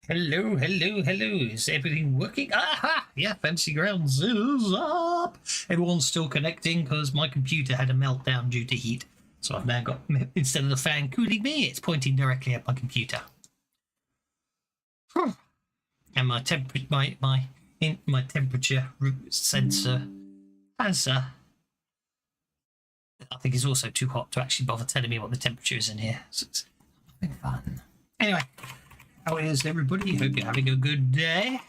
Hello, hello, hello. Is everything working? Aha! Yeah, Fancy Grounds is up. Everyone's still connecting because my computer had a meltdown due to heat. So I've now got, instead of the fan cooling me, it's pointing directly at my computer. And my temperature, my temperature sensor has, I think, is also too hot to actually bother telling me what the temperature is in here. So it's having fun. Anyway. How is everybody? Hope you're having a good day.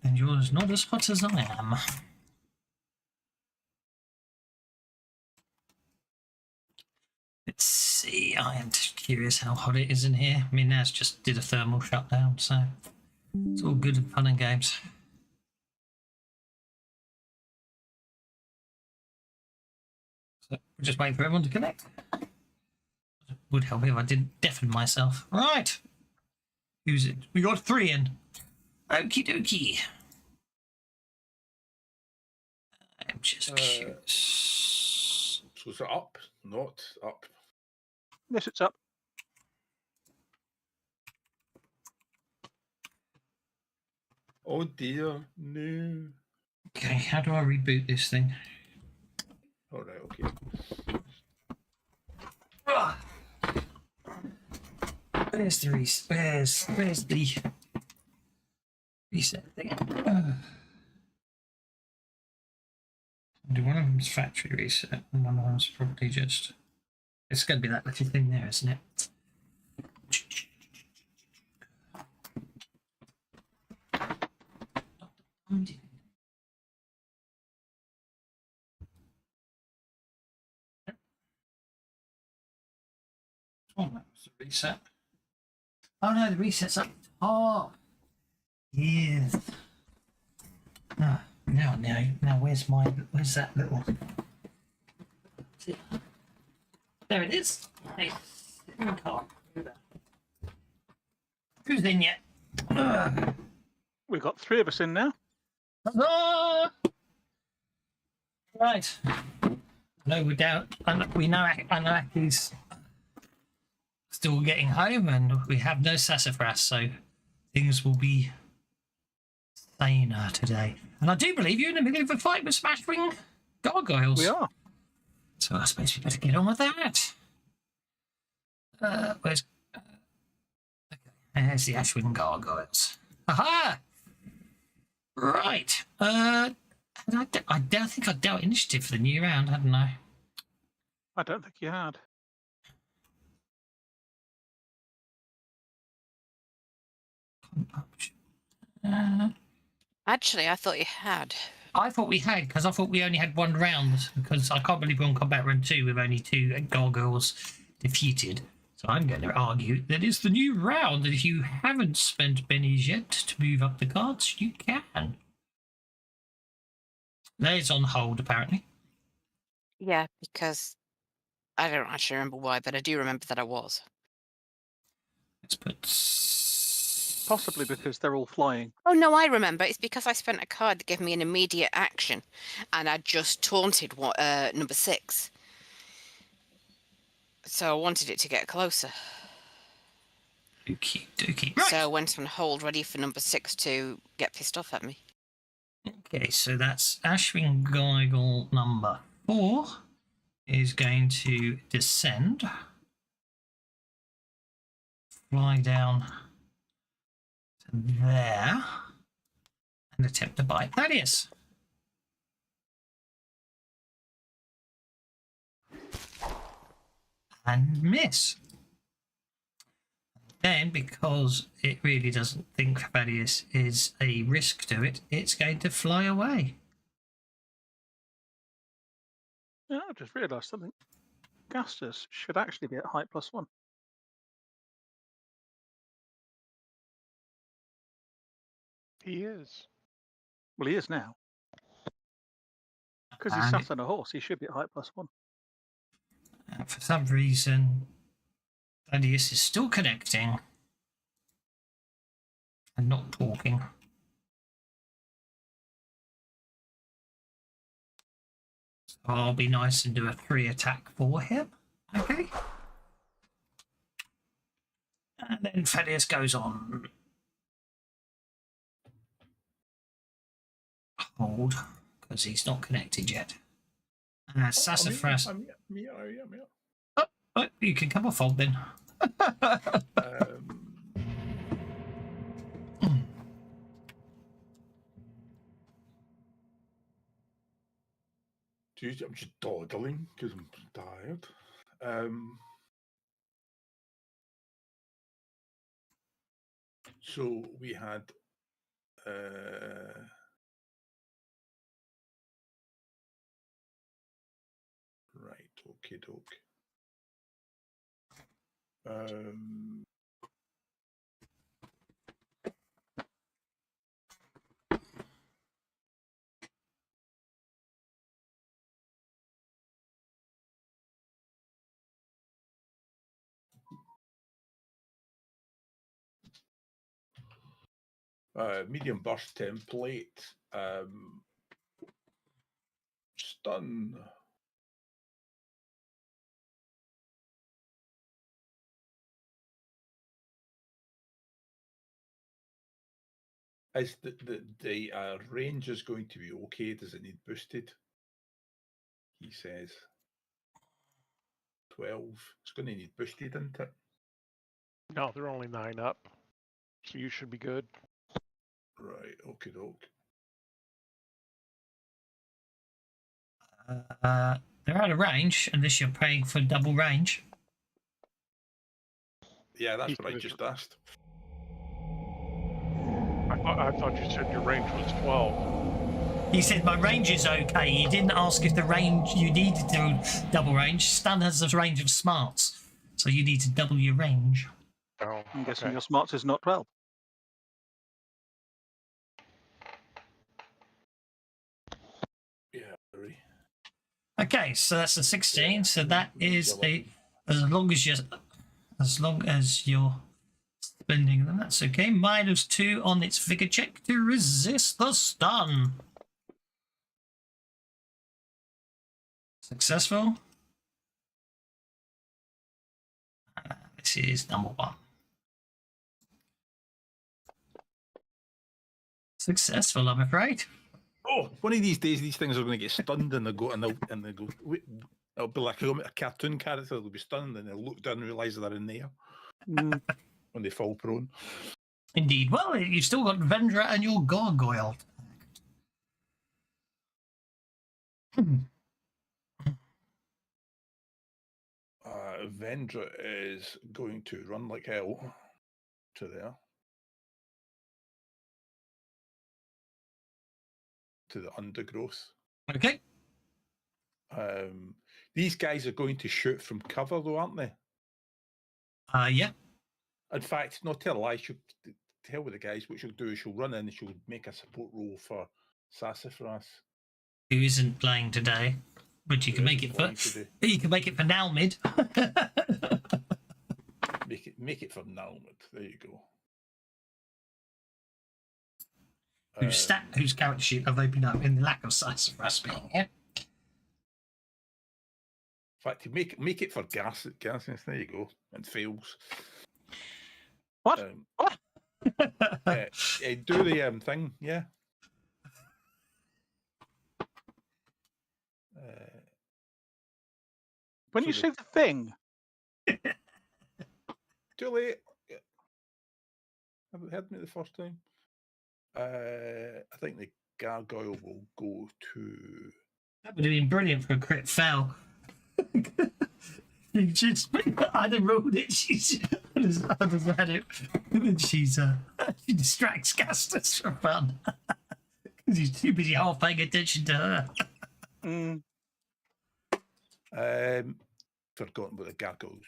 And yours not as hot as I am. Let's see. I am just curious how hot it is in here. I mean, Naz just did a thermal shutdown, so it's all good and fun and games. So we're just waiting for everyone to connect. It would help if I didn't deafen myself. Right. Who's it? We got 3 in. Okie dokie. I'm just curious. So is it up? Not up. Yes, it's up. Oh dear, no. Okay, how do I reboot this thing? Alright, okay. Where's the where's the reset thing? Do one of them's factory reset and one of them's probably just, it's going to be that little thing there, isn't it? Oh, that was the reset. Oh no, the reset's up top. Yes. Now, where's that little? There it is. Hey, who's in yet? We've got 3 of us in now. Right. No, we're down. We know Anaki's still getting home, and we have no sassafras, so things will be saner today. And I do believe you're in the middle of a fight with Smashwing gargoyles. We are. So I suppose we better get on with that. Where's... okay, there's the Ashwing gargoyles. Aha! Right. I don't think I dealt initiative for the new round, hadn't I? I don't think you had. Actually, I thought you had. I thought we had, because I thought we only had 1 round, because I can't believe we're on Combat Round 2 with only 2 gargoyles defeated. So I'm going to argue that it's the new round, and if you haven't spent bennies yet to move up the cards, you can. There's on hold, apparently. Yeah, because I don't actually remember why, but I do remember that I was. Let's put... Possibly because they're all flying. Oh, no, I remember. It's because I spent a card that gave me an immediate action, and I just taunted number 6. So I wanted it to get closer. Okie dokie. Right. So I went on hold, ready for number 6 to get pissed off at me. Okay, so that's Ashwing Gargoyle number 4 is going to descend, fly down to there, and attempt to bite Thaddeus. And miss. Then, because it really doesn't think Thaddeus is a risk to it, it's going to fly away. Yeah, I just realised something. Gastus should actually be at height +1. He is. Well, he is now. Because he's sat on a horse, he should be at height +1. For some reason, Thaddeus is still connecting and not talking. So I'll be nice and do a 3 attack for him. Okay. And then Thaddeus goes on. Hold, because he's not connected yet. Sassafras. I'm here. Oh, you can come off hold then. Geez, I'm just dawdling because I'm tired. So we had right, okay, doke. Medium burst template. Stun. Is the range is going to be okay? Does it need boosted? He says 12. It's going to need boosted, isn't it? No, they're only 9 up, so you should be good. Right, okay, doke. They're out of range unless you're paying for double range. Yeah, that's He what I could- just asked. I thought you said your range was 12. He said my range is okay. He didn't ask if the range you needed to double range. Stun has a range of smarts, so you need to double your range. Oh, I'm guessing okay. your smarts is not 12. Yeah, sorry. Okay, so that's a 16. Yeah, So that is double. as long as you're spending them, that's okay. -2 on its vigor check to resist the stun. Successful. This is number 1. Successful, I'm afraid. Oh, one of these days, these things are going to get stunned, and they go, and they go. It'll be like a cartoon character. They'll be stunned, and they'll look down and realise they're in there when they fall prone. Indeed. Well, you've still got Vendra and your gargoyle. Vendra is going to run like hell to there. To the undergrowth. Okay. These guys are going to shoot from cover, though, aren't they? Yeah. In fact, not tell a lie. She'll tell with the guys what she'll do is she'll run in and she'll make a support roll for Sassafras. Who isn't playing today? But you can make it for Nalmid. make it for Nalmid. There you go. Whose character sheet I've opened up in the lack of Sassafras being here. In fact, make it for gas. There you go. And fails. What? What? Do the thing, yeah. When so you say the thing, too late. Haven't heard me the first time. I think the gargoyle will go to. That would have been brilliant for a crit fail. I'd have rolled it. I'd have had it. And then she distracts Gastus for fun. Because he's too busy half paying attention to her. Forgotten about the gargoyles.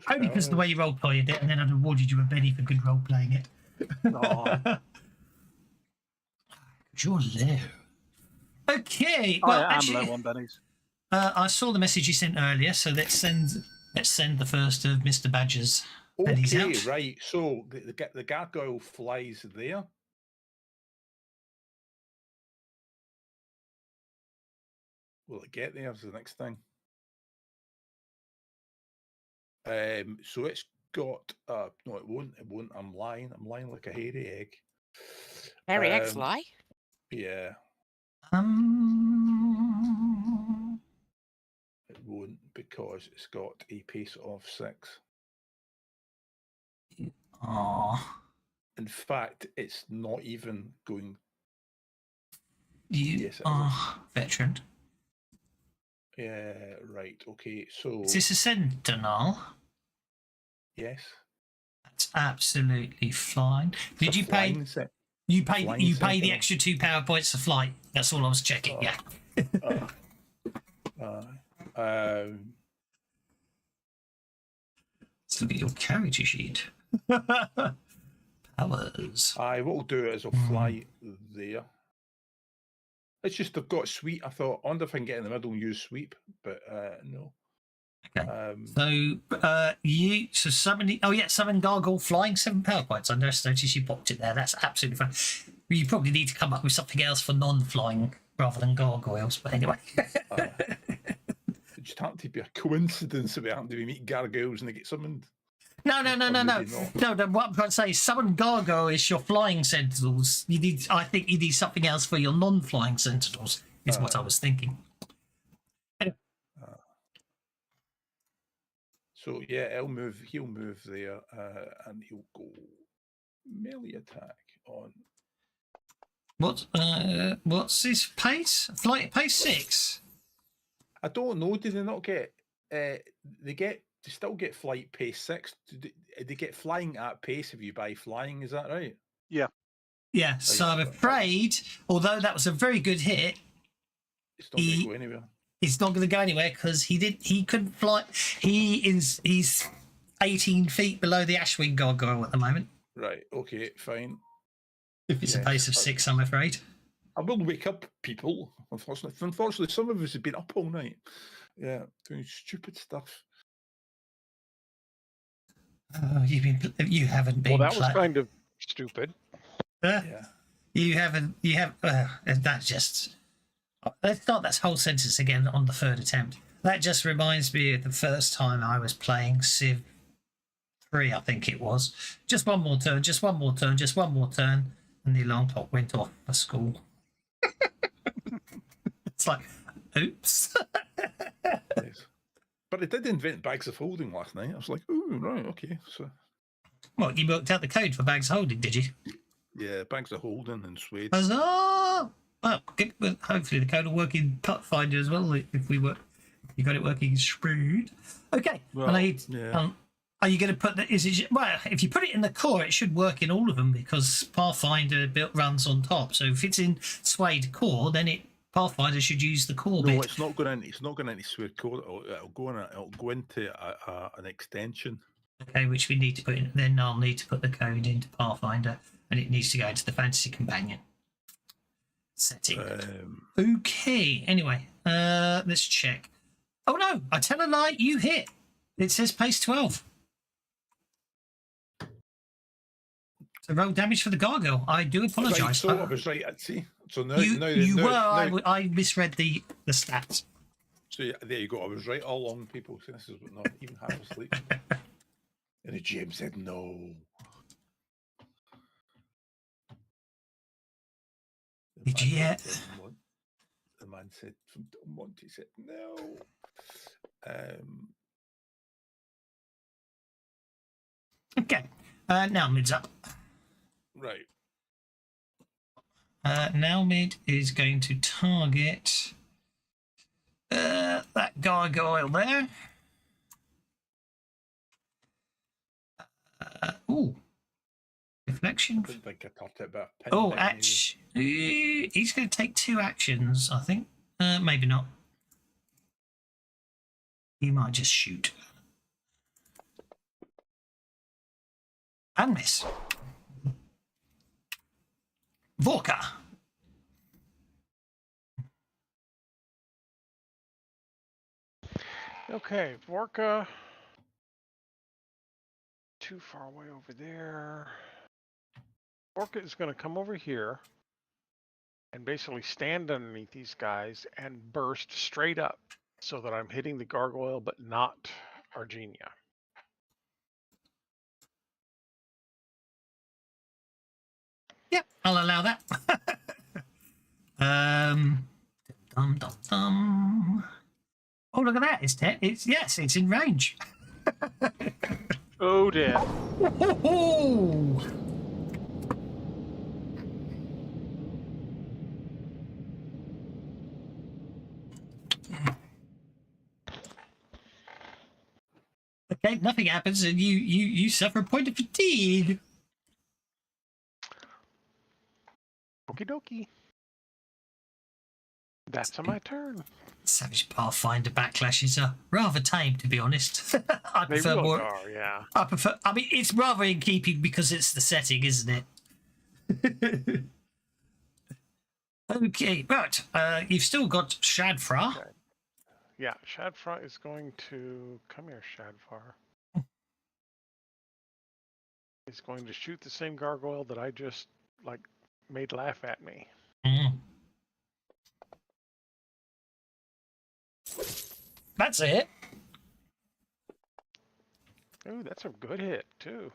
Only because of the way you role played it, and then I'd awarded you a Benny for good role playing it. You're low. Okay. Well, I am actually, low on bennies. I saw the message you sent earlier, so let's send the first of Mr. Badger's bennies Okay, out. right. So the gargoyle flies there. Will it get there? Is the next thing. So it's got no, it won't. It won't. I'm lying. I'm lying like a hairy egg. Harry X lie. Yeah, Um. it won't because it's got a pace of 6. Oh, In fact, it's not even going. you Yes, it are veteran. Yeah, right. Okay, so Is this a sentinel? yes. That's absolutely fine. It's Did a you pay? flying set. You paid. flying You paid the sentinel. extra 2 power points for flight. That's all I was checking. Yeah. Let's look at your character sheet. Powers. What will do is I'll fly there. It's just I've got sweep. I thought, I wonder if I can get in the middle and use sweep, but no. Okay. So summon. Oh yeah, summon gargoyle flying 7 power points. I noticed you popped it there. That's absolutely fine. You probably need to come up with something else for non-flying rather than gargoyles. But anyway. It just happened to be a coincidence that we happened to be meeting gargoyles and they get summoned. No. maybe not. No. What I'm trying to say is summon gargoyle is your flying sentinels. I think you need something else for your non-flying sentinels. Is what I was thinking. So yeah, he'll move there, and he'll go melee attack on. What's his pace? Flight pace 6. I don't know. Do they not get? They still get flight pace 6. They get flying at pace if you buy flying. Is that right? Yeah. Yeah. So I'm afraid, although that was a very good hit, It's not going to go anywhere. it's not going to go anywhere because he couldn't fly. He's 18 feet below the Ashwing gargoyle at the moment. Right. Okay. Fine. If it's a pace of 6, I'm afraid. I will wake up people. Unfortunately, some of us have been up all night. Yeah, doing stupid stuff. Oh, you haven't been. Well, that was kind of stupid. Yeah. You haven't. You have. That's just. Let's start that whole sentence again on the 3rd attempt. That just reminds me of the first time I was playing Civ 3, I think it was. Just one more turn, just one more turn, just one more turn, and the alarm clock went off for school. It's like, oops. Yes. But it did invent bags of holding last night. I was like, ooh, right, okay. So. What, you worked out the code for bags holding, did you? Yeah, bags of holding and suede. Huzzah! Well, hopefully the code will work in Pathfinder as well. If you got it working in Shrewd. Okay. Well, yeah. Are you going to put if you put it in the core, it should work in all of them because Pathfinder runs on top. So if it's in Suede core, then Pathfinder should use the core bit. No, it's not going into Suede core. It'll go into an extension. Okay, which we need to put in. Then I'll need to put the code into Pathfinder, and it needs to go into the Fantasy Companion setting. Okay. Anyway, let's check. Oh no! I tell a lie. You hit. It says pace 12. So roll damage for the gargoyle. I do apologise. Right, so I was right. See, so now I misread the stats. So yeah, there you go. I was right all along, people. See, this is not even half asleep. And the GM said no. The man said from Monty said no. Okay. Now mid's up. Right. Now mid is going to target that gargoyle there. Reflection. I didn't think I caught it, but he's going to take 2 actions, I think. Maybe not. He might just shoot. And miss. Vorka. Okay, Vorka. Too far away over there. Vorka is going to come over here and basically stand underneath these guys and burst straight up so that I'm hitting the gargoyle but not Argenia. Yep, I'll allow that. Dum dum dum. Oh, look at that! It's in range. Oh dear. Ho-ho-ho! Okay, nothing happens, and you suffer a point of fatigue. Okie dokie. That's my turn. Savage Pathfinder backlashes are rather tame, to be honest. I They prefer really more. are, yeah. I mean, it's rather in keeping because it's the setting, isn't it? Okay, but you've still got Shadfra. Okay. Yeah, Shadfra is going to come here, Shadfar. He's going to shoot the same gargoyle that I just made laugh at me. Mm. That's a hit. Ooh, that's a good hit too.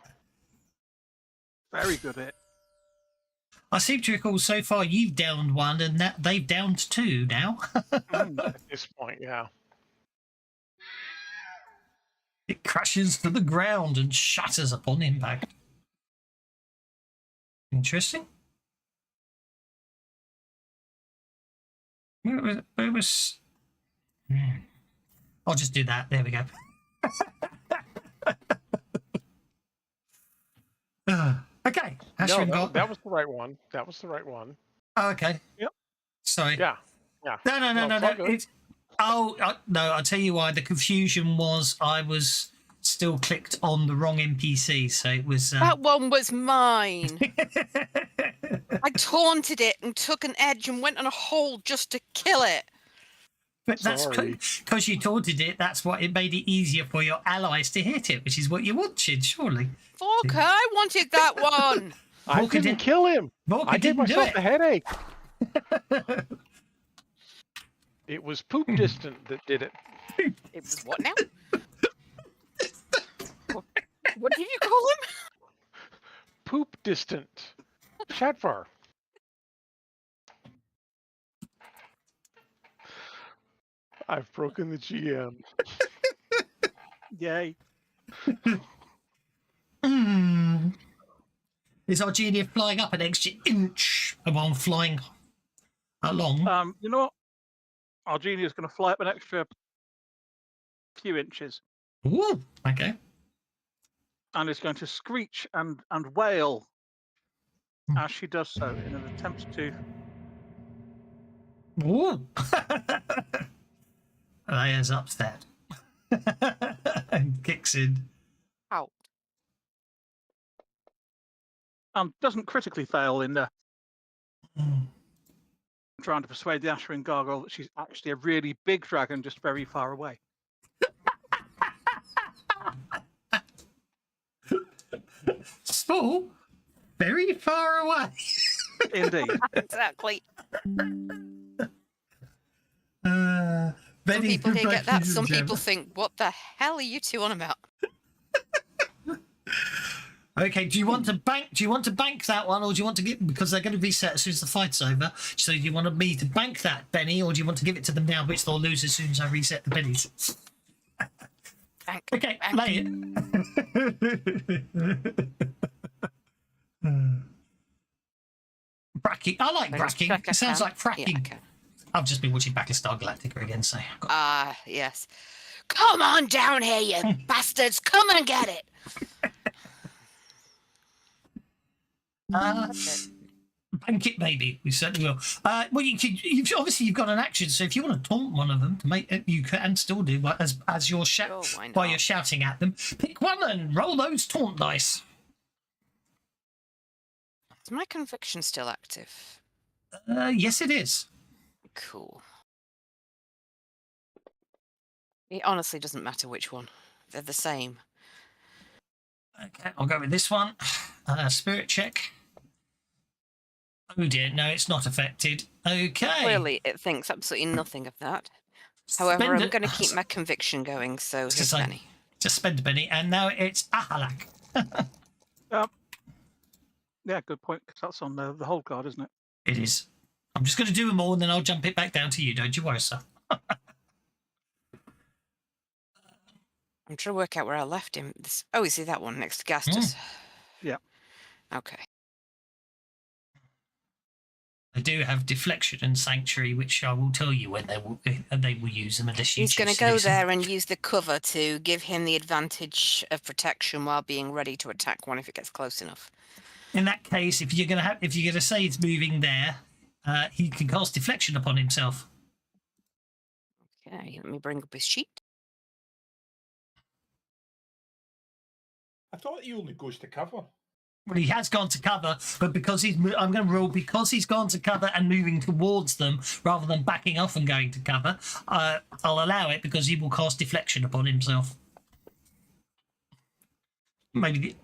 Very good hit. I seem to recall so far you've downed one, and that they've downed two now. At this point, yeah. It crashes to the ground and shatters upon impact. Interesting. Where was... I'll just do that. There we go. Okay. No, Ashwin that was the right one. That was the right one. Oh, okay. Yep. Sorry. Yeah. No. it's all good. It's... no, I'll tell you why. The confusion was I was still clicked on the wrong NPC, so it was... That one was mine. I taunted it and took an edge and went on a hole just to kill it. But that's Sorry. because you taunted it. That's what it made it easier for your allies to hit it, which is what you wanted, surely. Fuck, I wanted that one. I Volker didn't kill him. Volker I gave didn't do myself it. a headache. It was poop distant that did it. It was what now? What did you call him? Poop distant. Shadfar. I've broken the GM. Yay. Is our genius flying up an extra inch while flying along? You know what? Our genie is going to fly up an extra few inches, Ooh, okay. and is going to screech and wail as she does so in an attempt to. Ooh. Lea's upset. And kicks in. Ow. Doesn't critically fail in trying to persuade the Ashwin gargoyle that she's actually a really big dragon just very far away. Small, very far away. Indeed. Exactly. Benny, Some people here goodbye, get that. ladies Some and people gentlemen. think, what the hell are you two on about? Okay, do you want to bank that one, or do you want to give, because they're going to reset as soon as the fight's over? So do you want me to bank that, Benny, or do you want to give it to them now, which they'll lose as soon as I reset the bennies? Bank. Okay, bank. lay it. Bracking. I like Can I just bracking. check I It sounds can? like fracking. Yeah, okay. I've just been watching Battlestar Galactica again, so I've got... Ah, yes. Come on down here, you bastards! Come and get it! Bank it, maybe. We certainly will. Well, you've got an action, so if you want to taunt one of them to make it, you can still do as you're Sure, why while not? you're shouting at them. Pick one and roll those taunt dice. Is my conviction still active? Yes, it is. Cool. It honestly doesn't matter which one. They're the same. Okay, I'll go with this one. Spirit check. Oh dear, no, it's not affected. Okay. Clearly, it thinks absolutely nothing of that. However, Spend I'm it- going to keep my conviction going, so here's Just like- Benny. Just spend a penny, and now it's Ahalak. Yeah, good point. 'Cause that's on the hold guard, isn't it? It is. I'm just going to do them all, and then I'll jump it back down to you. Don't you worry, sir. I'm trying to work out where I left him. Oh, is he that one next to Gastus? Yeah. Okay. They do have deflection and sanctuary, which I will tell you when they will use them unless you He's going choose to go use them. there and use the cover to give him the advantage of protection while being ready to attack one if it gets close enough. In that case, if you're going to say it's moving there, he can cast deflection upon himself. Okay, let me bring up his sheet. I thought he only goes to cover. Well, he has gone to cover, but because I'm going to rule because he's gone to cover and moving towards them rather than backing off and going to cover. I'll allow it because he will cast deflection upon himself. Maybe.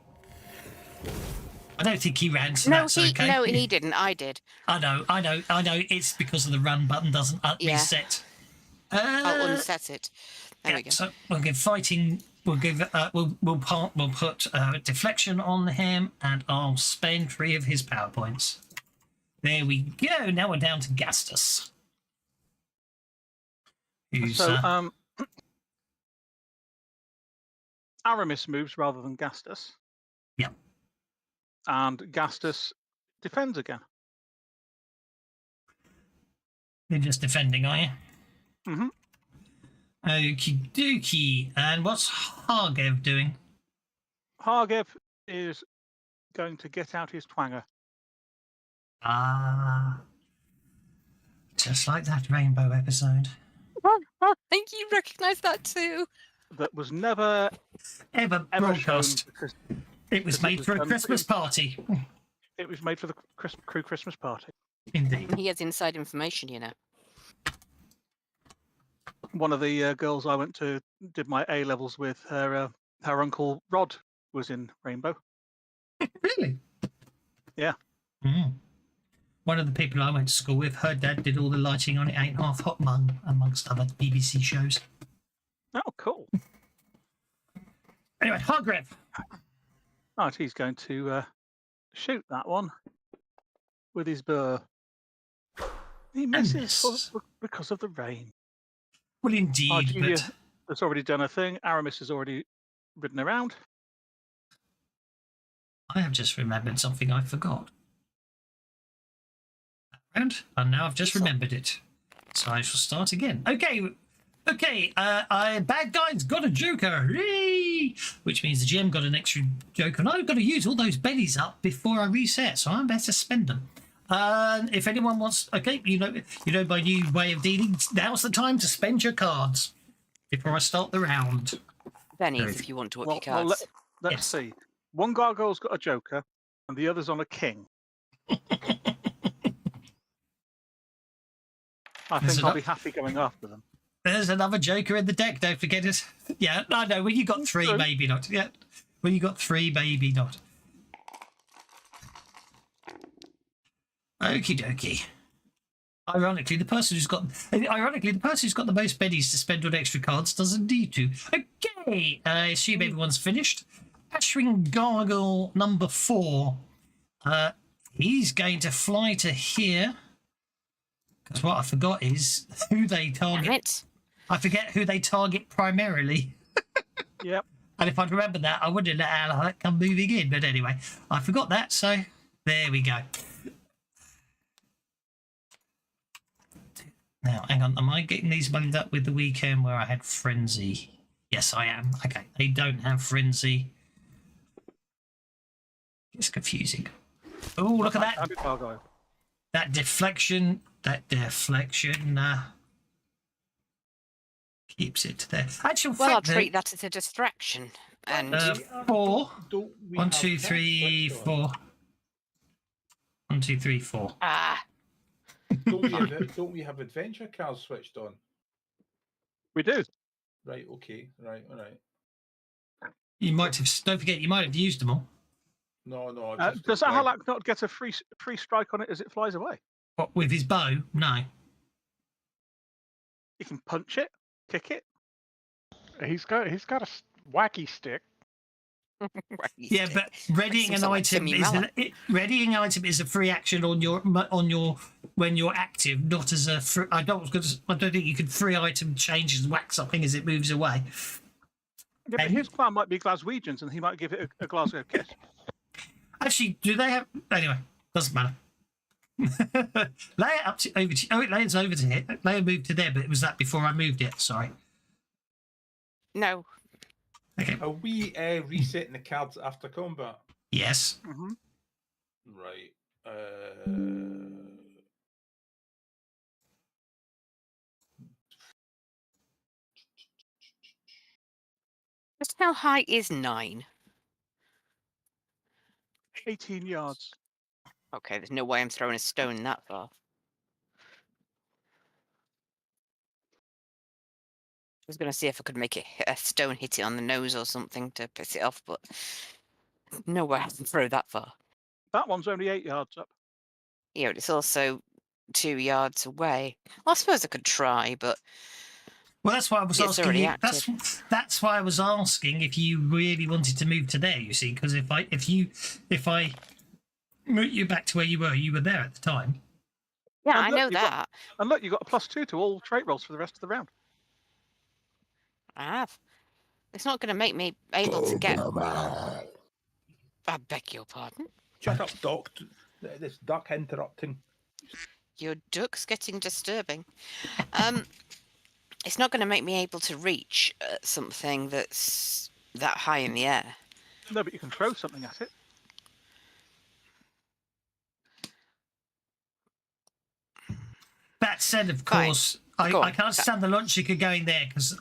I don't think he ran, so that's okay. No, he didn't. I did. I know. It's because of the run button doesn't reset. I'll unset it. There we go. So we'll give fighting. We'll give. We'll put deflection on him, and I'll spend 3 of his power points. There we go. Now we're down to Gastus. Who's, So Aramis moves rather than Gastus. Yeah. And Gastus defends again. You're just defending, are you? Mm-hmm. Okie dokie. And what's Hargev doing? Hargev is going to get out his twanger. Just like that Rainbow episode. I think you recognise that too. That was never Ever shown broadcast. because It was made for a done- Christmas party. it was made for the crew Christmas party. Indeed. He has inside information, you know. One of the girls I went to did my A levels with, her uncle Rod was in Rainbow. Really? Yeah. Mm. One of the people I went to school with, her dad did all the lighting on It Ain't Half Hot Mum, amongst other BBC shows. Oh, cool. Anyway, Hargrev. Right, he's going to shoot that one with his bow. He misses because of the rain. Well, indeed, Argelia but has already done a thing. Aramis has already ridden around. I have just remembered something I forgot. And now I've just remembered it. So I shall start again. Okay. Bad guy's got a joker. Yay! Which means the GM got an extra joker. And I've got to use all those bellies up before I reset, so I better spend them. If anyone wants, okay, you know my new way of dealing. Now's the time to spend your cards before I start the round. Bennies, if you want to up your Well, cards. let's Yes. see. One gargoyle's got a joker, and the other's on a king. I think I'll be happy going after them. There's another joker in the deck. Don't forget it. Yeah, I know. When you got 3, maybe not. Yeah, when you got 3, maybe not. Okie dokie. Ironically, the person who's got the most bennies to spend on extra cards doesn't need to. Okay, I assume everyone's finished. Ashwin Gargoyle number 4. He's going to fly to here. Because what I forgot is who they target. Damn it. I forget who they target primarily. Yep. And if I'd remembered that, I wouldn't let Alec come moving in. But anyway, I forgot that, so there we go. Now, hang on. Am I getting these lined up with the weekend where I had Frenzy? Yes, I am. Okay, they don't have Frenzy. It's confusing. Oh, look at that. Gargoyle. That deflection keeps it there. Actual Well, I'll fact, treat that as a distraction. And 4. Don't we 1, have 2, that 3, switched on? 4. 1, 2, 3, 4. Don't we have adventure cards switched on? We do. Right. Okay. Right. All right. You might have. Don't forget, you might have used them all. No. Does Ahalak not get a free strike on it as it flies away? What, with his bow? No. You can punch it, kick it. He's got a wacky stick. Right, Yeah, but readying seems an like item Timmy is Mallet. readying an item is a free action on your when you're active, not as a. I don't think you can free item change and whack something as it moves away. Yeah, but his clan might be Glaswegians, and he might give it a Glasgow kiss. Actually, do they have? Anyway, doesn't matter. Lay it up to over to. Oh, it layers over to here. Layer moved to there, but it was that before I moved it. Sorry. No. Okay. Are we resetting the cards after combat? Yes. Mm-hmm. Right. Just how high is 9? 18 yards. Okay, there's no way I'm throwing a stone that far. I was going to see if I could make it a stone hit it on the nose or something to piss it off, but no way I can throw that far. That one's only 8 yards up. Yeah, but it's also 2 yards away. Well, I suppose I could try, but Well, that's why I was It's asking already you. active. That's why I was asking if you really wanted to move to there. You see, because if I move you back to where you were there at the time. yeah, And I look, know you've got- that. And look, you got a +2 to all trait rolls for the rest of the round. I have. It's not going to make me able to get. I beg your pardon. Shut up, Doc. This duck interrupting. Your duck's getting disturbing. It's not going to make me able to reach something that's that high in the air. No, but you can throw something at it. That said, of Fine. course, Go I on. can't understand the logic of going there because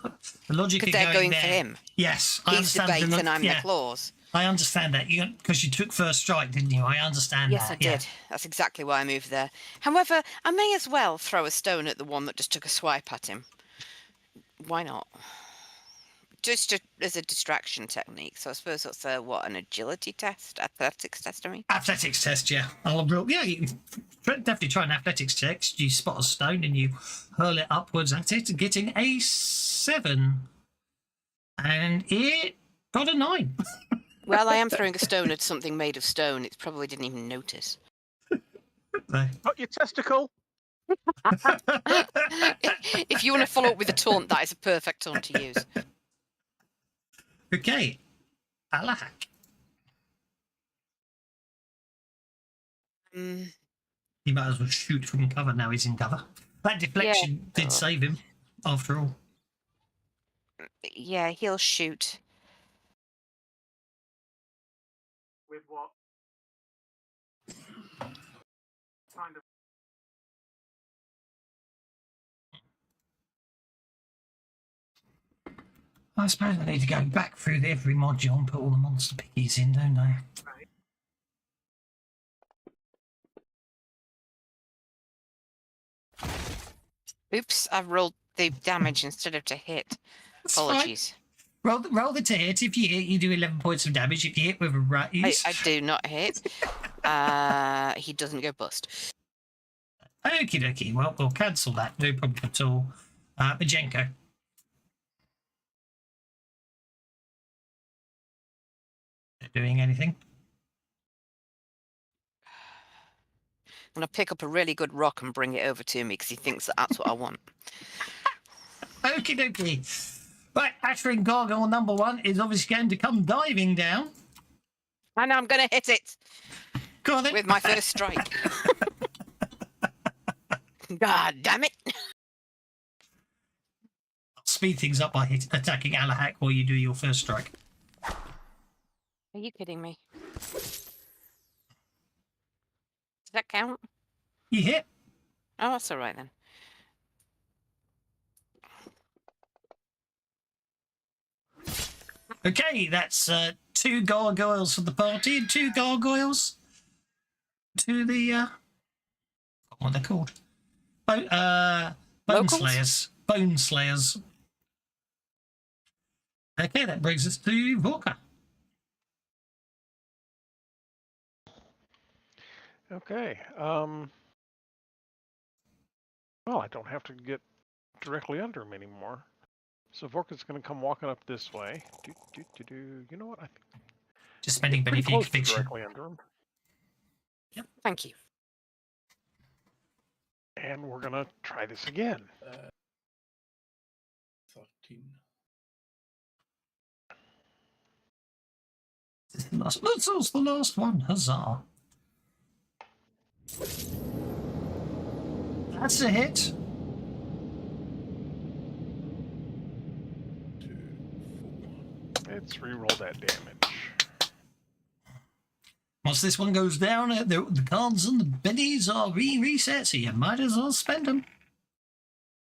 the logic of Because they're going there. for him. Yes, I He's the understand bait and I'm yeah, the claws. I understand that because you took first strike, didn't you? I understand Yes, that. I did. That's exactly why I moved there. However, I may as well throw a stone at the one that just took a swipe at him. Why not? As a distraction technique. So I suppose that's an agility test, athletics test. I mean, Athletics test, yeah. I'll roll. Yeah, you can definitely try an athletics test. You spot a stone and you hurl it upwards at it, getting a 7, and it got a 9. well, I am throwing a stone at something made of stone. It probably didn't even notice. Got your testicle. If you want to follow up with a taunt, that is a perfect taunt to use. Okay, Alahak. He might as well shoot from cover now he's in cover. That deflection did save him, after all. Yeah, he'll shoot. With what? Kind of. I suppose I need to go back through every module and put all the monster piggies in, don't I? Oops, I've rolled the damage instead of to hit. That's fine. Apologies. Roll the to hit. If you hit, you do 11 points of damage. If you hit with a raise... I do not hit. He doesn't go bust. Okie dokie. Well, we'll cancel that. No problem at all. Majenko. Doing anything? I'm going to pick up a really good rock and bring it over to me because he thinks that that's what I want. Okie dokie. Right, Ashrin Gargoyle number 1 is obviously going to come diving down. And I'm going to hit it Go on then. with my first strike. God damn it. I'll speed things up by attacking Alahak while you do your first strike. Are you kidding me? Does that count? You hit. Oh, that's all right then. Okay, that's 2 gargoyles for the party and 2 gargoyles to the what are they called? Bone Locals? Slayers. Bone Slayers. Okay, that brings us to Vorka. Okay. Well, I don't have to get directly under him anymore. So Vorka's going to come walking up this way. You know what? I think Just spending Benny Pretty for your close to conviction. directly under him. Thank you. And we're gonna try this again. 13. This is the last one. Huzzah. That's a hit. 2, 4. Let's re-roll that damage. Once this one goes down, the cards and the bennies are reset, so you might as well spend them.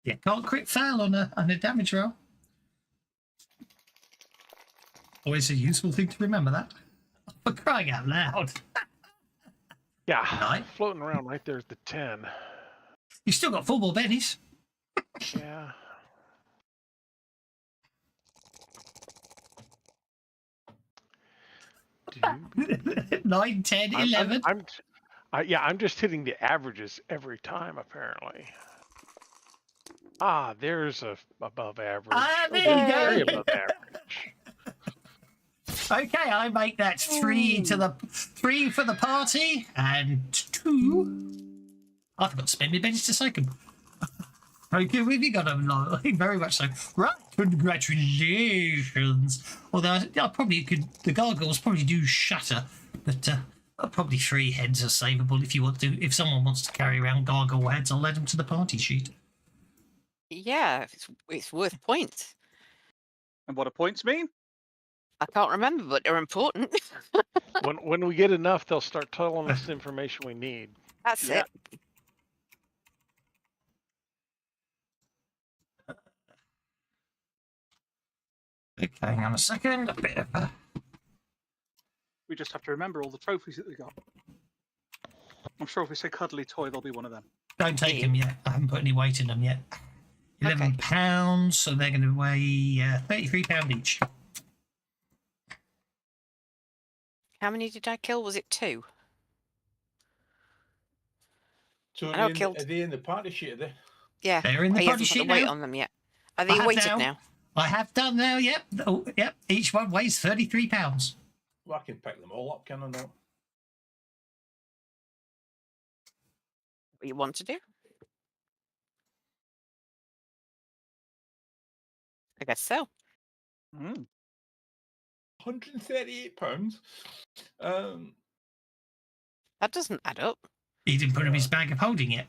You can't crit fail on a damage roll. Always a useful thing to remember that. For crying out loud. Yeah, Right. floating around right there's the 10. You've still got 4 more bennies. Yeah. Dude. 9, 10, 11. I'm just hitting the averages every time, apparently. Ah, there's a above average. Ah, there There's you go. very above average. Okay, I make that 3 for the party and 2. I forgot to spend my bennies to second. Okay, we've got them very much so. Right, congratulations. Although I probably could, the gargoyles probably do shatter, but probably 3 heads are savable if you want to. If someone wants to carry around gargoyle heads, I'll let them to the party sheet. Yeah, it's worth points. And what do points mean? I can't remember, but they're important. When we get enough, they'll start telling us the information we need. That's Yeah. it. Okay, hang on a second. A bit of a... We just have to remember all the trophies that we got. I'm sure if we say cuddly toy, there'll be one of them. Don't take them yet. I haven't put any weight in them yet. £11, so they're going to weigh £33 each. How many did I kill? Was it 2? So I know, are killed. they in the party sheet? Are they? Yeah. They're in the I party haven't put sheet the weight now. on them yet. Are I they have weighted now. now? I have done now, yep. Oh, yep. Each one weighs £33. Well, I can pick them all up, can I not? What you want to do? I guess so. Mm. £138. That doesn't add up. He didn't put them in his bag of holding yet.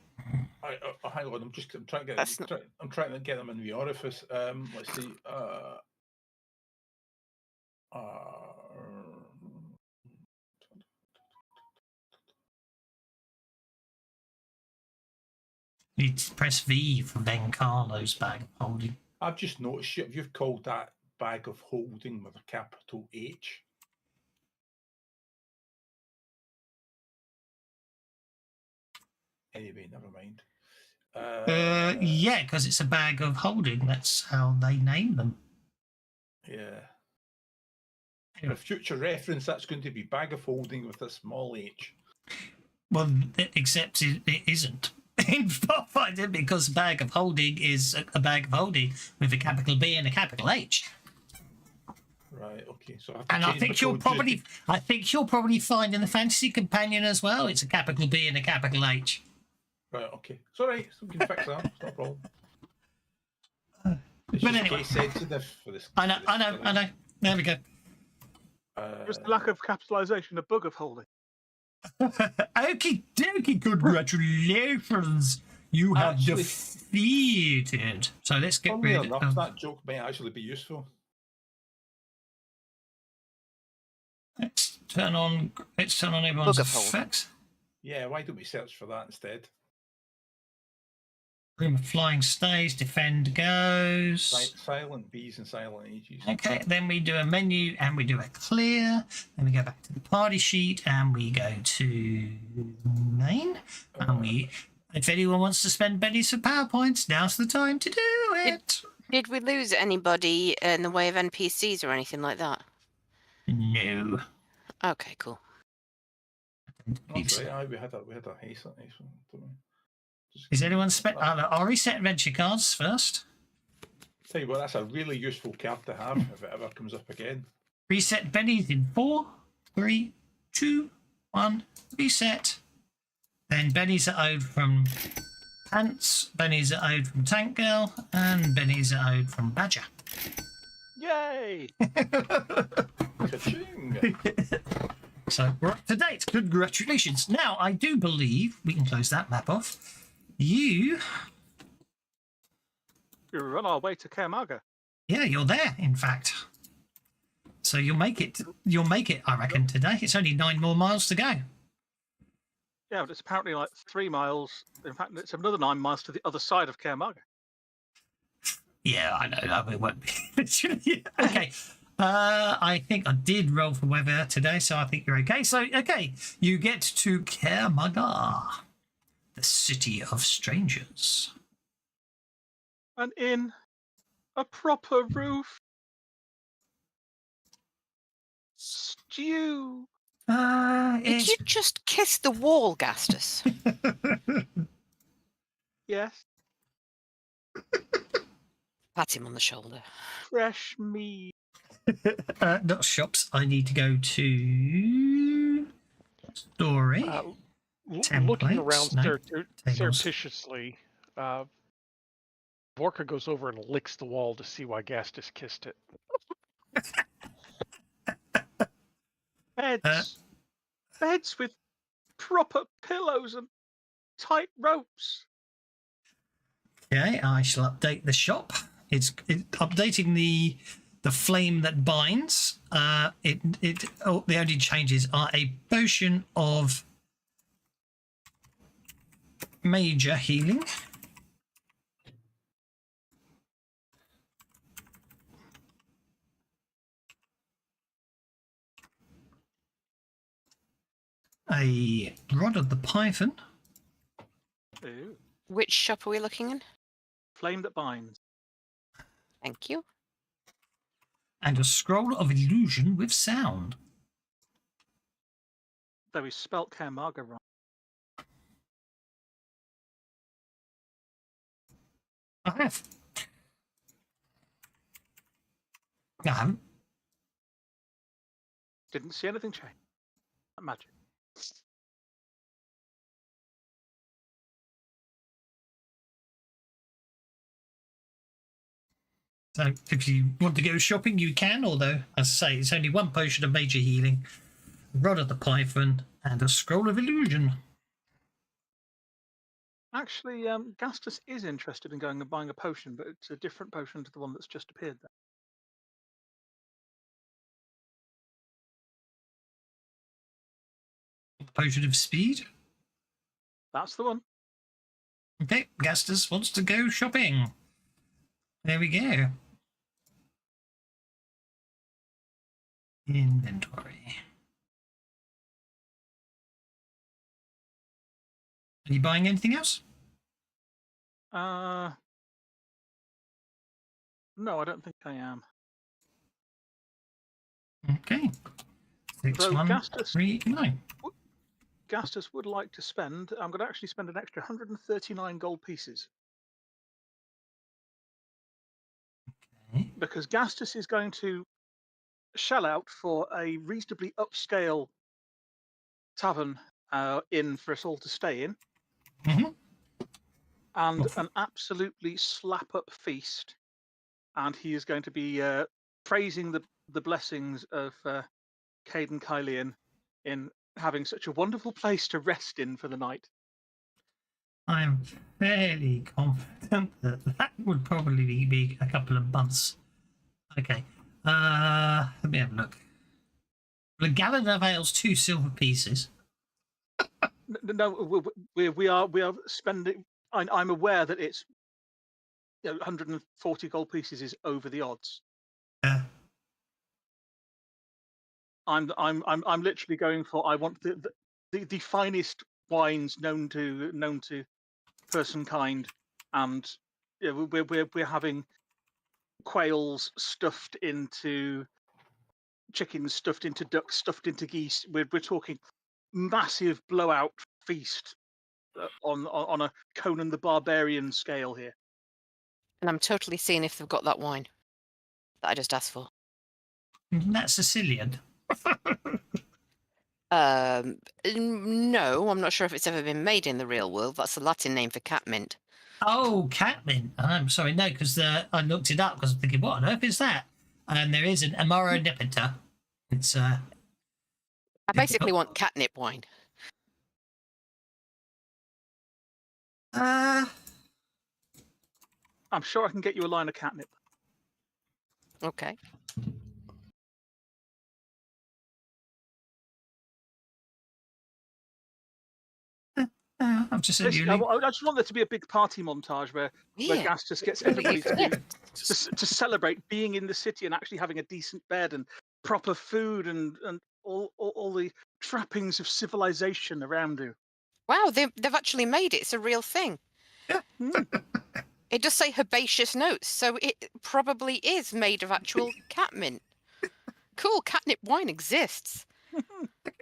Hang on, I'm trying to get That's not- I'm trying to get them in the orifice. Let's see. You need to press V for Ben Carlo's bag of holding. I've just noticed you've called that bag of holding with a capital H. Anyway, never mind. Yeah, because it's a bag of holding. That's how they name them. Yeah. Anyway. For future reference, that's going to be bag of holding with a small h. Well, except it isn't in Pathfinder, because bag of holding is a bag of holding with a capital B and a capital H. Right. Okay. So I have to And I change think my you'll code probably find in the Fantasy Companion as well. It's a capital B and a capital H. Right. Okay. It's all right. So we can fix that. It's not a problem. It's But just anyway. case sensitive for this. I know. There we go. Just the lack of capitalisation, a bug of holding. Okie dokie, congratulations. You have Actually- defeated. So let's get Funnily rid enough, of that joke may actually be useful. Let's turn on everyone's Book of holding. effects. Yeah. Why don't we search for that instead? Room of flying stays, defend goes. Silent B's and silent H's. Okay, then we do a menu and we do a clear. Then we go back to the party sheet and we go to main. And we, if anyone wants to spend bennies for PowerPoints, now's the time to do it. Did we lose anybody in the way of NPCs or anything like that? No. Okay, cool. That's right. We had a haste one, didn't we? Is anyone spent? I'll reset adventure cards first. Tell you what, that's a really useful card to have if it ever comes up again. Reset bennies in 4, 3, 2, 1, reset. Then Benny's are owed from Pants, Benny's are owed from Tank Girl, and Benny's are owed from Badger. Yay! Ka-ching. So we're up to date. Congratulations. Now, I do believe we can close that map off. We're on our way to Caermarga. You're there, in fact. So you'll make it. You'll make it, I reckon, today. It's only 9 more miles to go. Yeah, but it's apparently like 3 miles. In fact, it's another 9 miles to the other side of Caermarga. Yeah, I know. It won't be. Okay. I think I did roll for weather today, so I think you're okay. So, okay, you get to Caermarga, the city of strangers. And in a proper roof stew. Did you just kiss the wall, Gastus? Yes, Pat him on the shoulder. fresh meat. Not shops. I need to go to story. Looking around No, tables. surreptitiously, Vorka goes over and licks the wall to see why Gastus kissed it. Beds with proper pillows and tight ropes. Okay, I shall update the shop. It's updating the flame that binds. The only changes are a potion of major healing. A rod of the python. Ooh. Which shop are we looking in? Flame that binds. Thank you. And a scroll of illusion with sound. Though we spelt Caermarga wrong. I have. I haven't. Didn't see anything change. Magic. So if you want to go shopping, you can, although, as I say, it's only one potion of major healing, a rod of the python, and a scroll of illusion. Actually, Gastus is interested in going and buying a potion, but it's a different potion to the one that's just appeared there. Potion of speed. That's the one. Okay, Gastus wants to go shopping. There we go. Inventory. Are you buying anything else? No, I don't think I am. Okay. 6, So 1, Gastus- 3, 9. Gastus would like to spend. I'm going to actually spend an extra 139 gold pieces. Okay. Because Gastus is going to shell out for a reasonably upscale tavern inn for us all to stay in, Mhm. and an absolutely slap-up feast. And he is going to be praising the blessings of Cade and Kylian in having such a wonderful place to rest in for the night. I'm fairly confident that would probably be a couple of months. Okay. Let me have a look. The gallon of ale's 2 silver pieces. No, we are spending. I'm aware that it's 140 gold pieces is over the odds. I'm literally going for. I want the finest wines known to personkind, and we're having quails stuffed into chickens, stuffed into ducks, stuffed into geese. We're talking massive blowout feast on a Conan the Barbarian scale here. And I'm totally seeing if they've got that wine that I just asked for. That's Sicilian. No, I'm not sure if it's ever been made in the real world. That's the Latin name for catmint. Oh, catmint. I'm sorry, no, because I looked it up because I'm thinking, what on earth is that? And there is an Amaro Nipita. It's I basically want catnip wine. I'm sure I can get you a line of catnip. Okay. I've just said Basically, you. I just want there to be a big party montage where Yeah. Gas just gets everybody to celebrate being in the city and actually having a decent bed and proper food and all the trappings of civilization around you. Wow, they've actually made it. It's a real thing. Mm. It does say herbaceous notes, so it probably is made of actual catmint. Cool, catnip wine exists.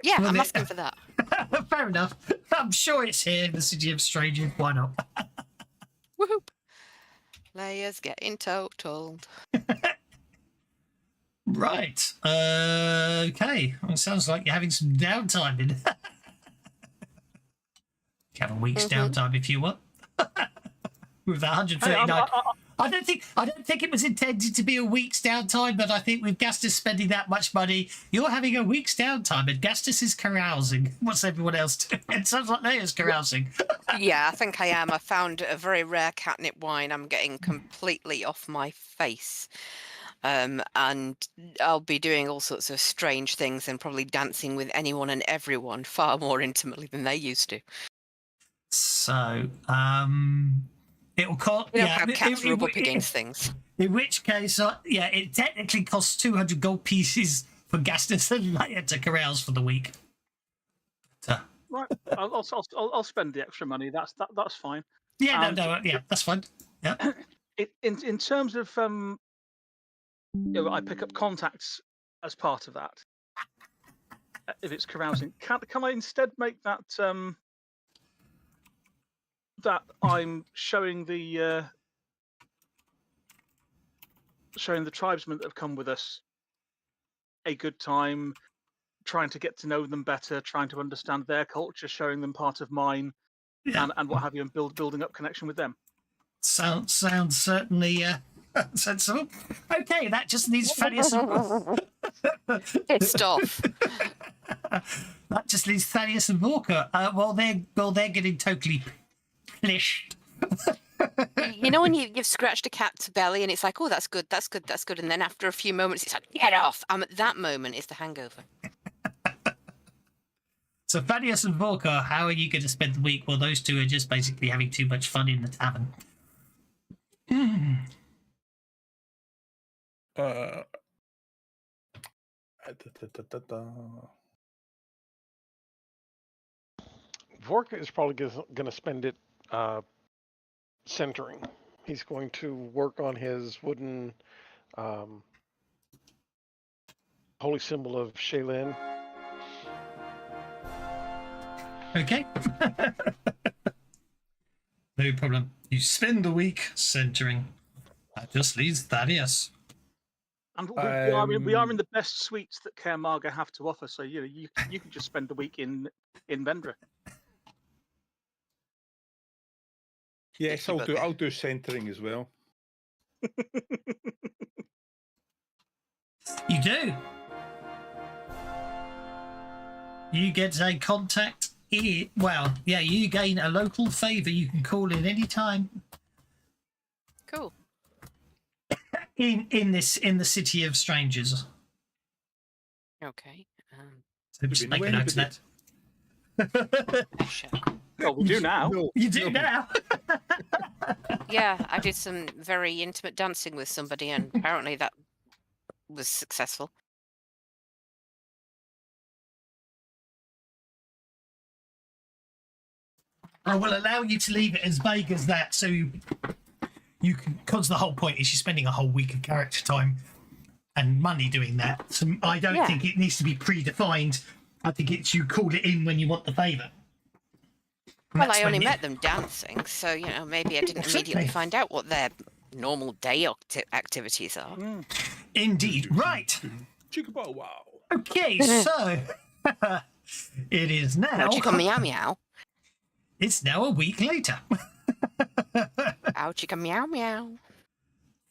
Yeah, Well, I'm asking for that. Fair enough. I'm sure it's here in the City of Strangers. Why not? Woohoo! Layers getting totaled. Right. Okay. Well, it sounds like you're having some downtime. You have a week's downtime if you want. With that 139. I don't think it was intended to be a week's downtime, but I think with Gastus spending that much money, you're having a week's downtime, and Gastus is carousing. What's everyone else doing? It sounds like Leah's carousing. Yeah, I think I am. I found a very rare catnip wine. I'm getting completely off my face. And I'll be doing all sorts of strange things and probably dancing with anyone and everyone far more intimately than they used to. So, it'll cost. We don't have cats rub up against things. In which case, it technically costs 200 gold pieces for Gastus and Leia to carouse for the week. Right, I'll spend the extra money. That's fine. Yeah, that's fine. Yeah. In terms of I pick up contacts as part of that. If it's carousing, can I instead make that that I'm showing the tribesmen that have come with us a good time, trying to get to know them better, trying to understand their culture, showing them part of mine, and what have you, and building up connection with them. Sounds certainly sensible. Okay, that just needs Thaddeus. Pissed off. That just leaves Thaddeus and Walker. They're getting totally plished. You know when you've scratched a cat's belly and it's like, oh, that's good, and then after a few moments it's like, get off. At that moment is the hangover. So Thaddeus and Walker, how are you going to spend the week? Well, those two are just basically having too much fun in the tavern. Vorka is probably going to spend it centering. He's going to work on his wooden holy symbol of Shaylin. Okay. No problem. You spend the week centering. That just leaves Thaddeus. And we are in the best suites that Kaer Marga have to offer. So you can just spend the week in Vendra. Yes, I'll do centering as well. You do. You get a contact. You gain a local favour you can call in any time. Cool. In the City of Strangers. Okay. So just make a note of that. Sure. Well, we do now. You do now. Yeah, I did some very intimate dancing with somebody, and apparently that was successful. I will allow you to leave it as vague as that, so you can. Because the whole point is you're spending a whole week of character time and money doing that. So I don't think it needs to be predefined. I think it's you call it in when you want the favour. Well, I only met them dancing, so maybe I didn't immediately find out what their normal day activities are. Indeed, right. Chicka-bow wow. Okay, so It is now. Ouchie, meow meow. It's now a week later. Ouchie, meow meow.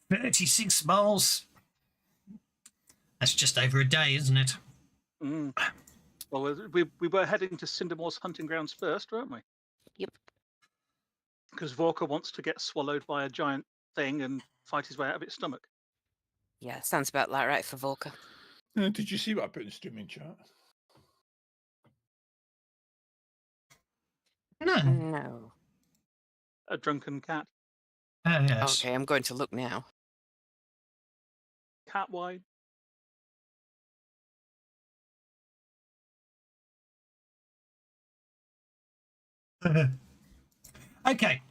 36 miles. That's just over a day, isn't it? Mm. Well, we were heading to Cindermore's hunting grounds first, weren't we? Yep. Because Vorka wants to get swallowed by a giant thing and fight his way out of its stomach. Yeah, sounds about like right for Volker. Did you see what I put in streaming chat? No. No. A drunken cat. Oh, yes. Okay, I'm going to look now. Cat wine. Okay.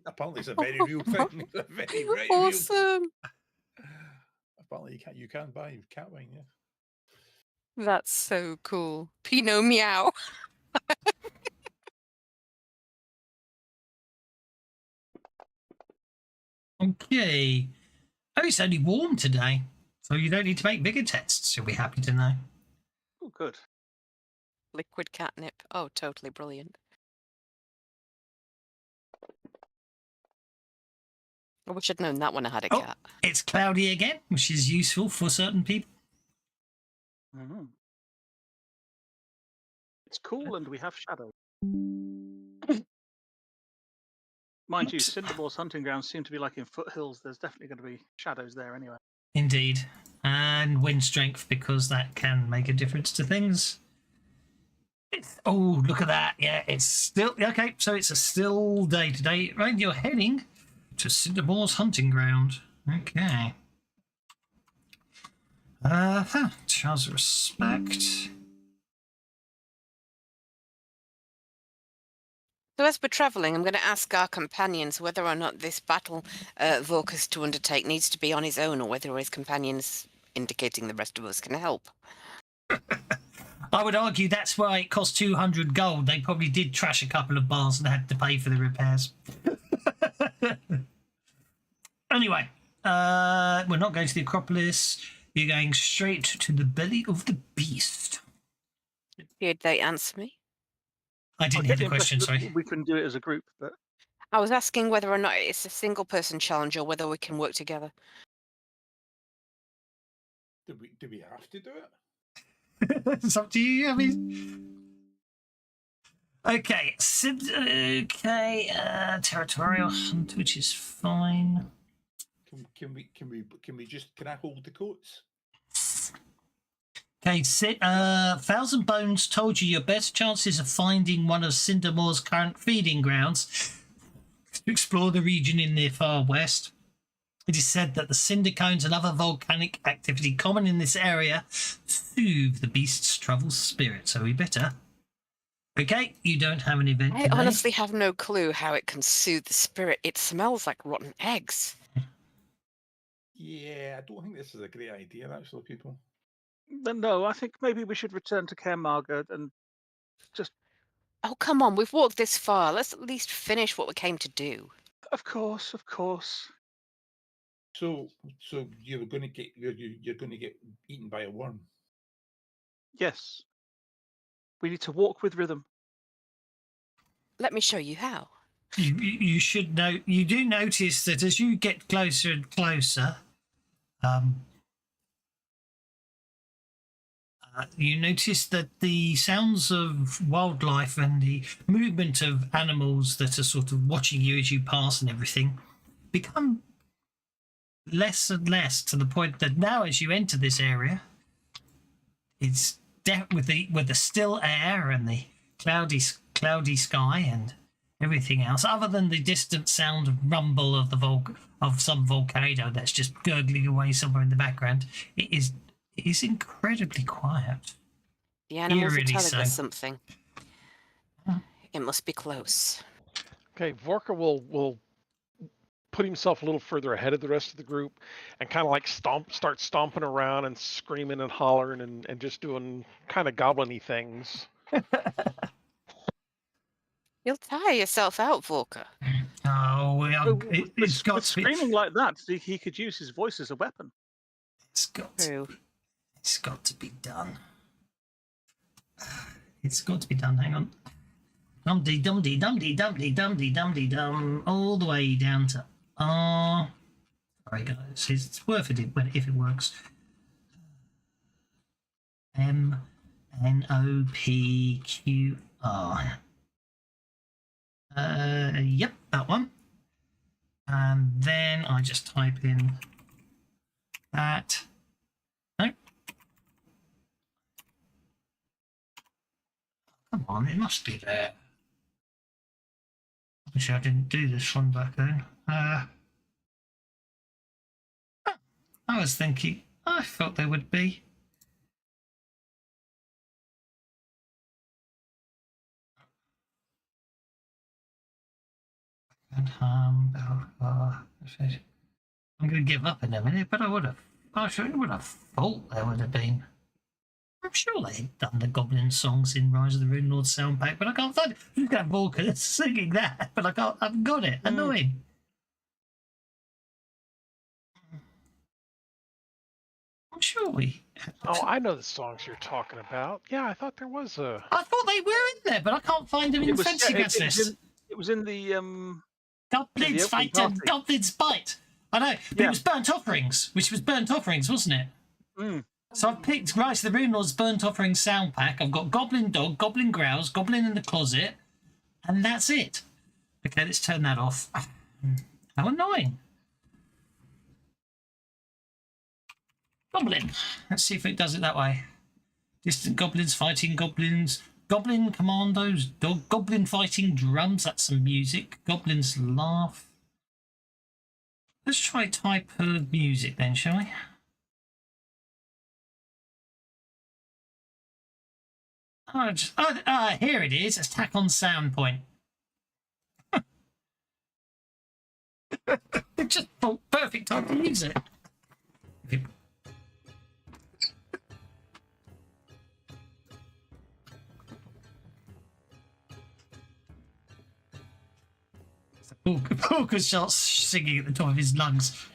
Apparently it's a very real thing. It's a very, very Awesome. real. Apparently you can buy cat wine, yeah. That's so cool. Pinot meow. Okay. Oh, it's only warm today, so you don't need to make bigger tests. You'll be happy to know. Oh, good. Liquid catnip. Oh, totally brilliant. I wish I'd known that when I had a Oh. cat. It's cloudy again, which is useful for certain people. Mm-hmm. It's cool, and we have shadow. Mind you, Oops. Cindermore's hunting grounds seem to be like in foothills. There's definitely going to be shadows there anyway. Indeed. And wind strength, because that can make a difference to things. Oh, look at that. Yeah, it's still... Okay, so it's a still day today. Right, you're heading to Cindermore's hunting ground. Okay. Charles of respect. So as we're travelling, I'm going to ask our companions whether or not this battle Vorka's to undertake needs to be on his own, or whether his companions, indicating the rest of us, can help. I would argue that's why it cost 200 gold. They probably did trash a couple of bars and had to pay for the repairs. Anyway, we're not going to the Acropolis. You're going straight to the belly of the beast. Did they answer me? I didn't hear the question, sorry. We can do it as a group, but I was asking whether or not it's a single-person challenge or whether we can work together. Do we have to do it? It's up to you. I mean, okay, territorial hunt, which is fine. Can I hold the coats? Okay, Thousand Bones told you your best chances of finding one of Cindermore's current feeding grounds to explore the region in the far west. It is said that the cinder cones and other volcanic activity common in this area soothe the beast's troubled spirit, so we better. Okay, you don't have an event I today. honestly have no clue how it can soothe the spirit. It smells like rotten eggs. Yeah, I don't think this is a great idea, actually, people. no, I think maybe we should return to Caremarga and just... Oh, come on, we've walked this far. Let's at least finish what we came to do. Of course. So you're going to get eaten by a worm. Yes. We need to walk with rhythm. Let me show you how. You should know. You do notice that as you get closer and closer, you notice that the sounds of wildlife and the movement of animals that are sort of watching you as you pass and everything become less and less, to the point that now as you enter this area, it's with the still air and the cloudy sky and everything else, other than the distant sound of rumble of some volcano that's just gurgling away somewhere in the background, it is incredibly quiet. The animals are Eerily telling so. us something. It must be close. Okay, Vorka will put himself a little further ahead of the rest of the group and kind of like start stomping around and screaming and hollering and just doing kind of goblin-y things. You'll tire yourself out, Vorka. Oh, it's got With to be. screaming like that, he could use his voice as a weapon. It's got True. to be done. It It's got to be done. Hang on. Dum-dee, dum-dee, dum-dee, dum-dee, dum-dee, dum-dee, dum. All the way down to R. Sorry, guys. It's worth it if it works. M-N-O-P-Q-R. Yep, that one. And then I just type in that. No. Come on, it must be there. Obviously, I didn't do this one back then. I was thinking, I thought there would be. I'm going to give up in a minute, but I would have thought there would have been. I'm sure they had done the Goblin songs in Rise of the Rune Lord sound pack, but I can't find it. We've got Volker singing that, but I haven't got it. Annoying. I'm sure we. Oh, I know the songs you're talking about. Yeah, I thought there was a. I thought they were in there, but I can't find them in the fencing list. It was in the Goblins fight and Goblins bite. I know, but it was Burnt Offerings, which was Burnt Offerings, wasn't it? Mm. So I've picked Rise of the Rune Lord's Burnt Offerings sound pack. I've got Goblin Dog, Goblin Growls, Goblin in the Closet, and that's it. Okay, let's turn that off. How annoying. Goblin. Let's see if it does it that way. Distant goblins fighting goblins. Goblin commandos. Goblin fighting drums. That's some music. Goblins laugh. Let's try type of music then, shall we? Here it is. Attack on sound point. Just perfect time to use it. Volker starts singing at the top of his lungs.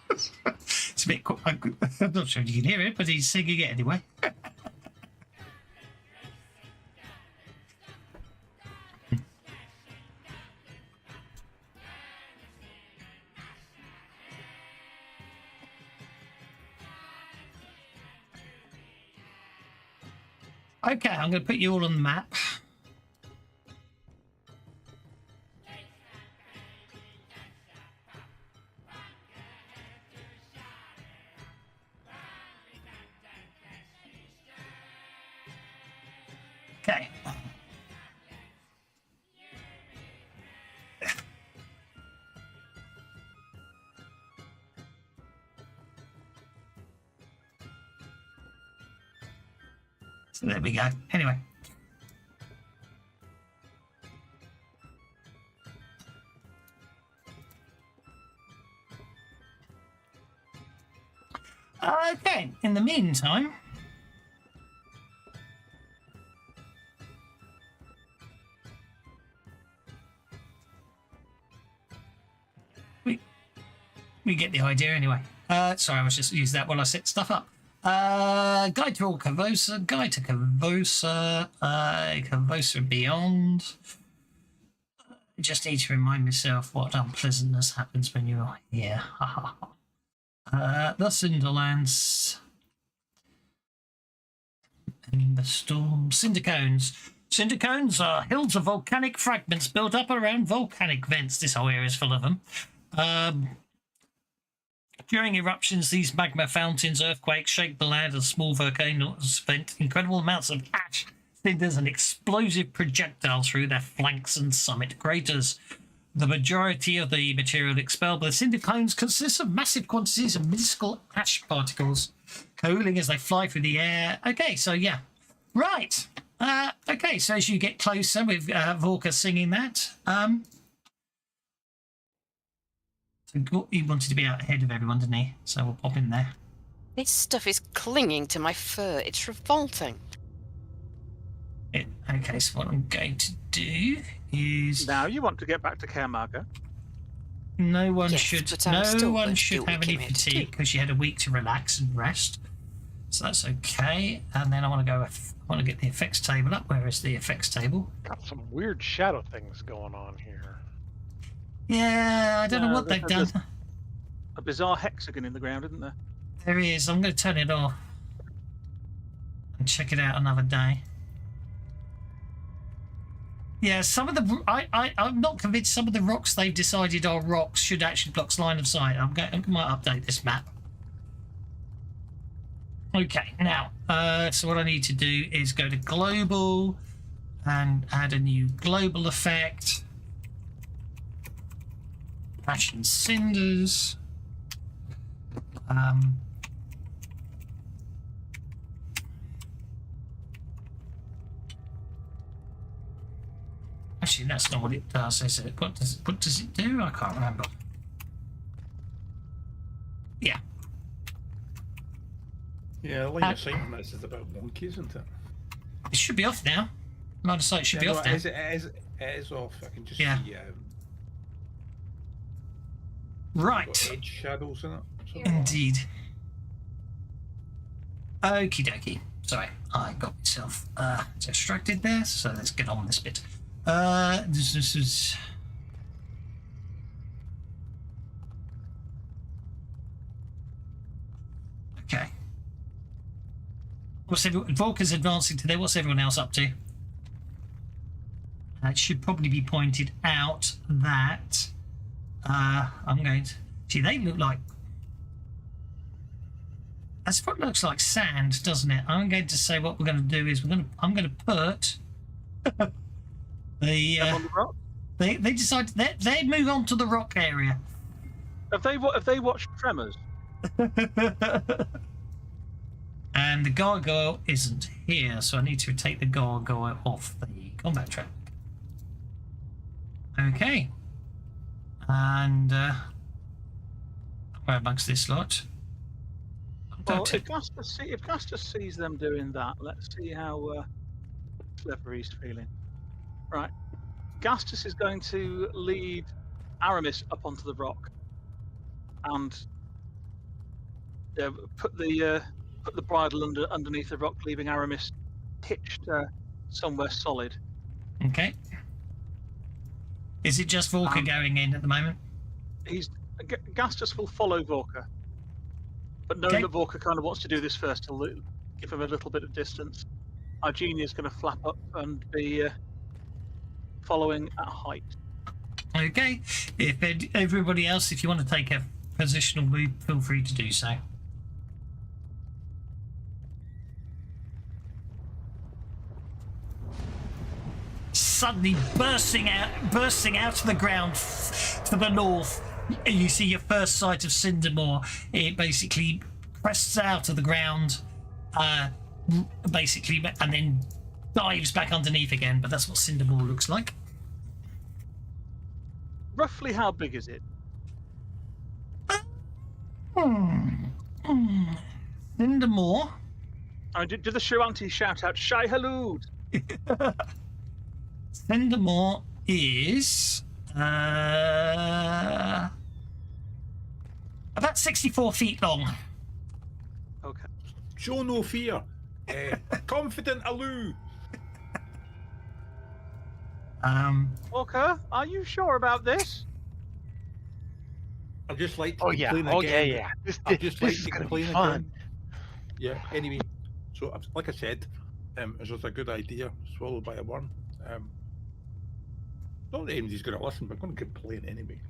It's a bit. I'm not sure if you can hear it, but he's singing it anyway. Okay, I'm going to put you all on the map. Okay. So there we go. Anyway. Okay, in the meantime, we get the idea anyway. Sorry, I was just using that while I set stuff up. Guide to all Korvosa, Guide to Korvosa, Korvosa Beyond. I just need to remind myself what unpleasantness happens when you're here. The Cinderlands. And the storm. Cinder cones. Cinder cones are hills of volcanic fragments built up around volcanic vents. This whole area is full of them. During eruptions, these magma fountains, earthquakes, shake the land as small volcanoes vent incredible amounts of ash, cinders, and explosive projectiles through their flanks and summit craters. The majority of the material expelled by the cinder cones consists of massive quantities of minuscule ash particles, cooling as they fly through the air. Okay, so yeah. Right. Okay, so as you get closer with Volker singing that, he wanted to be out ahead of everyone, didn't he? So we'll pop in there. This stuff is clinging to my fur. It's revolting. It Okay, so what I'm going to do is Now you want to get back to Caremarga. no one Yes, should but I'm still going to do what have we any came here to do. fatigue because you had a week to relax and rest. So that's okay. And then I want to go. I want to get the effects table up. Where is the effects table? Got some weird shadow things going on here. Yeah, I don't know No, what they've done. there's a bizarre hexagon in the ground, isn't there? There he is. I'm going to turn it off and check it out another day. Yeah, some of the I'm not convinced some of the rocks they've decided are rocks should actually block line of sight. I might update this map. Okay, now, so what I need to do is go to global and add a new global effect. Passion cinders. Actually, that's not what it does, is it? What does it do? I can't remember. Yeah. Yeah, line of sight on this is about monkey, isn't it? It should be off now. Line of sight should be off now. It is off. I can just Yeah. see Right. got edge shadows in it. Indeed. Okie dokie. Sorry, I got myself distracted there, so let's get on with this bit. This is... Okay. Volker's advancing to there. What's everyone else up to? It should probably be pointed out that I'm going to... See, they look like... That's what looks like sand, doesn't it? I'm going to say what we're going to do is I'm going to put the On the rock? they decide they move on to the rock area. Have they watched Tremors? And the gargoyle isn't here, so I need to take the gargoyle off the combat track. Okay. And where amongst this lot? Well, if Gastus sees them doing that, let's see how clever he's feeling. Right. Gastus is going to lead Aramis up onto the rock and put the bridle underneath the rock, leaving Aramis hitched somewhere solid. Okay. Is it just Volker going in at the moment? Gastus will follow Vorka, but knowing Okay. that Vorka kind of wants to do this first, he'll give him a little bit of distance. Igenia is going to flap up and be following at height. Okay. If everybody else, if you want to take a positional move, feel free to do so. Suddenly bursting out of the ground to the north, you see your first sight of Cindermore. It basically crests out of the ground, basically, and then dives back underneath again. But that's what Cindermore looks like. Roughly how big is it? Cindermore. I mean, do the Shoanti shout out "Shai Halud"? Cindermore is about 64 feet long. Okay. Show no fear. Confident Aloo. Walker, are you sure about this? I'd just like to Oh yeah. complain Oh again. yeah. I'd just like this is to gonna be complain fun. again. Yeah. Anyway, so like I said, it's just a good idea swallowed by a worm. Not that anybody's going to listen, but I'm going to complain anyway.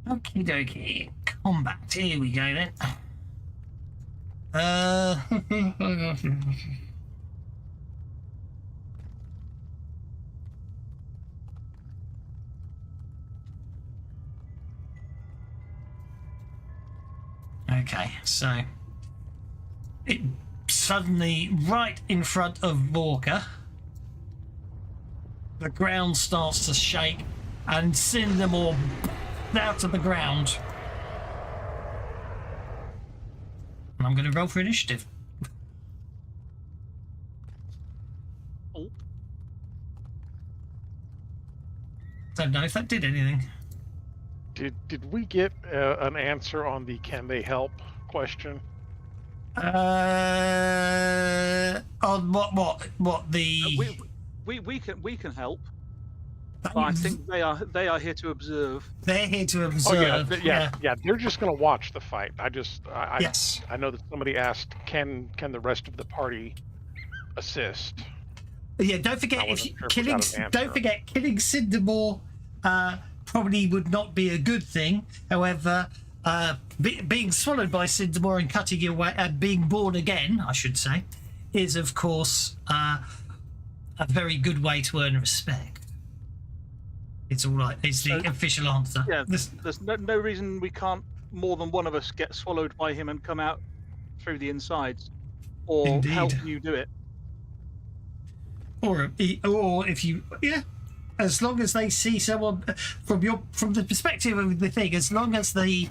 Okie dokie. Combat. Here we go then. Okay, so it suddenly, right in front of Walker, the ground starts to shake and send them all out of the ground. And I'm going to roll for initiative. Oh, Don't know if that did anything. Did we get an answer on the "can they help" question? On what the? we can help, but I think they are here to observe. They're here to Oh observe. yeah. They're just gonna watch the fight. Yes. I know that somebody asked, can the rest of the party assist? Yeah. Don't forget I if wasn't you, sure if we killing. got an answer. Don't forget killing Cindermore probably would not be a good thing. However, being swallowed by Cindermore and cutting your way, being born again, I should say, is of course a very good way to earn respect. It's all right. It's the official answer. Yeah, there's no reason we can't more than one of us get swallowed by him and come out through the insides, or Indeed. help you do it. Or if you, yeah, as long as they see someone from the perspective of the thing, as long as the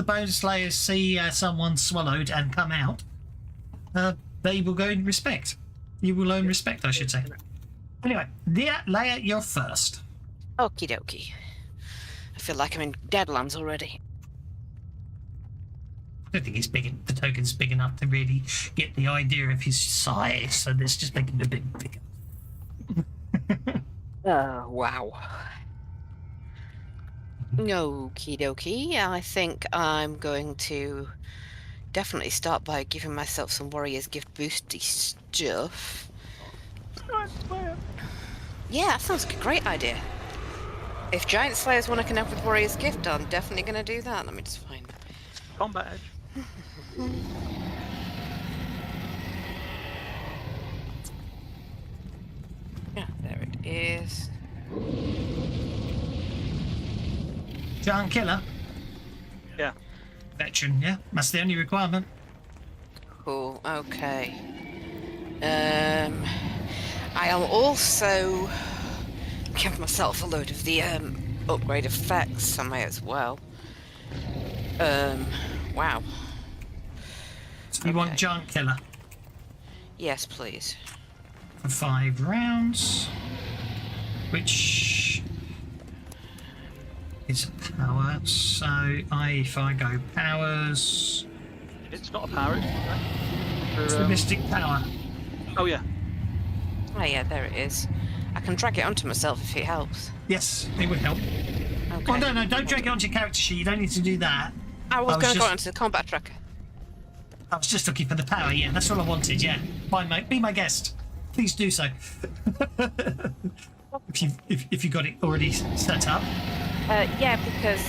bone slayers see someone swallowed and come out, they will gain respect. You will earn respect, I should say. Anyway, Leia, you're first. Okie dokie. I feel like I'm in Deadlands already. I don't think he's the token's big enough to really get the idea of his size, so let's just make it a bit bigger. Wow. Okie dokie. I think I'm going to definitely start by giving myself some Warrior's Gift boosty stuff. Yeah, that sounds like a great idea. If Giant Slayers want to connect with Warrior's Gift, I'm definitely going to do that. Let me just find it. Combat edge. Yeah, there it is. Giant killer, Yeah. veteran, yeah, that's the only requirement. Cool, okay. I am also give myself a load of the upgrade effects. I may as well. Wow. So you want giant killer Yes, please. for 5 rounds, which is a power. So if I go powers, It's not a power. it's the mystic power. Oh yeah. Oh yeah, there it is. I can drag it onto myself if it helps. Yes, it would help. Okay. Oh no, don't drag it onto your character sheet. You don't need to do that. I was going to go just- onto the combat tracker. I was just looking for the power. Yeah, that's all I wanted. Yeah, fine, mate. Be my guest. Please do so. if you got it already set up. Yeah, because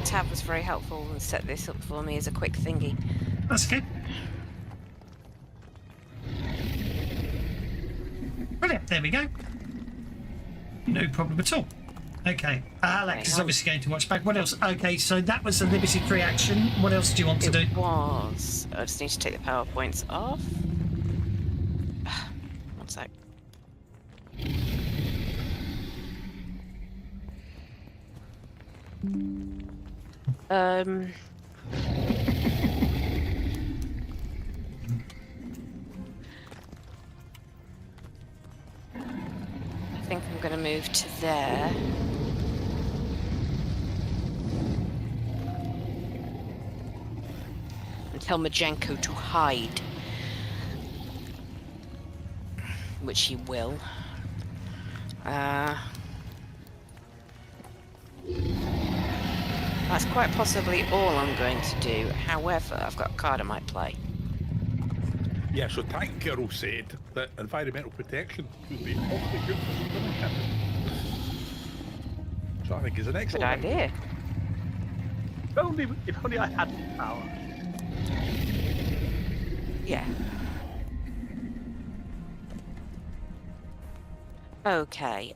Tab was very helpful and set this up for me as a quick thingy. That's okay. Brilliant. There we go. No problem at all. Okay. Alex is obviously going to watch back. What else? Okay, so that was a limited free action. What else do you want to do? It was. I just need to take the PowerPoints off. One sec. I think I'm going to move to there. And tell Majenko to hide. Which he will. That's quite possibly all I'm going to do. However, I've got a card I might play. Yeah, so Tank Girl said that environmental protection would be awfully good for swimming captain. So I think it's an Good excellent idea. If only I had the power. Yeah. Okay,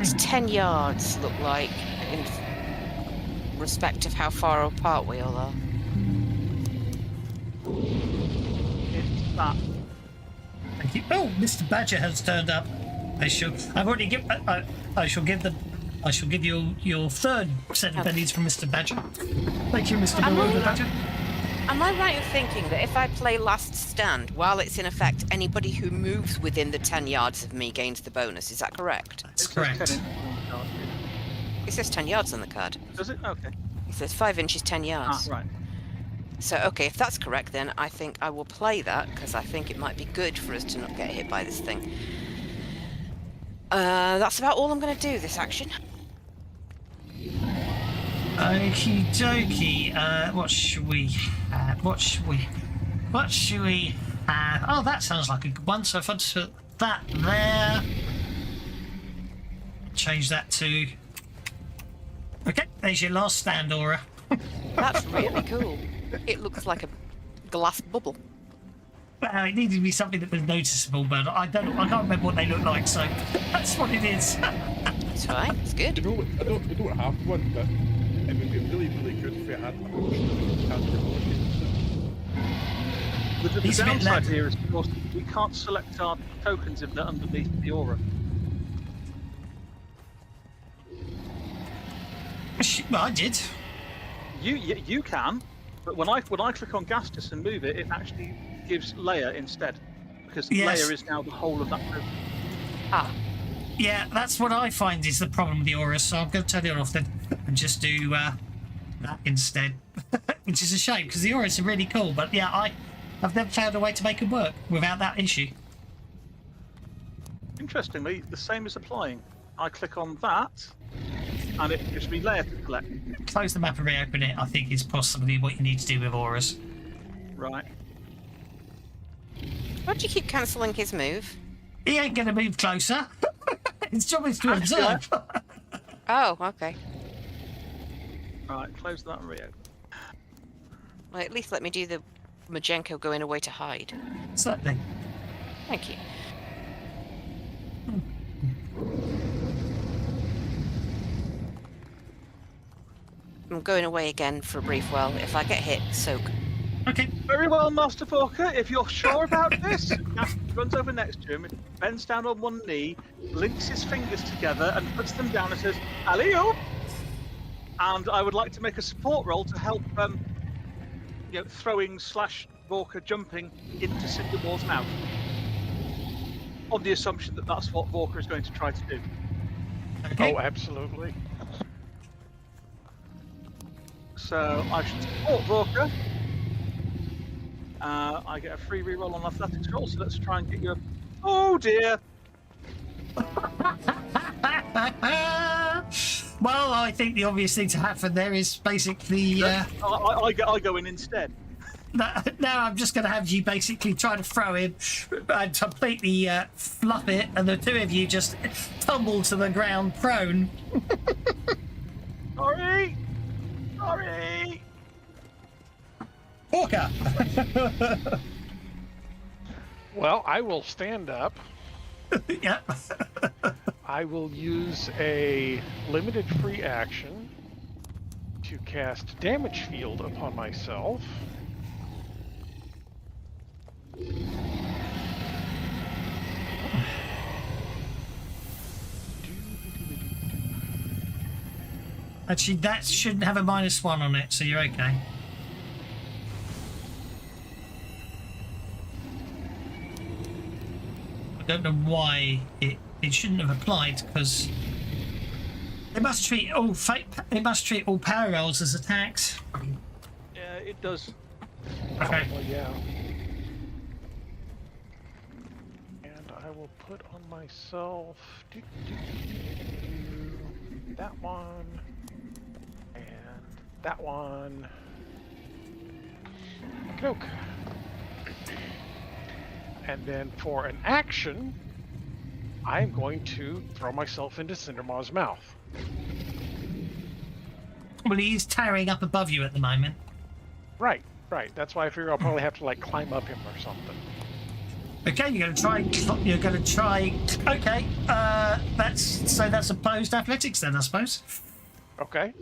What's 10 yards look like in respect of how far apart we all are? It's that. Thank you. Oh, Mr. Badger has turned up. I've already given. I shall give you your third set of pennies from Mr. Badger. Thank you, Mr. Badger. Am I right in thinking that if I play Last Stand, while it's in effect, anybody who moves within the 10 yards of me gains the bonus? Is that correct? That's It says correct. 10 inches on the card. It says 10 yards on the card. Does it? Okay. It says 5 inches, 10 Ah, yards. right. So, okay, if that's correct, then I think I will play that, because I think it might be good for us to not get hit by this thing. That's about all I'm going to do this action. Okie dokie. What should we have? What should we have? Oh, that sounds like a good one. So if I just put that there, change that to. Okay, there's your last stand aura. That's really cool. It looks like a glass bubble. Well, it needed to be something that was noticeable, but I can't remember what they look like, so that's what it is. It's fine. It's good. You know, we don't have one, but it would be really, really good if we had The He's a bit downside left. here is, of course, we can't select our tokens if they're underneath the aura. Well, I did. You can, but when I click on Gastus and move it, it actually gives layer instead, because Yes. layer is now the whole of that token. Ah, Yeah, that's what I find is the problem with the aura, so I'm going to turn it off then and just do that instead. Which is a shame, because the auras are really cool, but yeah, I've never found a way to make it work without that issue. Interestingly, the same is applying. I click on that, and it gives me layer to collect. Close the map and reopen it, I think, is possibly what you need to do with auras. Right. why do you keep cancelling his move? He ain't going to move closer. His job is to Actually, observe. Oh, okay. Right, close that and reopen. Well, at least let me do the Majenko going away to hide. Certainly. Thank you. I'm going away again for a brief while. If I get hit, soak. Okay. Very well, Master Porker. If you're sure about this, Gaston runs over next to him, bends down on one knee, links his fingers together, and puts them down and says, "Alley-oop!" And I would like to make a support roll to help, throwing / Vorka jumping into Cinderwall's mouth. On the assumption that that's what Vorka is going to try to do. Okay. Oh, absolutely. So I should support Vorka. I get a free reroll on athletics roll, so let's try and get you a... Oh dear! Well, I think the obvious thing to happen there is basically... I go in instead. now I'm just going to have you basically try to throw him and completely fluff it, and the two of you just tumble to the ground prone. Sorry! Sorry! Orca! Well, I will stand up. Yeah. I will use a limited free action to cast Damage Field upon myself. Actually, that shouldn't have a -1 on it, so you're okay. I don't know why it shouldn't have applied, because it must treat all power rolls as attacks. Yeah, it does. Okay. Well, yeah. And I will put on myself that one and that one. Okay. And then for an action, I'm going to throw myself into Cindermaw's mouth. Well, he's towering up above you at the moment. Right. That's why I figure I'll probably have to like climb up him or something. Okay, you're gonna try. You're gonna try. Okay, that's opposed athletics then, I suppose. Okay.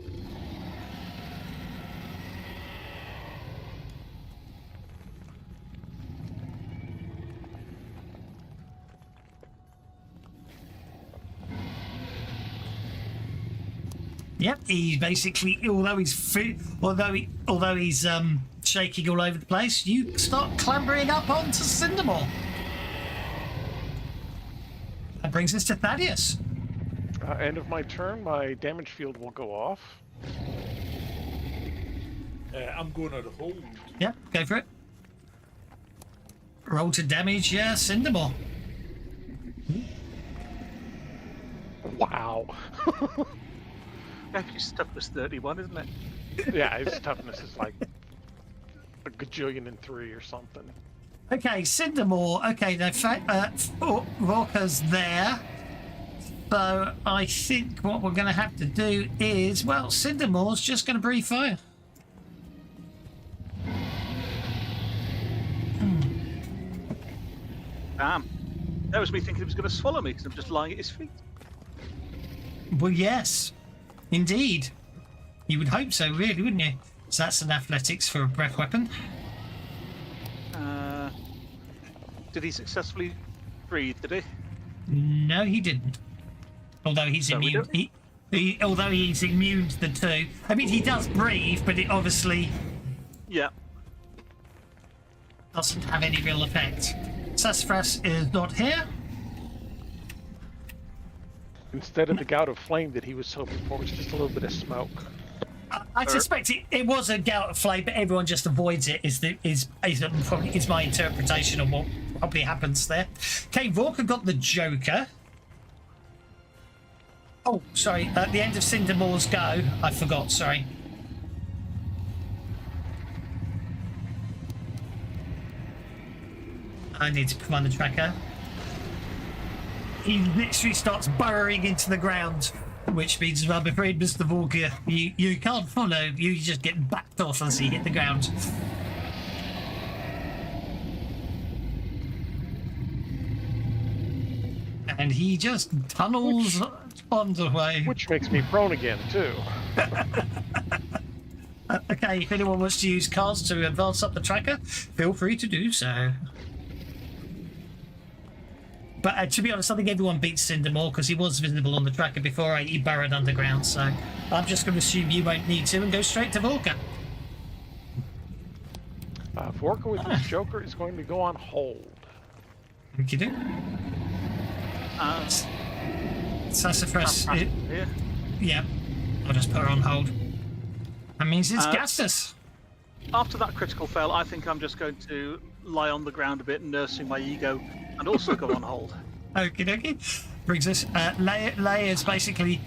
Yep, he basically, although he's shaking all over the place, you start clambering up onto Cindermore. That brings us to Thaddeus. End of my turn, my damage field will go off. I'm going out of hold. Yep, go for it. Roll to damage, yeah, Cindermore. Wow. His toughness 31, isn't it? Yeah, his toughness is like a gajillion and 3 or something. Okay, Cindermore. Okay, now Vorka's there. So I think what we're going to have to do is, well, Cindermore's just going to breathe fire. Damn. That was me thinking he was going to swallow me because I'm just lying at his feet. Well, yes, indeed. You would hope so, really, wouldn't you? So that's an athletics for a breath weapon. Did he successfully breathe, did he? No, he didn't. Although he's So we immune. Although he's immune to the two. I mean, he does breathe, but it obviously Yeah. doesn't have any real effect. Sassafras is not here. Instead of the gout of flame that he was hoping for, was just a little bit of smoke. I suspect it was a gout of flame, but everyone just avoids it. Is my interpretation of what probably happens there. Okay, Vorka got the Joker. Oh, sorry. At the end of Cindermore's go, I forgot. Sorry. I need to come on the tracker. He literally starts burrowing into the ground, which means, I'm afraid, Mr. Vorka, you can't follow. You just get backed off as he hit the ground. And he just tunnels on the way. Which makes me prone again, too. Okay, if anyone wants to use cards to advance up the tracker, feel free to do so. But to be honest, I think everyone beats Cindermore because he was visible on the tracker before he burrowed underground. So I'm just going to assume you won't need to and go straight to Vorka. Vorka with his Joker is going to go on hold. What you do? Sassafras. Yeah. Yeah, I'll just put her on hold. That means it's Gastus. After that critical fail, I think I'm just going to lie on the ground a bit, nursing my ego, and also go on hold. Okie dokie. Brings us. Leia's basically.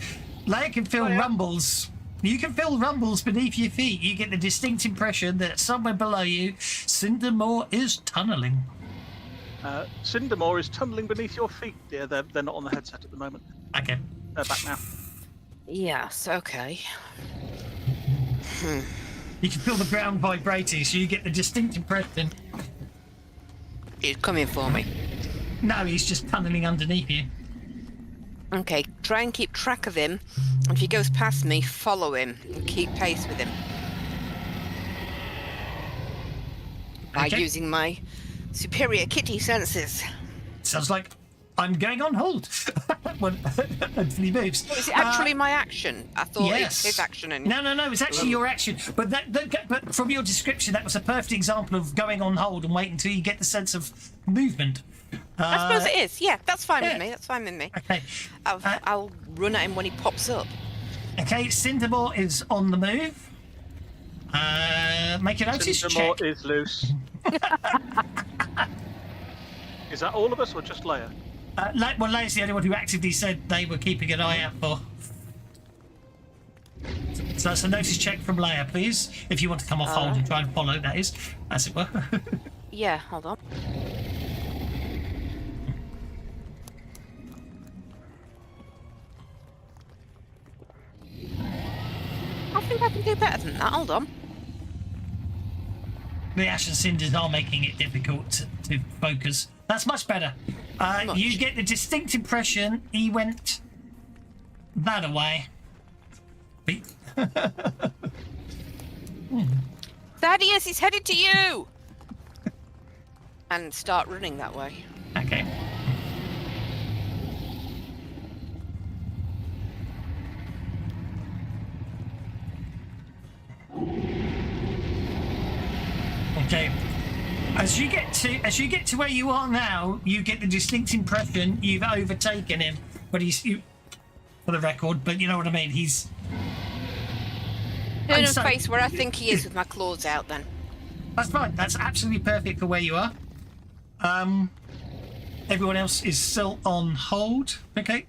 Leia can feel rumbles. You can feel rumbles beneath your feet. You get the distinct impression that somewhere below you, Cindermore is tunneling. Cindermore is tumbling beneath your feet, dear. They're not on the headset at the moment. Okay. They're back now. Yes, okay. You can feel the ground vibrating, so you get the distinct impression. He's coming for me. No, he's just tunneling underneath you. Okay, try and keep track of him. If he goes past me, follow him and keep pace with him. By Okay. using my superior kitty senses. Sounds like I'm going on hold until he moves. Is it actually my action? I thought yes. it's his action. And No, it's actually your action. But but from your description, that was a perfect example of going on hold and waiting until you get the sense of movement. I suppose it is. Yeah, that's fine yeah. with me. That's fine with me. Okay. I'll run at him when he pops up. Okay, Cindermore is on the move. Make a notice check. Cindermore is loose. Is that all of us or just Leia? Well, Leia's the only one who actively said they were keeping an eye out for. So that's a notice check from Leia, please. If you want to come off hold and try and follow, that is, as it were. Yeah, hold on. I think I can do better than that. Hold on. The ash and cinders are making it difficult to focus. That's much better. Much. You get the distinct impression he went that away. Thaddeus, he's headed to you! And start running that way. Okay. Okay. As you get to where you are now, you get the distinct impression you've overtaken him. But for the record, but you know what I mean. He's Turn And and so- face where I think he is with my claws out. Then. That's fine. That's absolutely perfect for where you are. Everyone else is still on hold. Okay.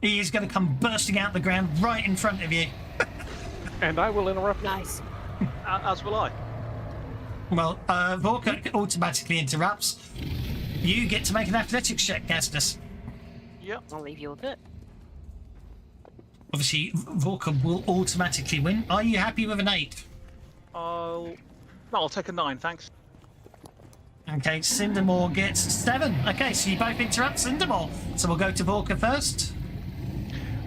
He is going to come bursting out the ground right in front of you. And I will interrupt. Nice. As will I. Well, Vorka automatically interrupts. You get to make an athletics check, Castus. Yep. I'll leave you with it. Obviously, Vorka will automatically win. Are you happy with an 8? I'll take a 9, thanks. Okay, Cindermore gets 7. Okay, so you both interrupt Cindermore. So we'll go to Vorka first.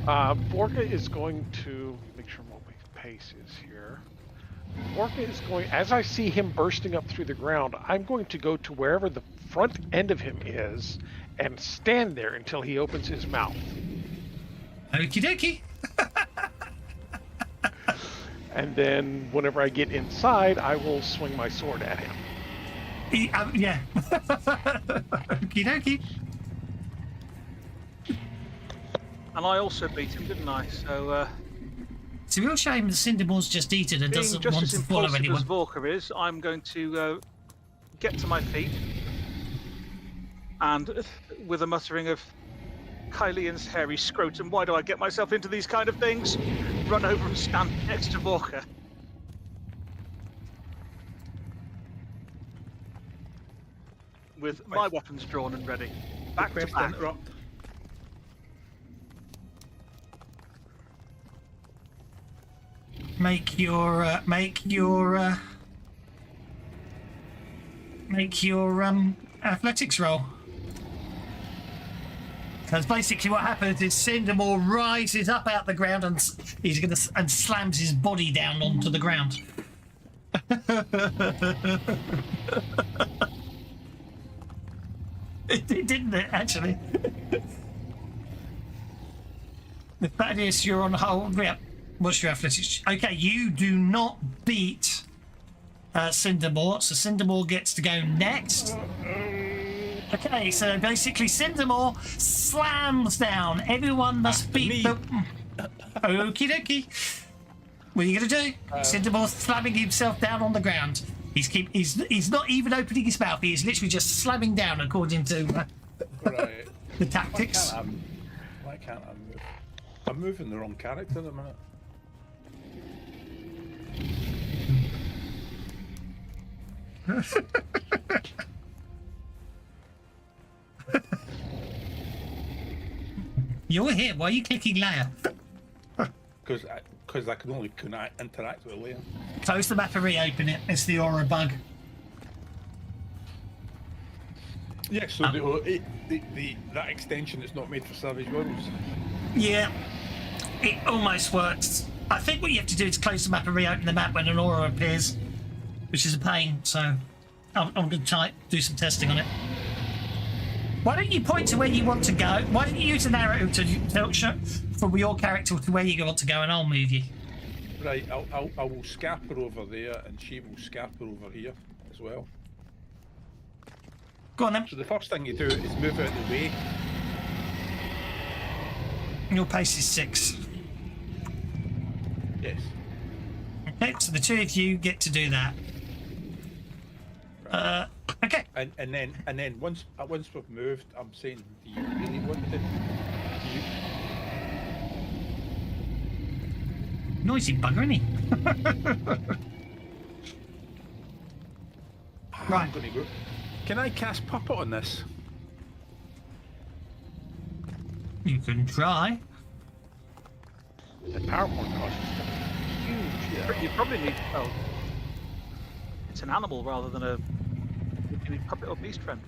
Vorka is going to make sure what my pace is here. Vorka is going, as I see him bursting up through the ground, I'm going to go to wherever the front end of him is and stand there until he opens his mouth. Okie dokie. And then whenever I get inside, I will swing my sword at him. Yeah. Okie dokie. And I also beat him, didn't I? So, It's a real shame that Cindermore's just eaten and being doesn't just want as to follow impulsive anyone. as Vorka is, I'm going to get to my feet and, with a muttering of Kylian's hairy scrotum, why do I get myself into these kind of things? Run over and stand next to Vorka. With my weapons drawn and ready. Back to Request back. interrupt. Make your athletics roll. Because basically what happens is Cindermore rises up out the ground and and slams his body down onto the ground. It didn't it, actually? The fact is, you're on hold. Yeah. What's your athletics? Okay, you do not beat Cindermore, so Cindermore gets to go next. Okay, so basically Cindermore slams down. Everyone must beat the... Okie dokie. What are you going to do? Cindermore's slamming himself down on the ground. He's not even opening his mouth. He is literally just slamming down according to Right. the tactics. Why can't I move? I'm moving the wrong character at the minute. You're here. Why are you clicking Leia? Because I can only interact with Leia. Close the map and reopen it. It's the aura bug. Yeah, so that extension is not made for Savage Worlds. Yeah, it almost works. I think what you have to do is close the map and reopen the map when an aura appears, which is a pain. So I'm going to try do some testing on it. Why don't you point to where you want to go? Why don't you use an arrow to show from your character to where you want to go, and I'll move you. Right, I will scamper over there, and she will scamper over here as well. Go on then. So the first thing you do is move out of the way. Your pace is 6. Yes. Okay, so the 2 of you get to do that. Okay. And then once we've moved, I'm saying, do you really want to? Noisy bugger, isn't he? Right. I'm gonna go. Can I cast Puppet on this? You can try. The power point cost is huge. You probably need. Oh. it's an animal rather than a puppet or beast friend.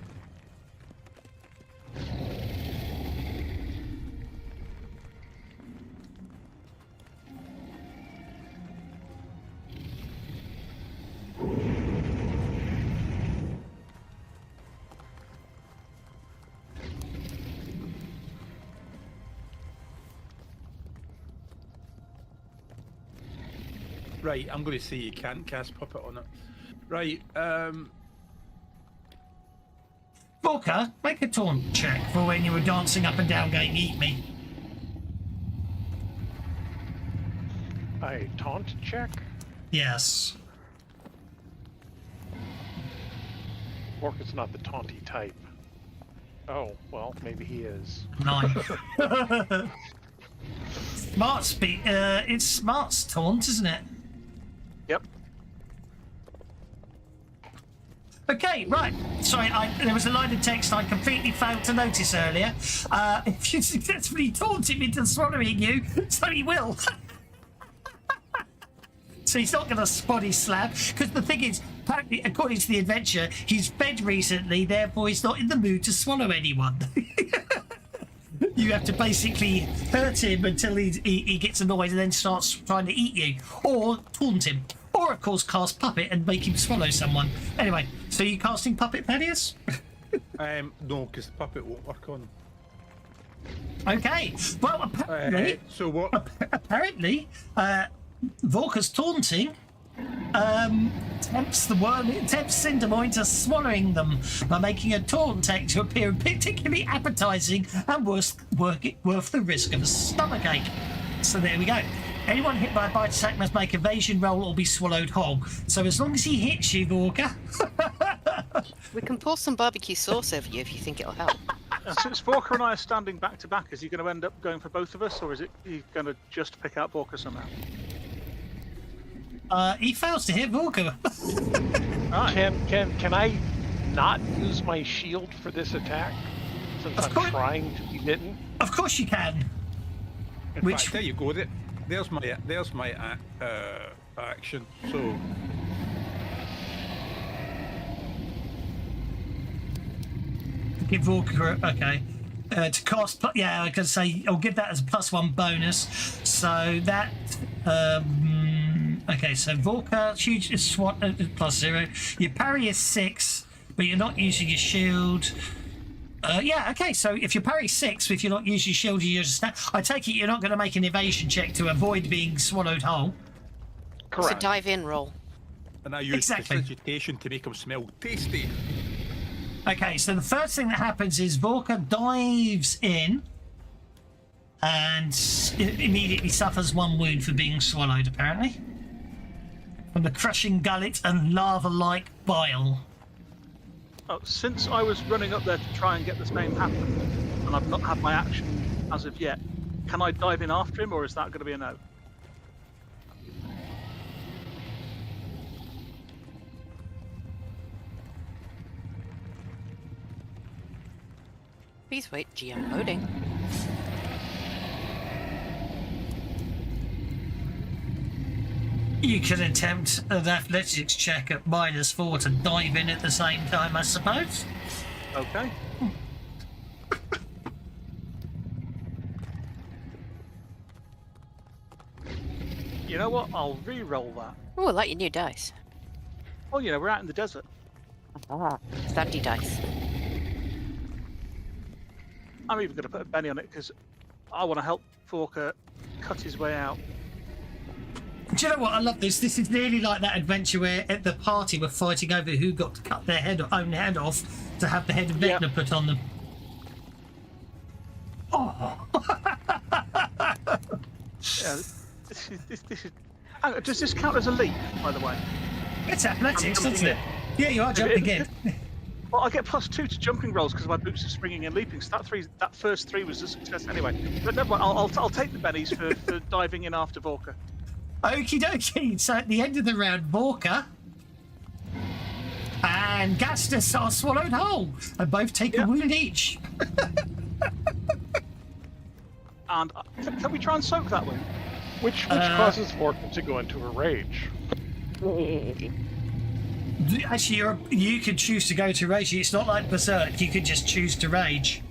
Right, I'm going to say you can't cast puppet on it. Right, Volker, make a taunt check for when you were dancing up and down going, eat me. A taunt check? Yes. Orca's not the taunty type. Oh, well, maybe he is. 9. It's Smart's taunt, isn't it? Yep. Okay, right. Sorry, there was a line of text I completely failed to notice earlier. If you successfully taunt him into swallowing you, so he will. So he's not going to body slam, because the thing is, apparently, according to the adventure, he's fed recently, therefore he's not in the mood to swallow anyone. You have to basically hurt him until he gets annoyed and then starts trying to eat you, or taunt him, or of course cast puppet and make him swallow someone. Anyway, so you casting puppet, Thaddeus? no, because the puppet won't work on. Okay. Well, apparently, So what? apparently, Volker's taunting tempts Cindermo into swallowing them by making a taunt act to appear particularly appetizing and worth the risk of a stomachache. So there we go. Anyone hit by a bite attack must make evasion roll or be swallowed whole. So as long as he hits you, Volker. We can pour some barbecue sauce over you if you think it'll help. Since Borka and I are standing back to back, is he going to end up going for both of us, or is he going to just pick out Borka somehow? He fails to hit Volker. Right. Can I not use my shield for this attack? Since Of I'm course. trying to be bitten? Of course you can. In Which- fact, there you go. There's my action. So Give Volker, okay. To cast, yeah, I can say I'll give that as a +1 bonus. So that, okay, so Volker, huge is SWAT +0. Your parry is 6, but you're not using your shield. Yeah, okay, so if your parry 6, if you're not using your shield, you use a snap. I take it you're not going to make an evasion check to avoid being swallowed whole. It's a Correct. dive in roll. and I use Exactly. prestidigitation to make them smell tasty. Okay, so the first thing that happens is Volker dives in and immediately suffers 1 wound for being swallowed, apparently. From the crushing gullet and lava-like bile. Oh, since I was running up there to try and get this name happen, and I've not had my action as of yet, can I dive in after him, or is that going to be a no? Please wait, GM loading. You can attempt an athletics check at -4 to dive in at the same time, I suppose. Okay. You know what? I'll re-roll that. Oh, I like your new dice. Oh, you know, we're out in the desert. Sandy dice. I'm even going to put a penny on it because I want to help Forker cut his way out. Do you know what? I love this. This is nearly like that adventure where at the party we're fighting over who got to cut their own head off to have the head of Yep. Vecna put on them. Oh. Yeah, this is. Hang on, does this count as a leap, by the way? It's athletics, I'm doesn't it? Yeah, you are jumping in. Well, I get +2 to jumping rolls because my boots are springing and leaping. So that first 3 was a success anyway. But never mind, I'll take the bennies for diving in after Vorka. Okie dokie. So at the end of the round, Vorka and Gastus are swallowed whole and both take a Yeah. wound each. And can we try and soak that one? Which causes Vorka to go into a rage. Actually, you could choose to go to rage. It's not like Berserk. You could just choose to rage.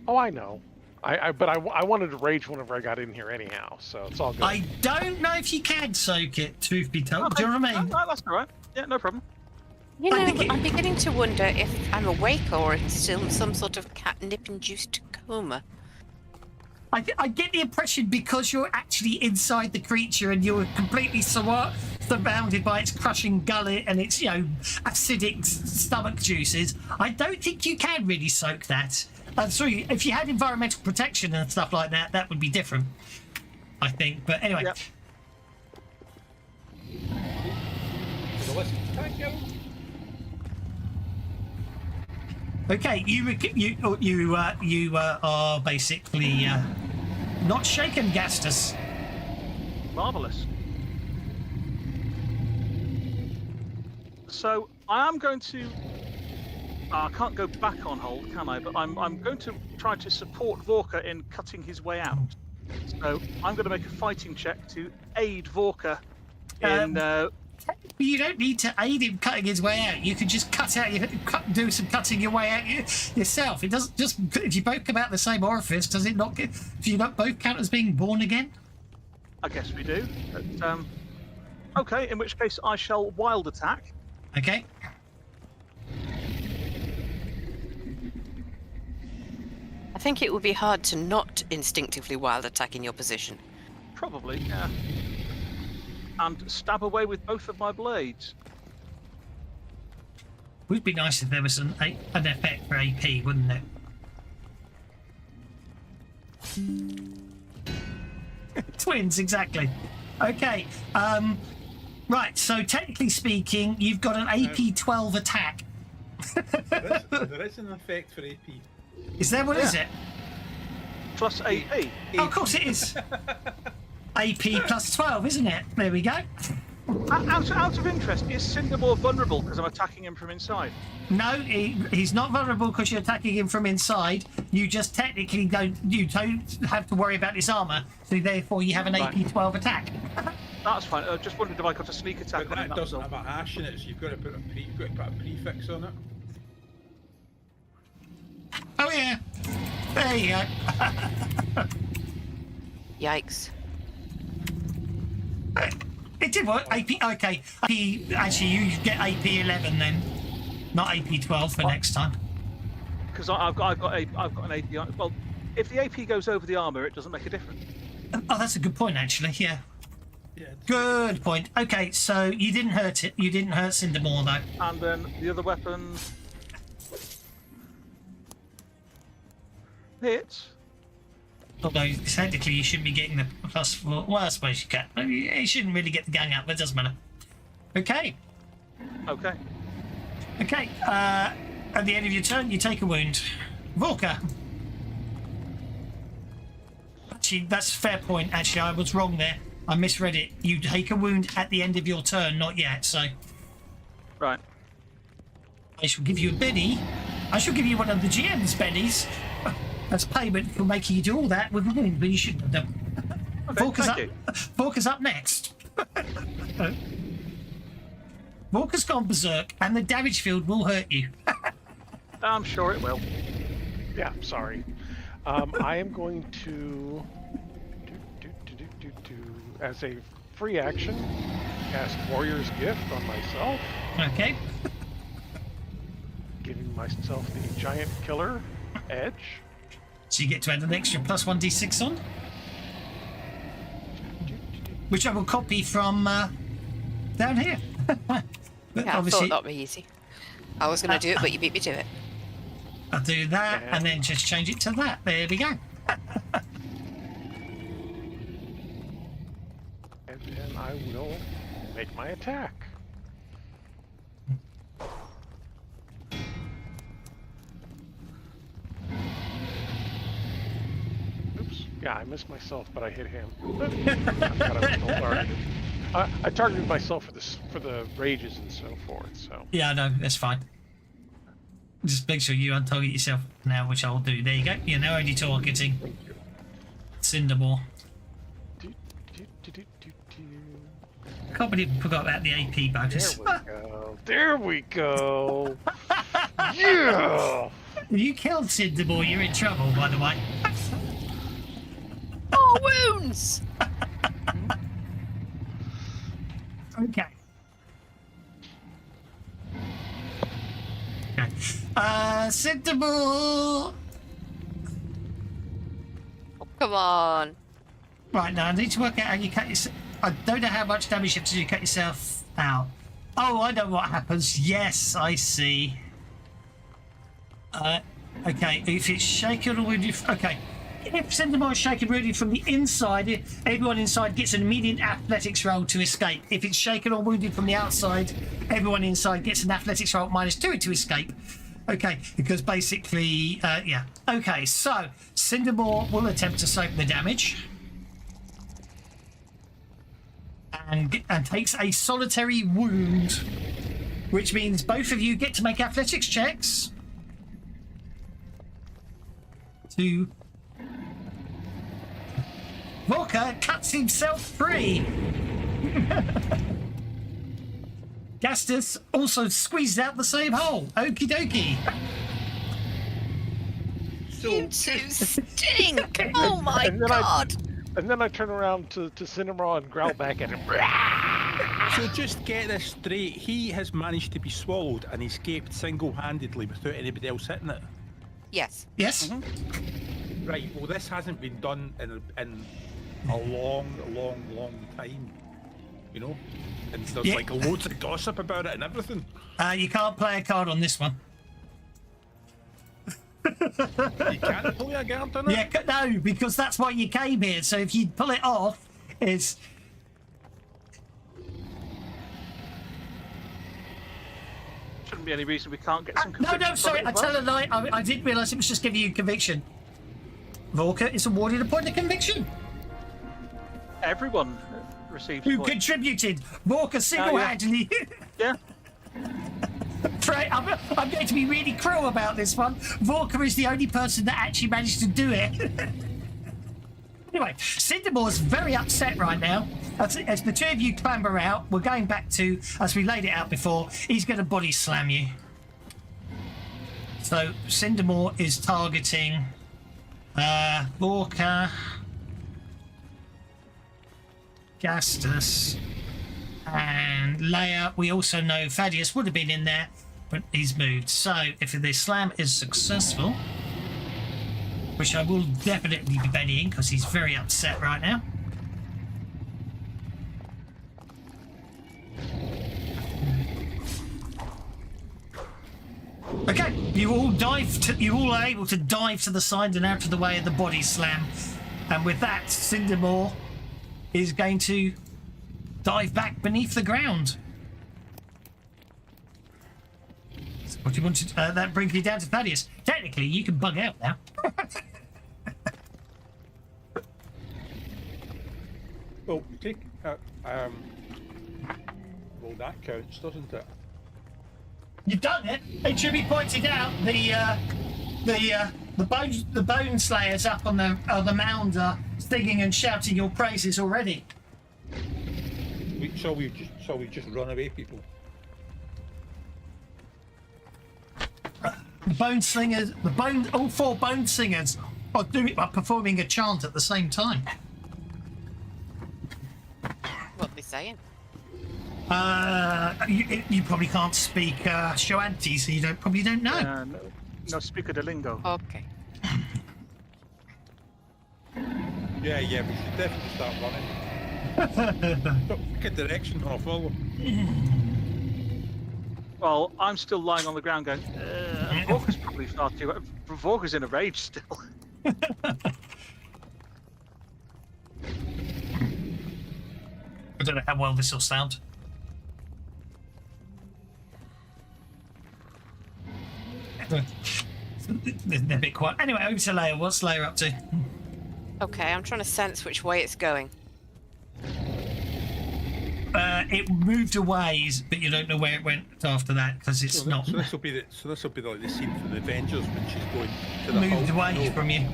Oh, I know. But I wanted to rage whenever I got in here anyhow, so it's all good. I don't know if you can soak it, truth be told. Do you know what I mean? No, that's all right. Yeah, no problem. You know, I think I'm beginning to wonder if I'm awake or in still some sort of catnip-induced coma. I get the impression because you're actually inside the creature and you're completely surrounded by its crushing gullet and its, acidic stomach juices. I don't think you can really soak that. Sorry, if you had environmental protection and stuff like that, that would be different, I think. But anyway. Yep. Thank you. Okay, you are basically not shaken, Gastus. Marvelous. So I am going to. I can't go back on hold, can I? But I'm going to try to support Vorka in cutting his way out. So I'm going to make a fighting check to aid Vorka in. You don't need to aid him cutting his way out. You can just do some cutting your way out yourself. It doesn't just if you both come out the same orifice. Does it not? Do you not both count as being born again? I guess we do. But, okay, in which case I shall wild attack. Okay. I think it would be hard to not instinctively wild attack in your position. Probably, yeah. And stab away with both of my blades. Would be nice if there was an effect for AP, wouldn't it? Twins, exactly. Okay. Right. So technically speaking, you've got an AP 12 attack. There is an effect for AP. Is there? What is it? Plus AP. Oh, of course it is. AP plus 12, isn't it? There we go. Out of interest, is Cinder more vulnerable because I'm attacking him from inside? No, he's not vulnerable because you're attacking him from inside. You just technically don't have to worry about his armor, so therefore you have an Right. AP 12 attack. That's fine. I just wondered if I got a sneak attack But on it. that That's doesn't all. have a hash in it, so you've got to put a prefix on it. Oh yeah, there you go. Yikes. It did work. AP, okay. AP, actually, you get AP 11 then, not AP 12 for next time. Because I've got an AP. Well, if the AP goes over the armor, it doesn't make a difference. Oh, that's a good point, actually. Yeah. Yeah. Good point. Okay, so you didn't hurt it. You didn't hurt Cindermore though. And then the other weapon hits. Although technically you shouldn't be getting the +4. Well, I suppose you can. You shouldn't really get the gang up, but it doesn't matter. Okay. Okay. Okay. At the end of your turn, you take a wound. Vorka. Actually, that's a fair point. Actually, I was wrong there. I misread it. You take a wound at the end of your turn, not yet. So Right. I shall give you a Benny. I shall give you one of the GM's bennies. As payment for making you do all that with a wound, but you shouldn't have done. Okay, thank you. Vorka's up next. Vorka's gone berserk, and the damage field will hurt you. I'm sure it will. Yeah, sorry. I am going to as a free action, cast Warrior's Gift on myself, Okay. giving myself the Giant Killer Edge. So you get to add an extra +1d6 on, which I will copy from down here. But Yeah, I obviously, thought that'd be easy. I was going to do it, but you beat me to it. I'll do that and then just change it to that. There we go. And then I will make my attack. Oops. Yeah, I missed myself, but I hit him. I forgot I was still targeted. I targeted myself for the rages and so forth. So Yeah, no, that's fine. Just make sure you untarget yourself now, which I'll do. There you go. You're now only targeting Cindermore. Can't believe we forgot about the AP bonus. There we go. There we go. Yeah. If you killed Cinderball, you're in trouble, by the way. Oh, wounds! Okay. Okay. Cinderball! Oh, come on. Right, now I need to work out how you cut yourself. I don't know how much damage you have to do to cut yourself out. Oh, I know what happens. Yes, I see. Okay, if it's shaken or wounded. Okay. If Cinderball is shaken or wounded from the inside, everyone inside gets an immediate athletics roll to escape. If it's shaken or wounded from the outside, everyone inside gets an athletics roll -2 to escape. Okay, because basically, yeah. Okay, so Cinderball will attempt to soak the damage. And takes a solitary wound, which means both of you get to make athletics checks to... Volker cuts himself free. Gastus also squeezed out the same hole. Okie dokie. You two stink! Oh my god! And then I turn around to Cinema and growl back at him. So just get this straight. He has managed to be swallowed and escaped single-handedly without anybody else hitting it. Yes. Yes. Right. Well, this hasn't been done in a long time. You know, and there's Yeah. like loads of gossip about it and everything. You can't play a card on this one. You can't play a guard on it. Yeah, no, because that's why you came here. So if you pull it off, it's... Shouldn't be any reason we can't get some No, conviction no, from sorry, it I as well. tell a lie. I didn't realise it was just giving you conviction. Volker is awarded a point of conviction. Everyone receives a Who point. contributed? Volker single-handedly. Yeah. Right, I'm going to be really cruel about this one. Volker is the only person that actually managed to do it. Anyway, Cinderball's very upset right now. As the two of you clamber out, we're going back to, as we laid it out before, he's going to body slam you. So Cinderball is targeting Volker, Gastus, and Leia. We also know Thaddeus would have been in there, but he's moved. So if the slam is successful, which I will definitely be betting because he's very upset right now. Okay, you all are able to dive to the side and out of the way of the body slam, and with that, Cinderball is going to dive back beneath the ground. So what do you want to? That brings you down to Thaddeus. Technically, you can bug out now. Well, you take well, that counts, doesn't it? You've done it. It should be pointed out the bone slayers up on the mound are singing and shouting your praises already. Shall we just run away, people? All four bone singers are performing a chant at the same time. What are they saying? You probably can't speak Shoanti, so you probably don't know. No speaker de lingo. Okay. Yeah, we should definitely start running. Pick a direction, I'll follow. Well, I'm still lying on the ground going, Vorka's probably far too... Vorka's in a rage still. I don't know how well this will sound. They're a bit quiet. Anyway, over to Leia. What's Leia up to? Okay, I'm trying to sense which way it's going. It moved a ways, but you don't know where it went after that because it's not So this will be like the scene from the Avengers when she's going to the moved Hulk. away from you.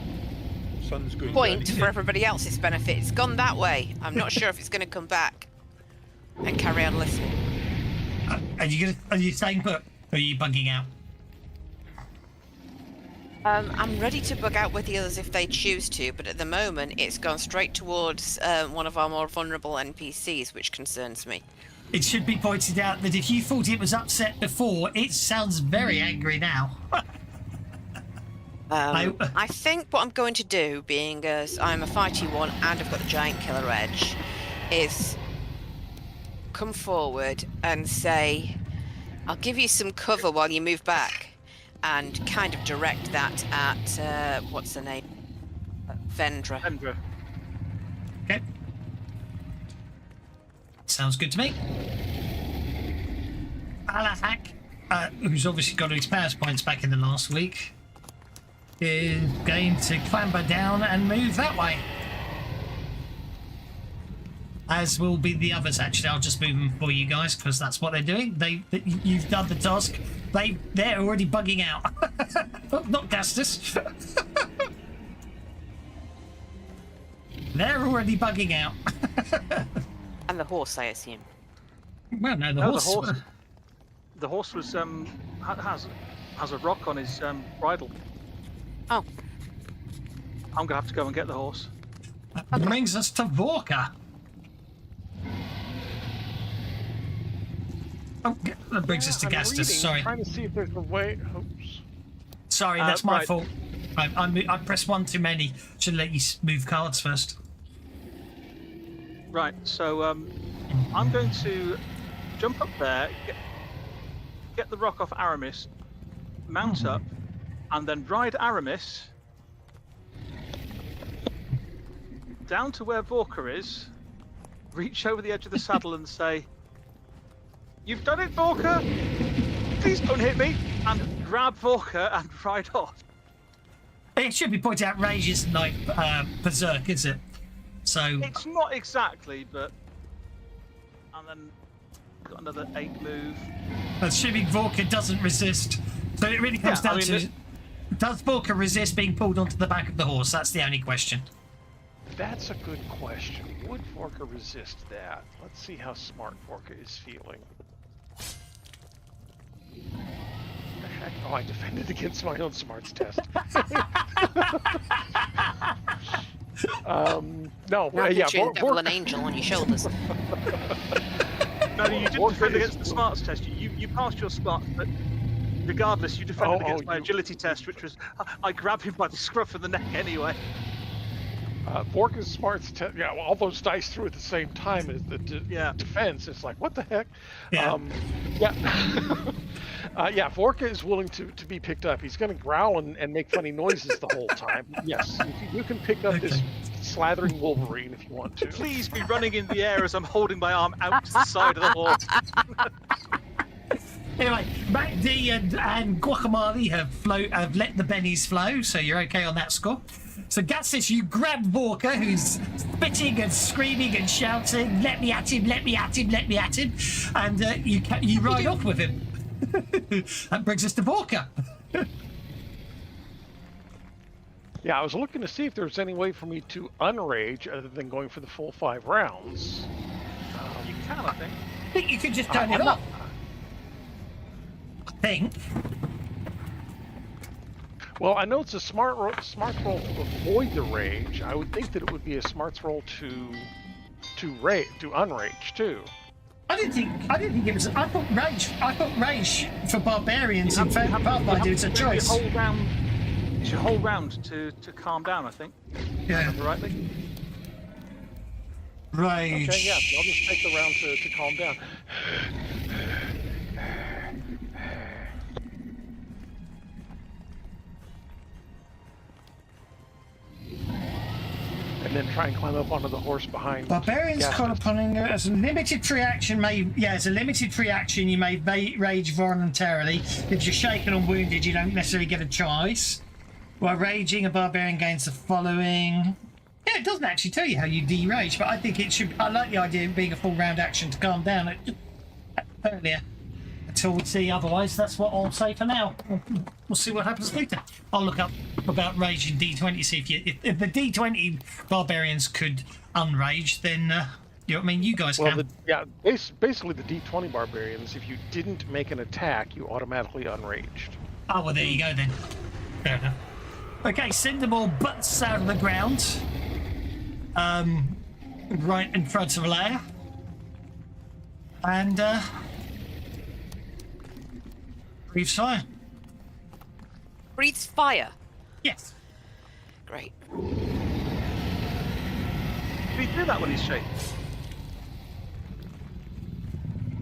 Sun's going Point down. for everybody else's benefit. It's gone that way. I'm not sure if it's going to come back. and carry on listening. Are you staying put? Or are you bugging out? I'm ready to bug out with the others if they choose to, but at the moment it's gone straight towards one of our more vulnerable NPCs, which concerns me. It should be pointed out that if you thought it was upset before, it sounds very angry now. I think what I'm going to do, being as I'm a fighty one and I've got the giant killer edge, is come forward and say, I'll give you some cover while you move back, and kind of direct that at, what's her name? Vendra. Vendra. Okay. Sounds good to me. Alahak, who's obviously got his powers points back in the last week, is going to clamber down and move that way. As will be the others, actually. I'll just move them for you guys because that's what they're doing. You've done the task. They're already bugging out. Not Gastus. They're already bugging out. And the horse, I assume. Well, no, the No, horse. The horse was has a rock on his bridle. Oh, I'm gonna have to go and get the horse. That brings us to Vorka. Oh, that brings us to I'm Gastus. reading, Sorry. Trying to see if there's a way. Oops. Sorry, that's my right. fault. I pressed one too many. Should let you move cards first. Right, so I'm going to jump up there, get the rock off Aramis, mount up, and then ride Aramis down to where Vorka is, reach over the edge of the saddle and say, "You've done it, Vorka! Please don't hit me!" and grab Vorka and ride off. It should be pointed out, Rage isn't like Berserk, is it? So It's not exactly, but... And then got another 8 move. assuming Vorka doesn't resist. So it really comes Yeah, I down mean, to, does Vorka resist being pulled onto the back of the horse? That's the only question. That's a good question. Would Vorka resist that? Let's see how smart Vorka is feeling. The heck? Oh, I defended against my own smarts test. No, now yeah, picturing Devil and Angel on your shoulders. No, you didn't defend against the smarts test. You passed your smarts, but regardless, you defended against my agility test, which was I grabbed him by the scruff of the neck anyway. Vorka's smarts test. Yeah, well, all those dice threw at the same time as the defense. It's like, what the heck? Yeah. Yeah, Vorka is willing to be picked up. He's going to growl and make funny noises the whole time. Yes, you can pick up this slathering Wolverine if you want to. Please be running in the air as I'm holding my arm out to the side of the horse. Anyway, MacD and Guacamole have let the bennies flow, so you're okay on that score. So Gassis, you grab Vorka, who's spitting and screaming and shouting, "Let me at him! Let me at him! Let me at him!" And you ride off with him. That brings us to Vorka. Yeah, I was looking to see if there's any way for me to unrage other than going for the full 5 rounds. You can, I think. I think you could just turn it off. I think. Well, I know it's a smart roll to avoid the rage. I would think that it would be a smarts roll to unrage too. I didn't think it was. I thought rage for barbarians in Pathfinder is a choice. It's your whole round to calm down, I think. Yeah. Remember rightly. Rage. Okay, yeah, I'll just take the round to calm down. And then try and climb up onto the horse behind. Barbarians call upon as a limited free action as a limited free action you may rage voluntarily. If you're shaken or wounded, you don't necessarily get a choice. While raging, a barbarian gains the following. Yeah, it doesn't actually tell you how you de-rage, but I think it should. I like the idea of being a full round action to calm down earlier. Until we see otherwise, that's what I'll say for now. We'll see what happens later. I'll look up about rage in D20, see if the D20 barbarians could unrage, then You know what I mean? You guys Well, can. basically the D20 barbarians, if you didn't make an attack, you automatically unraged. Oh, well, there you go then. Fair enough. Okay, Cinderball butts out of the ground. Right in front of Leia. And, breathes fire. Breathes fire. Yes. Great. Did he do that when he's shaking?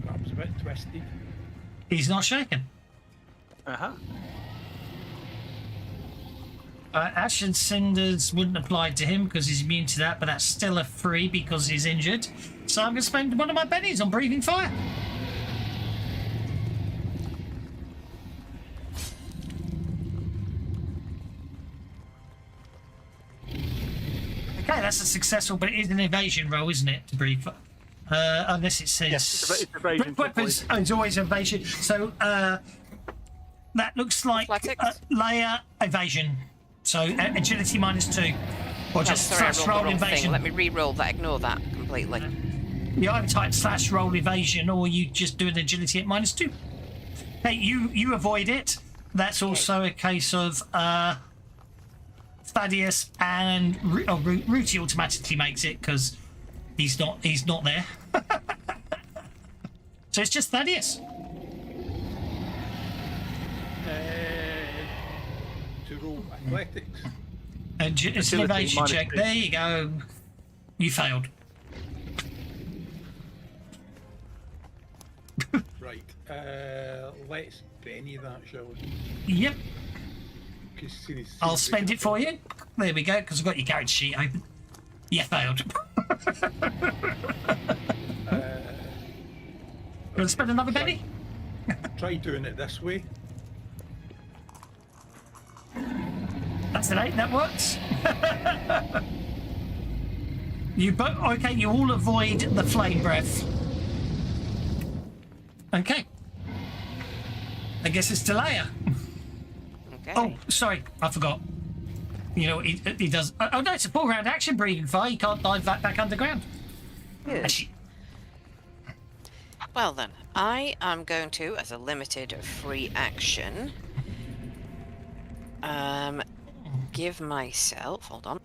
Perhaps a bit twisted. He's not shaken. Uh-huh. Ash and Cinders wouldn't apply to him because he's immune to that, but that's still a free because he's injured. So I'm going to spend one of my pennies on breathing fire. Okay, that's a successful, but it is an evasion roll, isn't it, to breathe fire? Unless it says... Yes, it's evasion. Weapons, it's always evasion. So that looks like Athletics? Leia evasion. So agility -2. Or just Sorry, I slash rolled the roll wrong evasion. thing. Let me re-roll that. Ignore that completely. You either type slash roll evasion or you just do an agility at -2. Hey, you avoid it. That's also a case of Thaddeus and Rooty automatically makes it because he's not there. So it's just Thaddeus. To roll athletics. It's an Agility evasion check. -2. There you go. You failed. Right. Let's Benny that, shall we? Yep. 'Cause seems- I'll spend it for you. There we go, because I've got your character sheet open. You failed. You want to spend another penny? Try doing it this way. That's an 8, that works. Okay, you all avoid the flame breath. Okay. I guess it's Leia. Okay. Oh, sorry, I forgot. You know, he does... Oh, no, it's a 4-round action breathing fire. He can't dive back underground. Good. Actually, Well then, I am going to, as a limited free action, give myself... Hold on.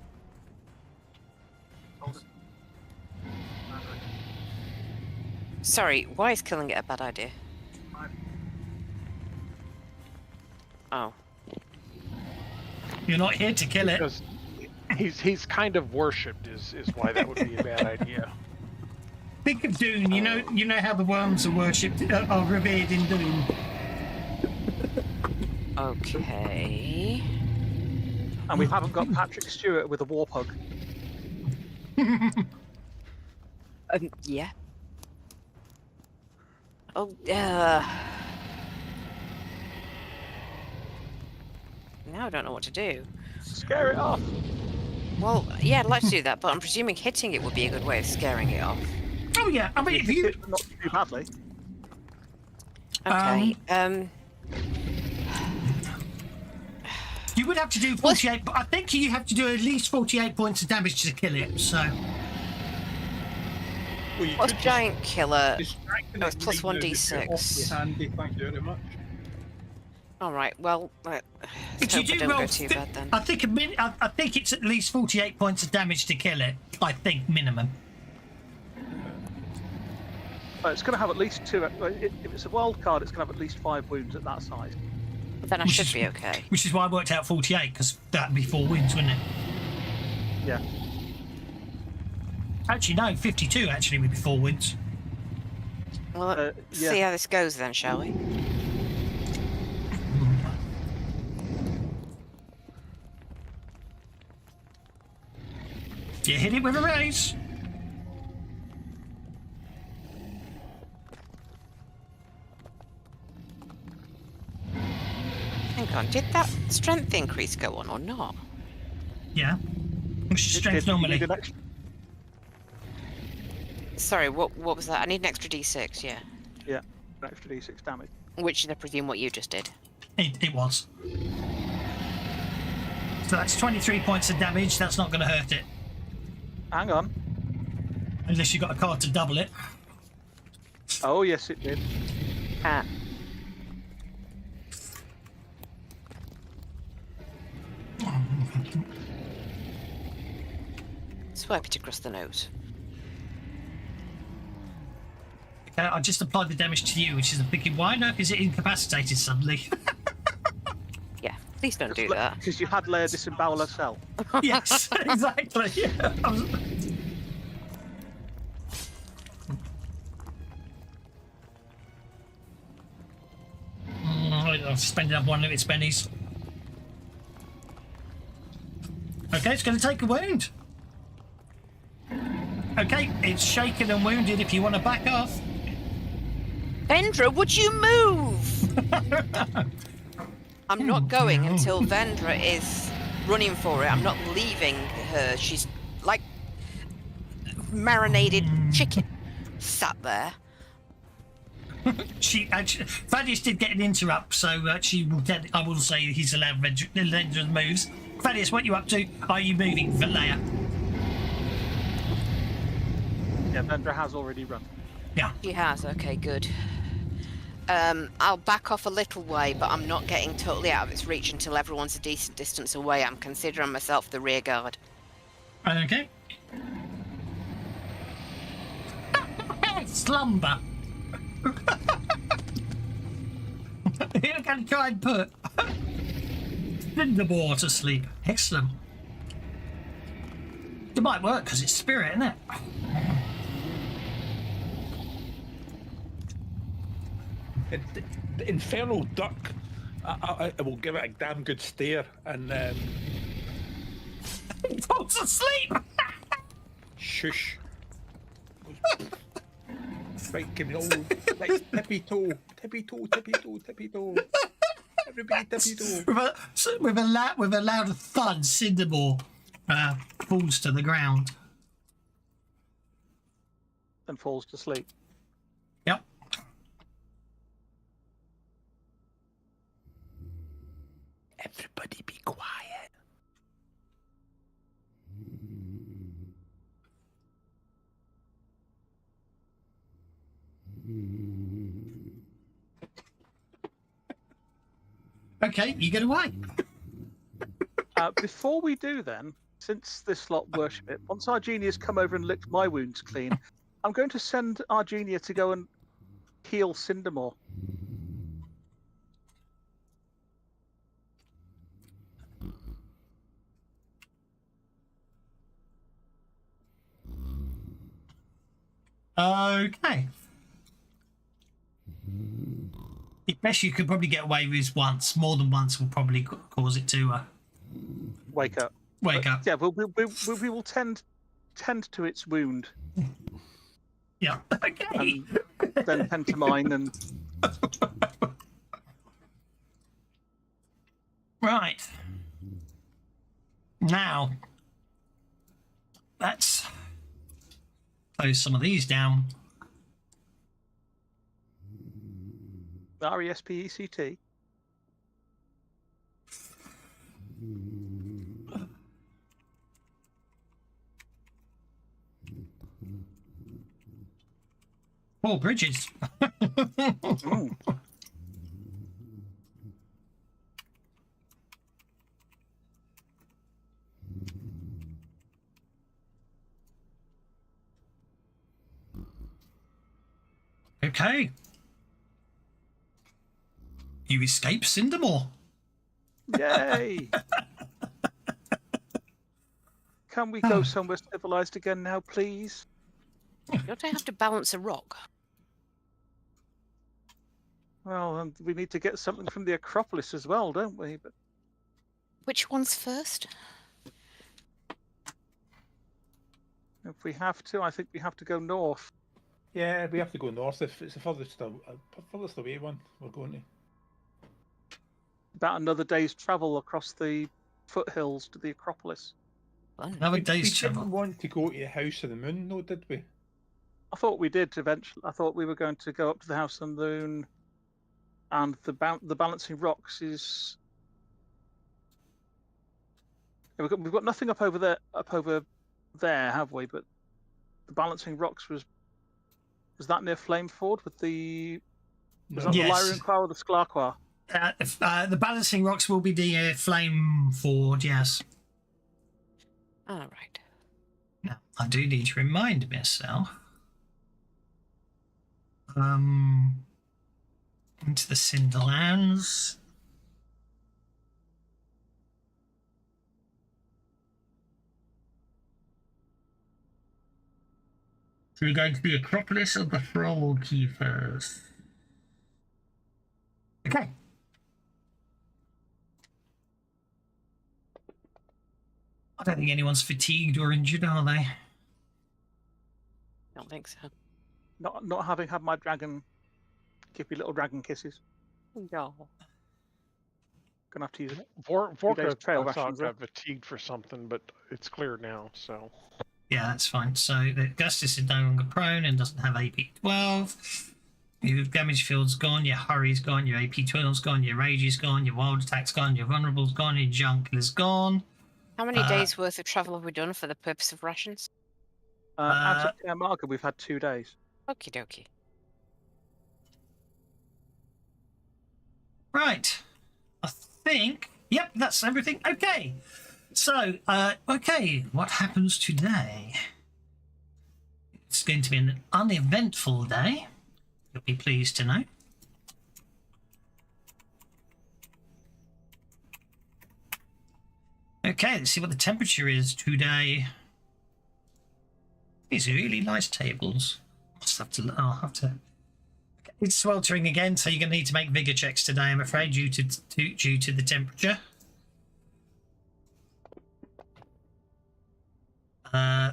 Sorry, why is killing it a bad idea? Oh. you're not here to kill it. Because he's kind of worshipped is why that would be a bad idea. Think of Dune. You know how the worms are worshipped, are revered in Dune. Okay. And we haven't got Patrick Stewart with a warp hug. Yeah. Oh, now I don't know what to do. Scare it off. Well, yeah, I'd like to do that, but I'm presuming hitting it would be a good way of scaring it off. Oh yeah, I mean, if you Not too badly. Okay. you would have to do 48, but I think you have to do at least 48 points of damage to kill it. So Well, you What's could giant killer? distract Oh, it's plus right now, but 1d6. you're awfully handy, thank you very much. All right. Well, let's if hope you I do don't roll, go too bad then. I think I think it's at least 48 points of damage to kill it. I think minimum. It's going to have at least 2. If it's a wild card, it's going to have at least 5 wounds at that size. Then I Which should is- be okay. Which is why I worked out 48 because that'd be 4 wins, wouldn't it? Yeah. Actually, no, 52 actually would be 4 wins. Well, let's yeah. see how this goes then, shall we? You hit it with a raise. Hang on. Did that strength increase go on or not? Yeah. Which is strength You normally. need an extra- Sorry. What was that? I need an extra d6. Yeah. Yeah, an extra d6 damage. Which is, I presume, what you just did. It was. So that's 23 points of damage. That's not going to hurt it. Hang on. Unless you got a card to double it. Oh yes, it did. Cat. Swipe it across the nose. Okay, I just applied the damage to you, which is a picking. Why no? Is it incapacitated suddenly? Yeah, please don't do that. Because you had Leia disembowel herself. Yes, exactly. Yeah. I've spent up one of its pennies. Okay, it's going to take a wound. Okay, it's shaken and wounded if you want to back off. Vendra, would you move? I'm not going until Vendra is running for it. I'm not leaving her. She's like marinated chicken sat there. She actually, Thaddeus did get an interrupt, so she will get. I will say he's allowed Vendra moves. Thaddeus, what you up to? Are you moving for Leia? Yeah, Vendra has already run. Yeah. She has. Okay, good. I'll back off a little way, but I'm not getting totally out of its reach until everyone's a decent distance away. I'm considering myself the rear guard. Okay. Slumber. You're going to try and put Cinderball to sleep. Excellent. It might work because it's spirit, isn't it? The infernal duck. I will give it a damn good stare and It falls asleep. shush. Right, give me all right, tippy toe, tippy toe, tippy toe, tippy toe. Everybody tippy toe. With a loud thud, Cinderball falls to the ground. And falls to sleep. Yep. Everybody be quiet. Okay, you get away. Before we do then, since this lot worship it, once Argenia's come over and licked my wounds clean, I'm going to send Argenia to go and heal Cindermore. Okay. It's best you could probably get away with this once. More than once will probably cause it to Wake up. wake up. Yeah, we will tend to its wound, Yeah. Okay. then tend to mine, and Right. Now, let's close some of these down. RESPECT. Four bridges. Mm. Okay. You escape Cindermore. Yay! Can we go somewhere civilized again now, please? Don't I have to balance a rock? Well, and we need to get something from the Acropolis as well, don't we? But Which one's first? if we have to, I think we have to go north. Yeah, we have to go north. If it's the furthest away one, we're going to. About another day's travel across the foothills to the Acropolis. Fun. Another We day's didn't travel. want to go to the House of the Moon, though, did we? I thought we did eventually. I thought we were going to go up to the House of the Moon, and the Balancing Rocks is. We've got nothing up over there, have we? But balancing rocks was that near Flameford with the was that Yes. the Lyrian Quar or the Sklarquar? The balancing rocks will be the flame ford, yes. All right. Now, I do need to remind myself. Into the Cinderlands. So we're going to the Acropolis of the Thrall Keepers. Okay. I don't think anyone's fatigued or injured, are they? Don't think so. Not having had my dragon give me little dragon kisses. No. Gonna have to use it. Vorka, trail I thought rations, got fatigued for something, but it's clear now. So Yeah, that's fine. So the Augustus is no longer prone and doesn't have AP 12. Your damage field's gone, your hurry's gone, your AP 12's gone, your rage is gone, your wild attack's gone, your vulnerable's gone, your junk is gone. How many days worth of travel have we done for the purpose of rations? Out of Caermarga, we've had 2 days. Okie dokie. Right. I think, yep, that's everything. Okay. So, okay, what happens today? It's going to be an uneventful day. You'll be pleased to know. Okay, let's see what the temperature is today. These are really nice tables. I'll have to. Okay, it's sweltering again, so you're going to need to make vigor checks today, I'm afraid, due to the temperature.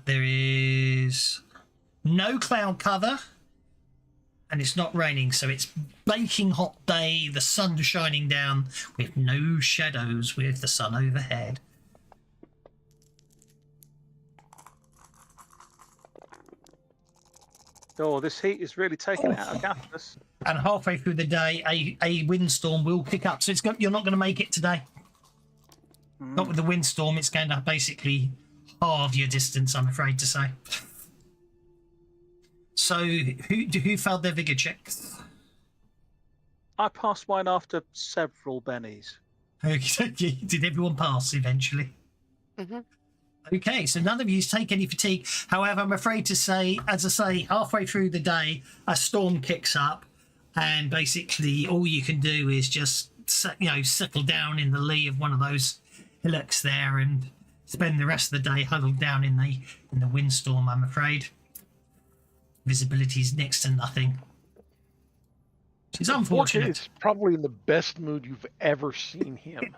There is no cloud cover, and it's not raining, so it's baking hot day. The sun shining down with no shadows, with the sun overhead. Oh, this heat is really taking it out of Gathus. And halfway through the day, a windstorm will kick up. So you're not going to make it today. Not with the windstorm. It's going to basically halve your distance, I'm afraid to say. So who failed their vigor checks? I passed mine after several bennies. Okay, did everyone pass eventually? Mm-hmm. Okay, so none of you take any fatigue. However, I'm afraid to say, as I say, halfway through the day, a storm kicks up, and basically all you can do is just, settle down in the lee of one of those hillocks there and spend the rest of the day huddled down in the windstorm, I'm afraid. Visibility's next to nothing. It's unfortunate. He's probably in the best mood you've ever seen him.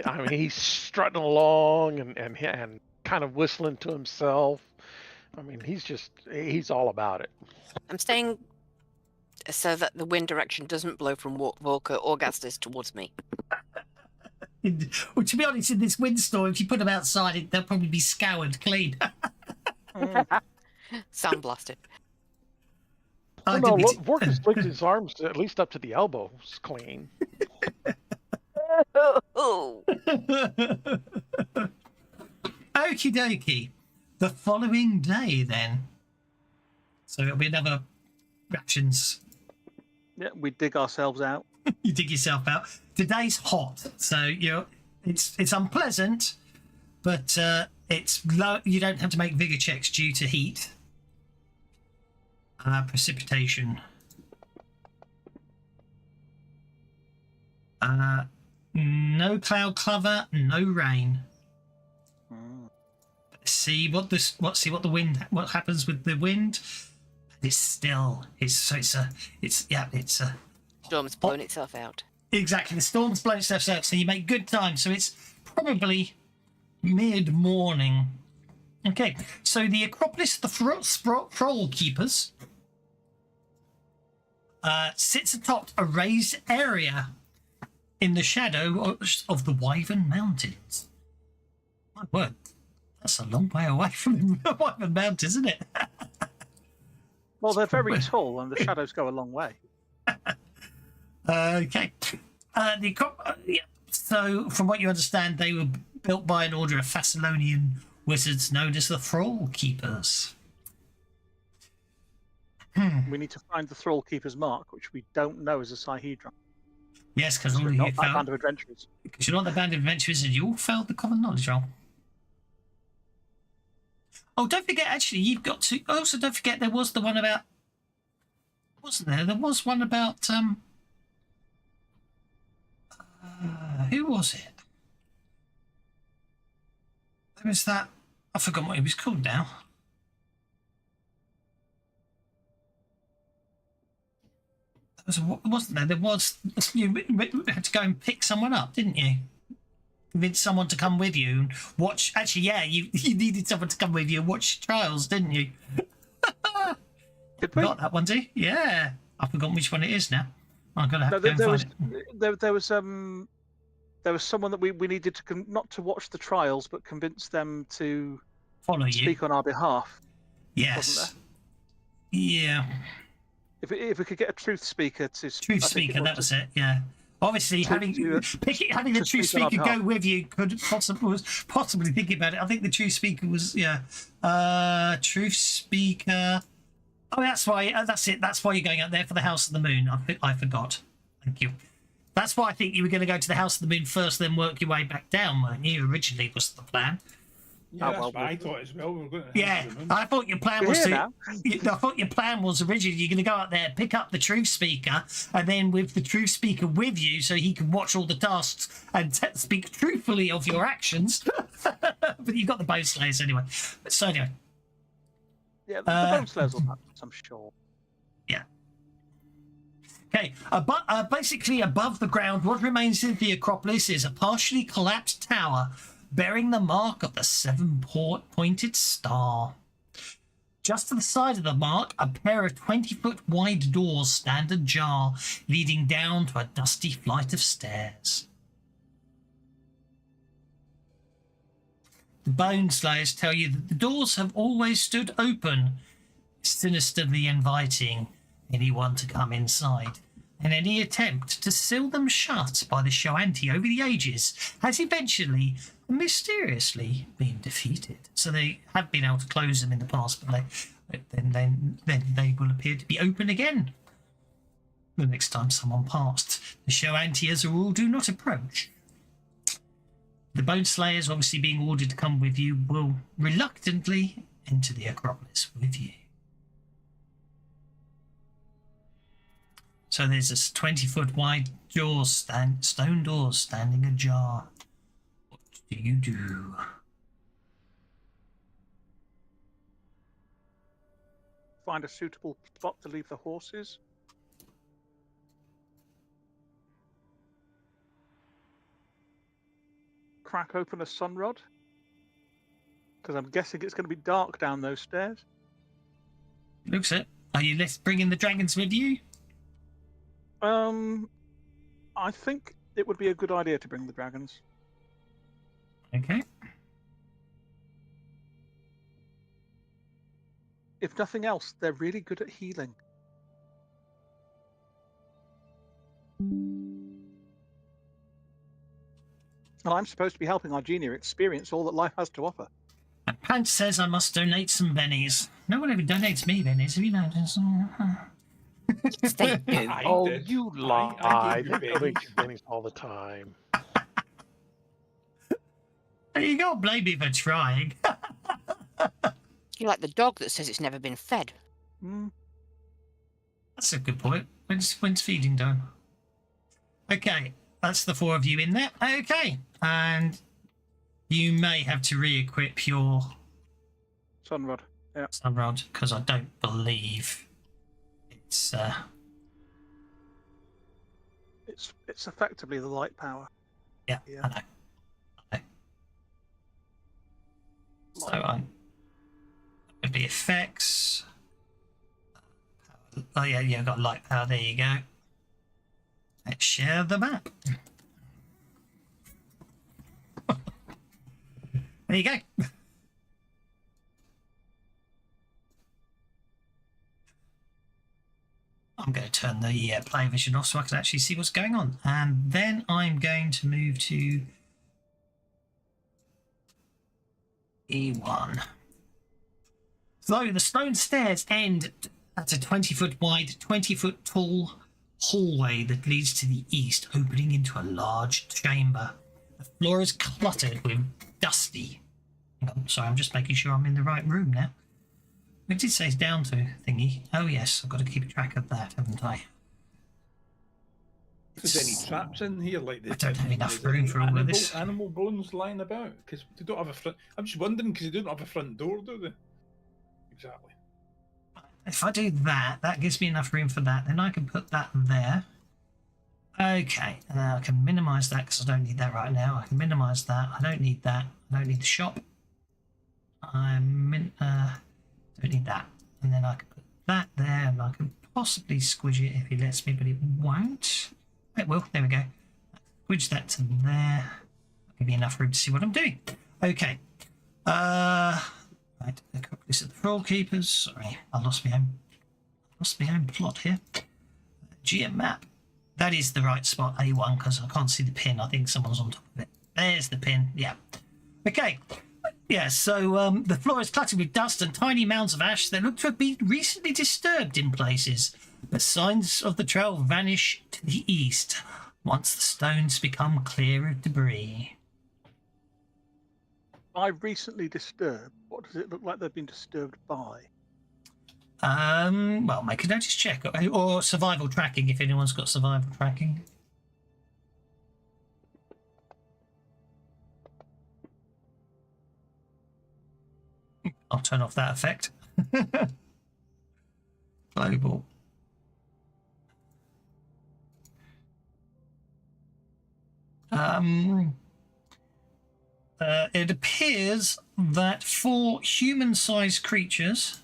I mean, he's strutting along and kind of whistling to himself. I mean, he's all about it. I'm staying so that the wind direction doesn't blow from Volker or Gastus towards me. Well, to be honest, in this windstorm, if you put them outside, they'll probably be scoured clean. Sandblasted. Vorka's licked his arms at least up to the elbows clean. Oh. Okie dokie. The following day, then. So it'll be another rations. Yeah, we dig ourselves out. You dig yourself out. Today's hot, so it's unpleasant, but it's low. You don't have to make vigor checks due to heat. Precipitation. No cloud cover, no rain. See what the wind. What happens with the wind? It's still. It's a. Storm's blown itself out. Exactly, the storm's blown itself out, so you make good time. So it's probably mid-morning. Okay, so the Acropolis, the Thrall Keepers, sits atop a raised area in the shadow of the Wyvern Mountains. My word, that's a long way away from the Wyvern Mountains, isn't it? Well, they're very tall, and the shadows go a long way. Okay. So, from what you understand, they were built by an order of Thessalonian wizards known as the Thrall Keepers. We need to find the Thrall Keeper's mark, which we don't know is a Sihedron. Yes, because all We're of you not that failed. band of adventurers. Because you're not the band of adventurers, and you all failed the common knowledge roll. Oh, don't forget, actually, you've got to. Also, don't forget, there was the one about. Wasn't there? There was one about. Who was it? There was that. I forgot what he was called now. Wasn't there? There was. You had to go and pick someone up, didn't you? Convince someone to come with you and watch. Actually, yeah, you needed someone to come with you and watch trials, didn't you? Did we? Got that one, too? Yeah. I've forgotten which one it is now. I'm gonna have to go and find it. There was someone that we needed to not to watch the trials, but convince them to Follow you. speak on our behalf. Yes. Wasn't Yeah. If we could get a truth speaker to Truth speaker, that was it. Yeah. Obviously, having the truth speak on speaker our go behalf. with you was possibly thinking about it. I think the truth speaker was truth speaker. Oh, that's why. That's it. That's why you're going out there for the House of the Moon. I forgot. Thank you. That's why I think you were going to go to the House of the Moon first, then work your way back down, weren't you? Originally was the plan. Yeah, that's what I thought as well. We were going to Yeah, I thought your plan We're was here to. now. I thought your plan was originally you're going to go out there, pick up the truth speaker, and then with the truth speaker with you, so he can watch all the tasks and speak truthfully of your actions. But you've got the bow slayers anyway. So anyway, Yeah, the Bone Slayers will have, I'm sure. yeah. Okay, basically above the ground, what remains of the Acropolis is a partially collapsed tower bearing the mark of the seven-pointed star. Just to the side of the mark, a pair of 20-foot wide doors stand ajar, leading down to a dusty flight of stairs. The Bone Slayers tell you that the doors have always stood open, sinisterly inviting anyone to come inside, and any attempt to seal them shut by the Shoanti over the ages has eventually mysteriously been defeated. So they have been able to close them in the past, but then they will appear to be open again the next time someone passed. The Shoanti, as a rule, do not approach. The Bone Slayers, obviously being ordered to come with you, will reluctantly enter the Acropolis with you. So there's this 20-foot wide stone doors standing ajar. What do you do? Find a suitable spot to leave the horses. Crack open a sunrod. Because I'm guessing it's going to be dark down those stairs. Looks it. Are you bringing the dragons with you? I think it would be a good idea to bring the dragons. Okay. If nothing else, they're really good at healing. And I'm supposed to be helping Argenia experience all that life has to offer. And Pants says I must donate some bennies. No one ever donates me bennies, have you noticed? They do. Oh, did. you I lie. gave you They donate bennies. bennies all the time. You can't blame me for trying. You're like the dog that says it's never been fed. That's a good point. When's feeding done? Okay, that's the four of you in there. Okay, and you may have to re-equip your Sunrod. Yeah. sunrod because I don't believe it's. It's effectively the light power. Yeah, Yeah. I know. So I'm with the effects. Oh yeah, I've got light power. There you go. Let's share the map. There you go. I'm going to turn the play vision off so I can actually see what's going on. And then I'm going to move to E1. So the stone stairs end That's a 20-foot wide, 20-foot tall hallway that leads to the east, opening into a large chamber. The floor is cluttered with dusty. Sorry, I'm just making sure I'm in the right room now. It did say it's down to thingy. Oh yes, I've got to keep track of that, haven't I? If there's any traps in here, like I don't have enough room for all of this. Animal bones lying about, because they don't have a front. I'm just wondering because they don't have a front door, do they? Exactly. If I do that, that gives me enough room for that. Then I can put that there. Okay, I can minimise that because I don't need that right now. I can minimise that. I don't need that. I don't need the shop. Don't need that. And then I can put that there, and I can possibly squidge it if he lets me, but it won't. It will. There we go. Squidge that to there. Give me enough room to see what I'm doing. Okay. Right. This is the Thrall Keepers. Sorry, I lost my own plot here. GM map. That is the right spot, A1, because I can't see the pin. I think someone's on top of it. There's the pin. Yeah. Okay. Yeah, so the floor is cluttered with dust and tiny mounds of ash that look to have been recently disturbed in places. But signs of the trail vanish to the east once the stones become clear of debris. By recently disturbed, what does it look like they've been disturbed by? Well, make a notice check or survival tracking if anyone's got survival tracking. I'll turn off that effect. Global. It appears that for human-sized creatures,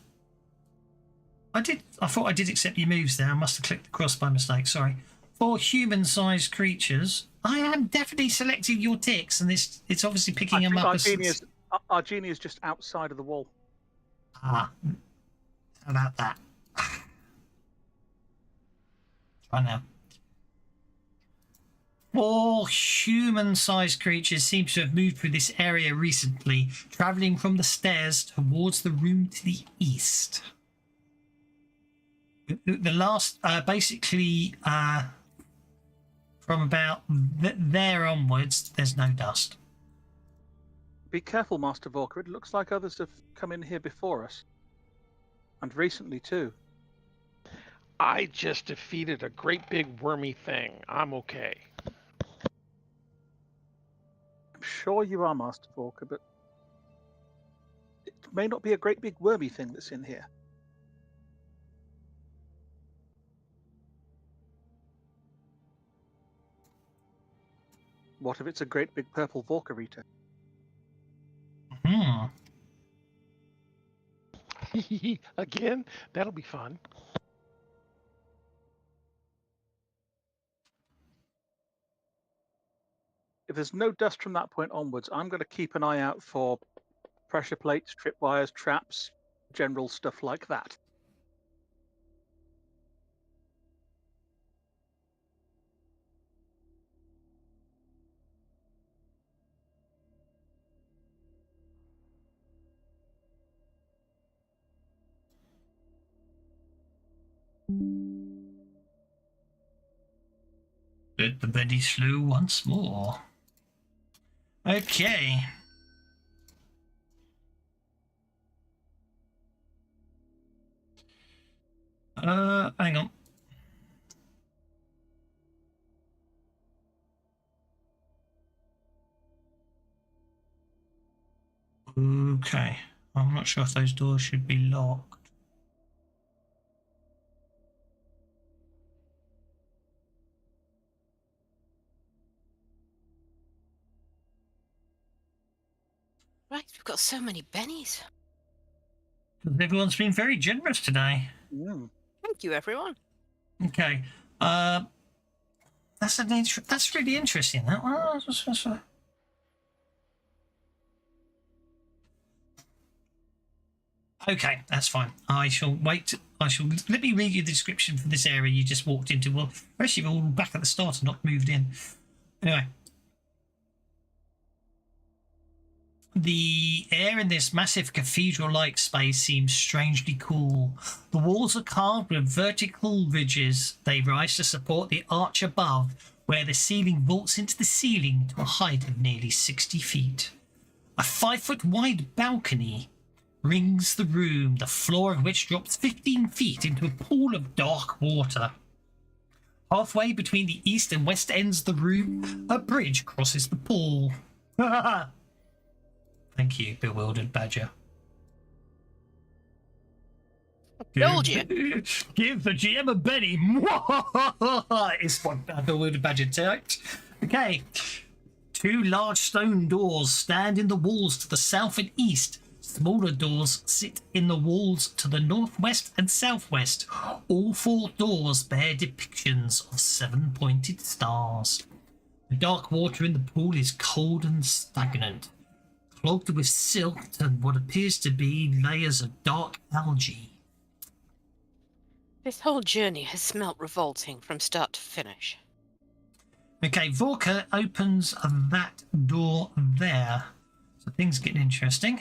I thought I did accept your moves there. I must have clicked across by mistake. Sorry. For human-sized creatures, I am definitely selecting your ticks, and it's obviously picking them up. Our genie is just outside of the wall. Ah, how about that? Try now. 4 human-sized creatures seem to have moved through this area recently, travelling from the stairs towards the room to the east. The last, basically, from about there onwards, there's no dust. Be careful, Master Volker. It looks like others have come in here before us. And recently, too. I just defeated a great big wormy thing. I'm okay. I'm sure you are, Master Volker, but it may not be a great big wormy thing that's in here. What if it's a great big purple Volker eater? Again? That'll be fun. If there's no dust from that point onwards, I'm going to keep an eye out for pressure plates, tripwires, traps, general stuff like that. But the Betty slew once more. Okay. Hang on. Okay. I'm not sure if those doors should be locked. Right, we've got so many bennies. Everyone's been very generous today. Mm. Thank you, everyone. Okay. That's really interesting. That one. Okay, that's fine. I shall wait. Let me read you the description for this area you just walked into. Well, actually, we're all back at the start and not moved in. Anyway. The air in this massive cathedral-like space seems strangely cool. The walls are carved with vertical ridges. They rise to support the arch above, where the ceiling vaults into the ceiling to a height of nearly 60 feet. A 5-foot wide balcony rings the room, the floor of which drops 15 feet into a pool of dark water. Halfway between the east and west ends of the room, a bridge crosses the pool. Thank you, bewildered badger. Told you. Give the GM a Benny. It's what bewildered badger typed. Okay. 2 large stone doors stand in the walls to the south and east. Smaller doors sit in the walls to the northwest and southwest. All 4 doors bear depictions of 7-pointed stars. The dark water in the pool is cold and stagnant, clogged with silt and what appears to be layers of dark algae. This whole journey has smelt revolting from start to finish. Okay, Vorka opens that door there. So things get interesting.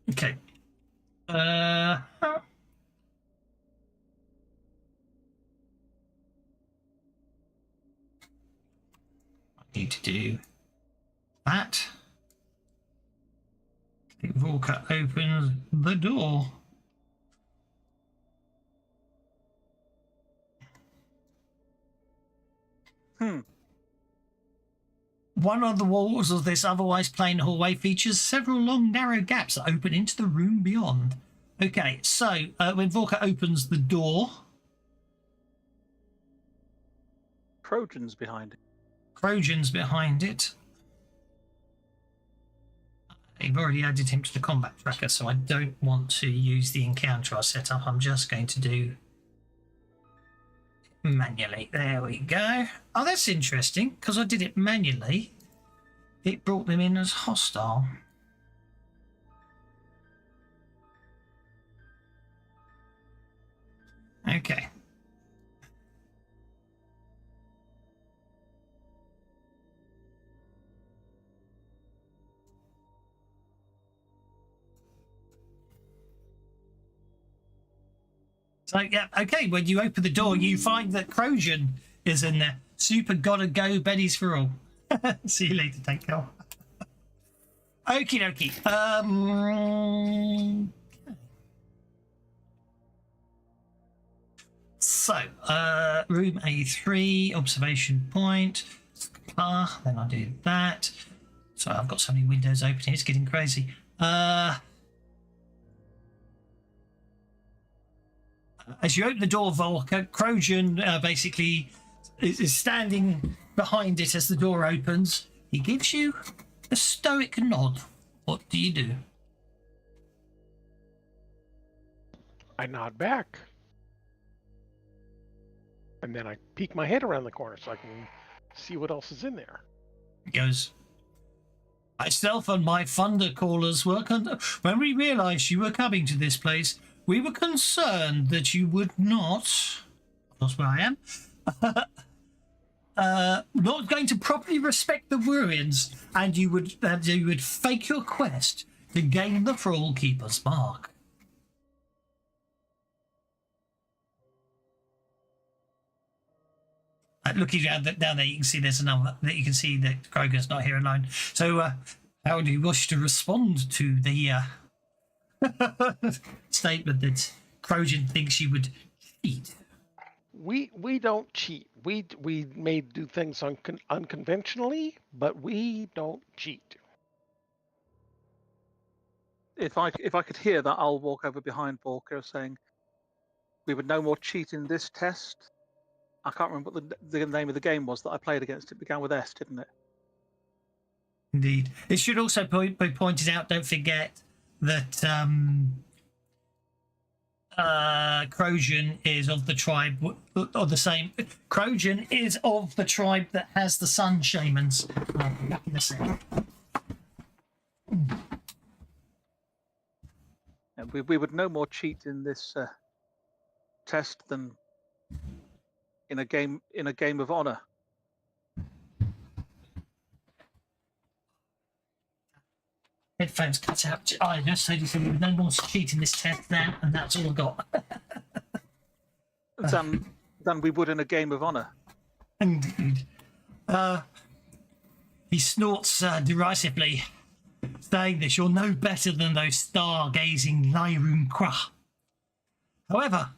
Okay. I need to do that. Vorka opens the door. One of the walls of this otherwise plain hallway features several long, narrow gaps that open into the room beyond. Okay, so when Vorka opens the door, Trojans behind it. Trojan's behind it. I've already added him to the combat tracker, so I don't want to use the encounter I set up. I'm just going to do manually. There we go. Oh, that's interesting, because I did it manually. It brought them in as hostile. Okay. So, yeah, okay, when you open the door, you find that Trojan is in there. Super gotta go, Betty's for all. See you later, take care. Okie dokie. So, room A3, observation point. Then I do that. Sorry, I've got so many windows open here, it's getting crazy. As you open the door, Volker, Trojan basically is standing behind it as the door opens. He gives you a stoic nod. What do you do? I nod back. And then I peek my head around the corner so I can see what else is in there. He goes, myself and my thunder callers were when we realized you were coming to this place, we were concerned that you would not, that's where I am, not going to properly respect the ruins, and you would fake your quest to gain the Thrall Keeper's mark. Looking down there, you can see there's a number. That you can see that Kroger's not here alone. So, how do you wish to respond to the statement that Trojan thinks you would cheat? We don't cheat. We may do things unconventionally, but we don't cheat. If I could hear that, I'll walk over behind Volker saying, "We would no more cheat in this test." I can't remember what the name of the game was that I played against. It began with S, didn't it? Indeed. It should also be pointed out, don't forget, that Trojan is of the tribe, or the same. Trojan is of the tribe that has the Sun Shamans. I'll be back in a second. And we would no more cheat in this test than in a game of honor. Headphones cut out. I just said no more cheating this test now, and that's all I got. Than we would in a game of honor. Indeed. He snorts derisively, saying that you're no better than those stargazing Lyrum Krah. However,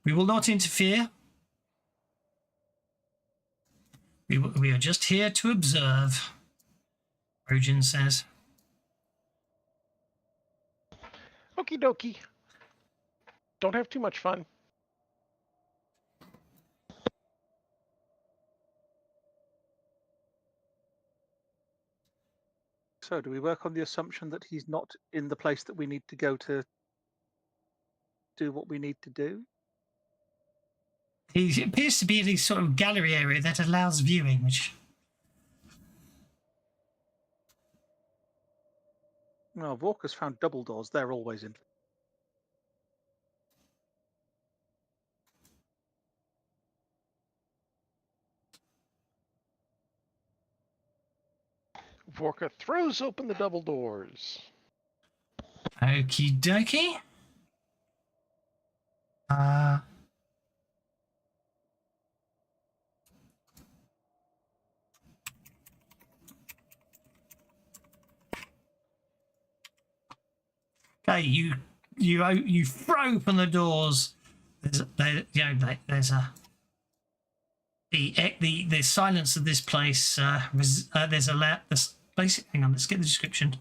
we will not interfere. We are just here to observe, Rojan says. Okie dokie. Don't have too much fun. So do we work on the assumption that he's not in the place that we need to go to do what we need to do? He appears to be in a sort of gallery area that allows viewing, which... No, Walker's found double doors. They're always in. Vorka throws open the double doors. Okie dokie. Okay, you throw open the doors. There's a the silence of this place. There's a basic. Hang on, let's get the description.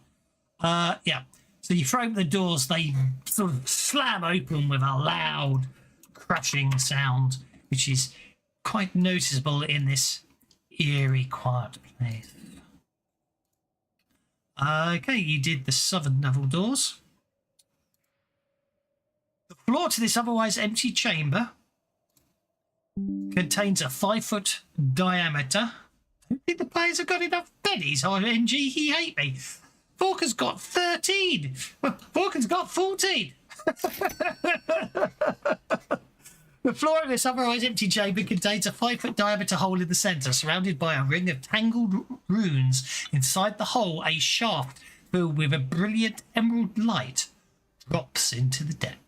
Yeah. So you throw open the doors. They sort of slam open with a loud crashing sound, which is quite noticeable in this eerie, quiet place. Okay, you did the southern double doors. The floor to this otherwise empty chamber contains a 5-foot diameter. Who think the players have got enough pennies? Oh, NG, he hate me. Falcon's got 13. Falcon's got 14. The floor of this otherwise empty chamber contains a 5-foot diameter hole in the centre, surrounded by a ring of tangled runes. Inside the hole, a shaft filled with a brilliant emerald light drops into the depths.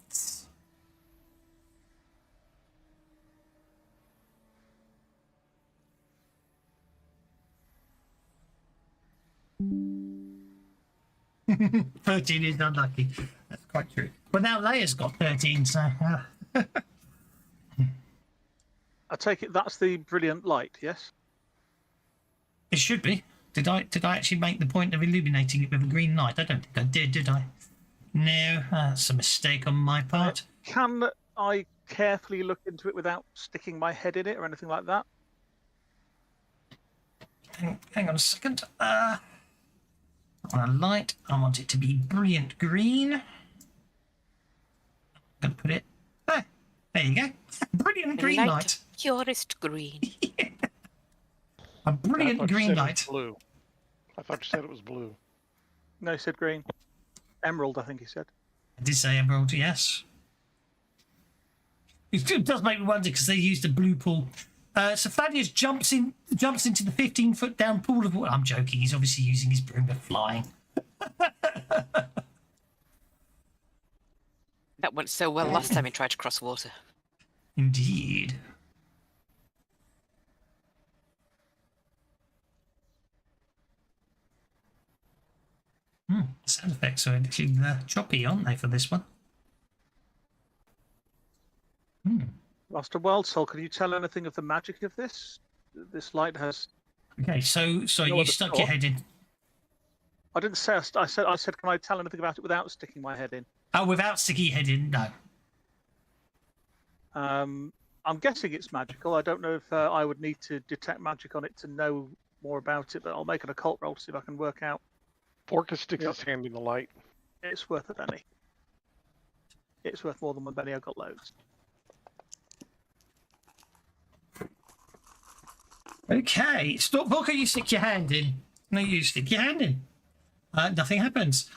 "13 is unlucky." That's quite true. But now Leia's got 13, so... I take it that's the brilliant light, yes? It should be. Did I actually make the point of illuminating it with a green light? I don't think I did I? No, that's a mistake on my part. Can I carefully look into it without sticking my head in it or anything like that? Hang on a second. I want a light. I want it to be brilliant green. I'm going to put it there. There you go. Brilliant green light. Purest green. Yeah. A brilliant green light. Blue. I thought you said it was blue. No, he said green. Emerald, I think he said. I did say emerald, yes. It does make me wonder because they used a blue pool. So Thaddeus jumps into the 15-foot down pool of water. I'm joking. He's obviously using his broom of flying. That went so well last time he tried to cross water. Indeed. Sound effects are actually choppy, aren't they, for this one? Master Wildsoul, can you tell anything of the magic of this? This light has... Okay, so you stuck your head in. I didn't say... I said, can I tell anything about it without sticking my head in? Oh, without sticking your head in, no. I'm guessing it's magical. I don't know if I would need to detect magic on it to know more about it, but I'll make an occult roll to see if I can work out. Vorka sticks his hand in the light. It's worth a penny. It's worth more than one penny. I've got loads. Okay, stop, Booker, you stick your hand in. No, you stick your hand in. Nothing happens.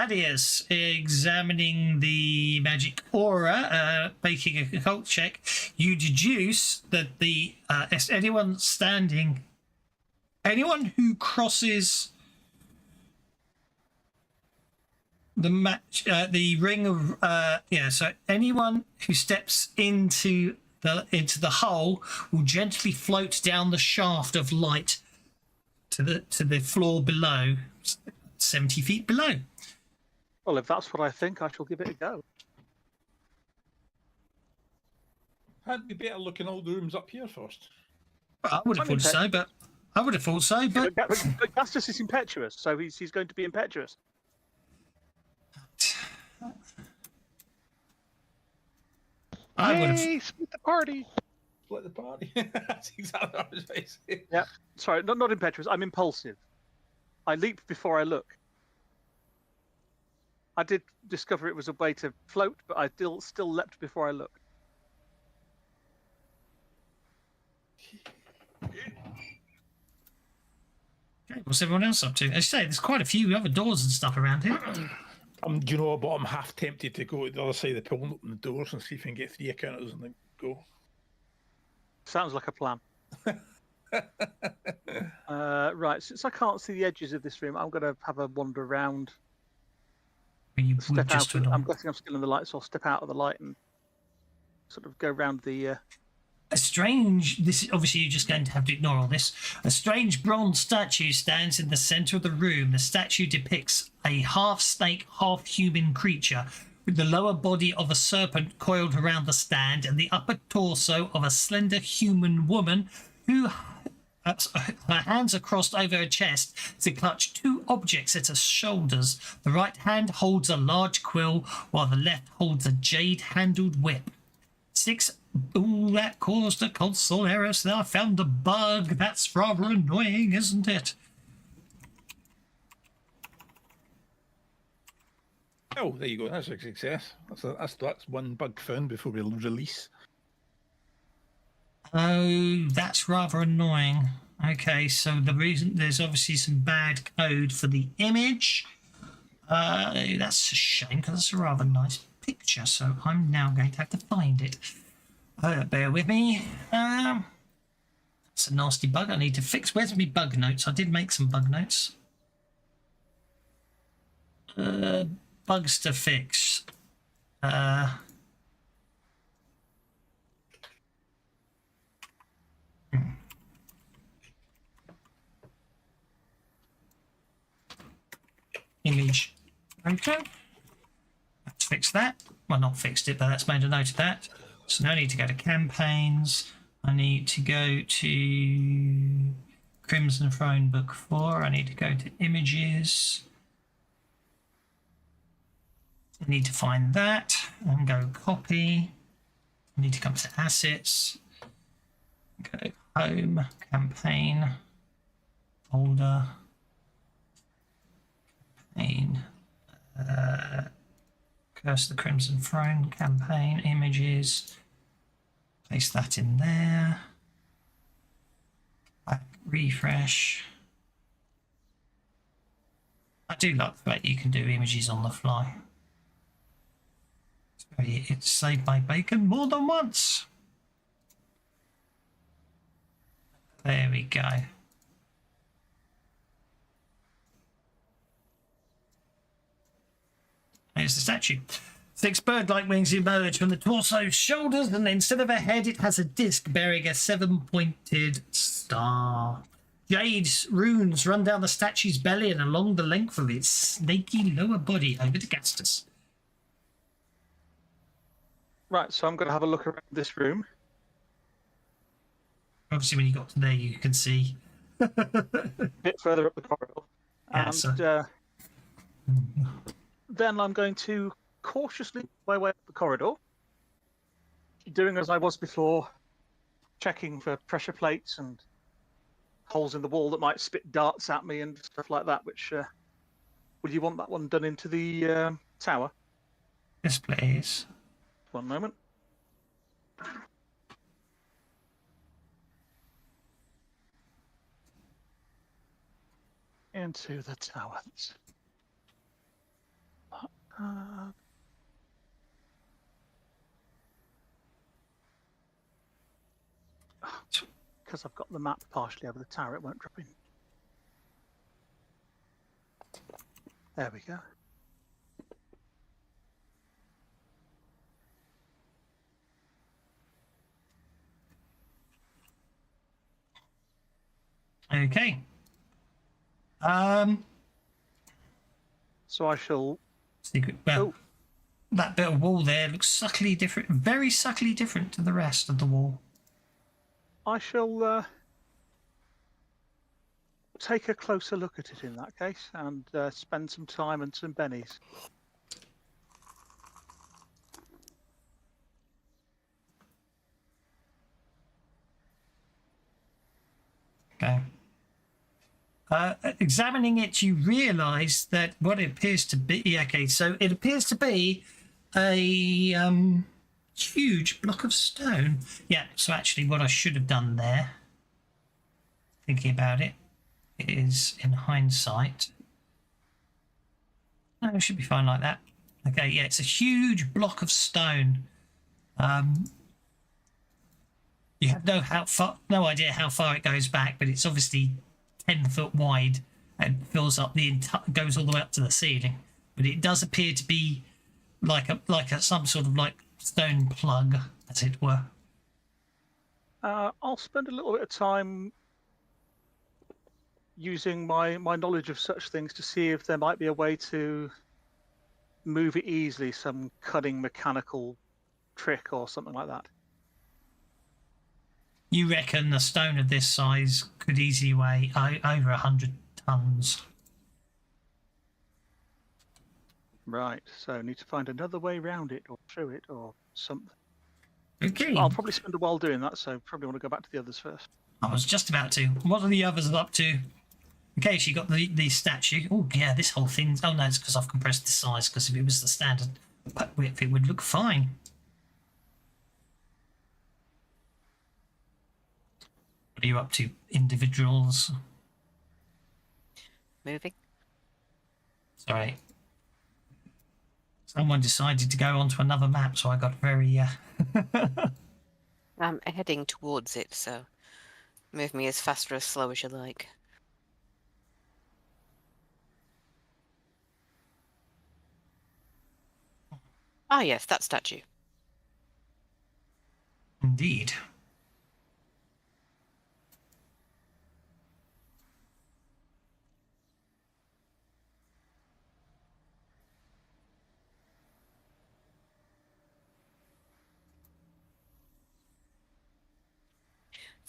Thaddeus, examining the magic aura, making a occult check, you deduce that the anyone who crosses the ring of so anyone who steps into the hole will gently float down the shaft of light to the floor below, 70 feet below. Well, if that's what I think, I shall give it a go. Hadn't we better look in all the rooms up here first? Well, I would have thought so, but But Gastus is impetuous, so he's going to be impetuous. I would have. Yay, split the party. Split the party. That's exactly what I was going to say. Yeah. Sorry, not impetuous. I'm impulsive. I leap before I look. I did discover it was a way to float, but I still leapt before I looked. Okay, what's everyone else up to? As I say, there's quite a few other doors and stuff around here. Do you know, but I'm half tempted to go to the other side of the pool and open the doors and see if I can get 3 encounters and then go. Sounds like a plan. Right, since I can't see the edges of this room, I'm going to have a wander around. You Step just out. I'm guessing I'm still in the light, so I'll step out of the light and sort of go around the. This is obviously you're just going to have to ignore all this. A strange bronze statue stands in the center of the room. The statue depicts a half snake, half human creature with the lower body of a serpent coiled around the stand and the upper torso of a slender human woman who her hands are crossed over her chest to clutch 2 objects at her shoulders. The right hand holds a large quill while the left holds a jade-handled whip. 6. Ooh, that caused a console error, so I found a bug. That's rather annoying, isn't it? Oh, there you go. That's a success. That's one bug found before we release. Oh, that's rather annoying. Okay, so the reason there's obviously some bad code for the image. That's a shame because it's a rather nice picture. So I'm now going to have to find it. Bear with me. It's a nasty bug I need to fix. Where's my bug notes? I did make some bug notes. Bugs to fix. Image. Okay. Let's fix that. Well, not fixed it, but that's made a note of that. So now I need to go to campaigns. I need to go to Crimson Throne Book 4. I need to go to images. I need to find that and go copy. I need to come to assets. Go home, campaign, folder, campaign, Curse the Crimson Throne, campaign, images, paste that in there, back, refresh. I do like the fact you can do images on the fly. It's saved my bacon more than once. There we go. There's the statue. 6 bird-like wings emerge from the torso's shoulders, and instead of a head, it has a disc bearing a 7-pointed star. Jade runes run down the statue's belly and along the length of its snaky lower body over to Gastus. Right, so I'm going to have a look around this room. Obviously, when you got to there, you can see. A bit further up the corridor. Yeah, And then I'm going to cautiously make my way up the corridor, doing as I was before, checking for pressure plates and holes in the wall that might spit darts at me and stuff like that, which, would you want that one done into the tower? Yes, please. One moment. Into the tower. Because I've got the map partially over the tower, it won't drop in. There we go. Okay. So I shall. Secret. Well, Oh, that bit of wall there looks subtly different, very subtly different to the rest of the wall. I shall take a closer look at it in that case, and spend some time and some bennies. Okay. Examining it, you realise that what it appears to be. Yeah, okay, so it appears to be a huge block of stone. Yeah. So actually, what I should have done there, thinking about it, is in hindsight. No, it should be fine like that. Okay. Yeah, it's a huge block of stone. You have no idea how far it goes back, but it's obviously 10 foot wide and fills up the entire, goes all the way up to the ceiling. But it does appear to be like some sort of like stone plug, as it were. I'll spend a little bit of time using my knowledge of such things to see if there might be a way to move it easily, some cutting mechanical trick or something like that. You reckon a stone of this size could easily weigh over 100 tons? Right, so need to find another way around it or through it or something. Okay. I'll probably spend a while doing that, so probably want to go back to the others first. I was just about to. What are the others up to? Okay, so you got the statue. Oh, yeah, this whole thing. Oh, no, it's because I've compressed the size, because if it was the standard width, it would look fine. What are you up to, individuals? Moving. Sorry. Someone decided to go onto another map, so I got very... I'm heading towards it, so move me as fast or as slow as you like. Ah, yes, that statue. Indeed.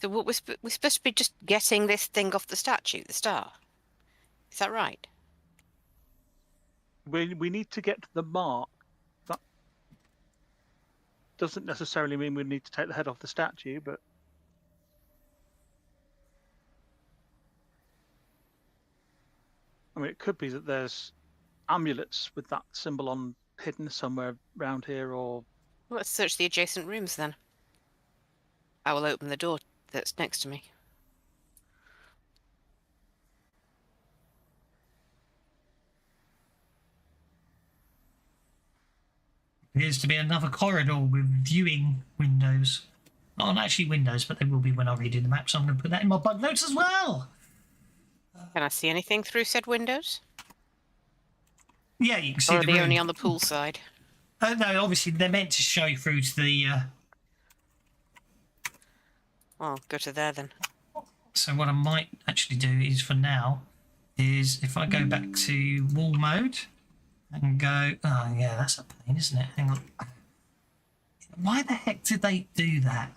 So what we're supposed to be just getting this thing off the statue, the star. Is that right? We need to get to the mark. That doesn't necessarily mean we need to take the head off the statue, but I mean, it could be that there's amulets with that symbol on hidden somewhere around here, or Let's search the adjacent rooms then. I will open the door that's next to me. Appears to be another corridor with viewing windows. Not actually windows, but they will be when I redo the map, so I'm going to put that in my bug notes as well. Can I see anything through said windows? Yeah, you can see Or are the they room. only on the pool side? No, obviously they're meant to show you through to the... Oh, go to there then. So what I might actually do is, for now, is if I go back to wall mode and go... Oh, yeah, that's a pain, isn't it? Hang on. Why the heck did they do that?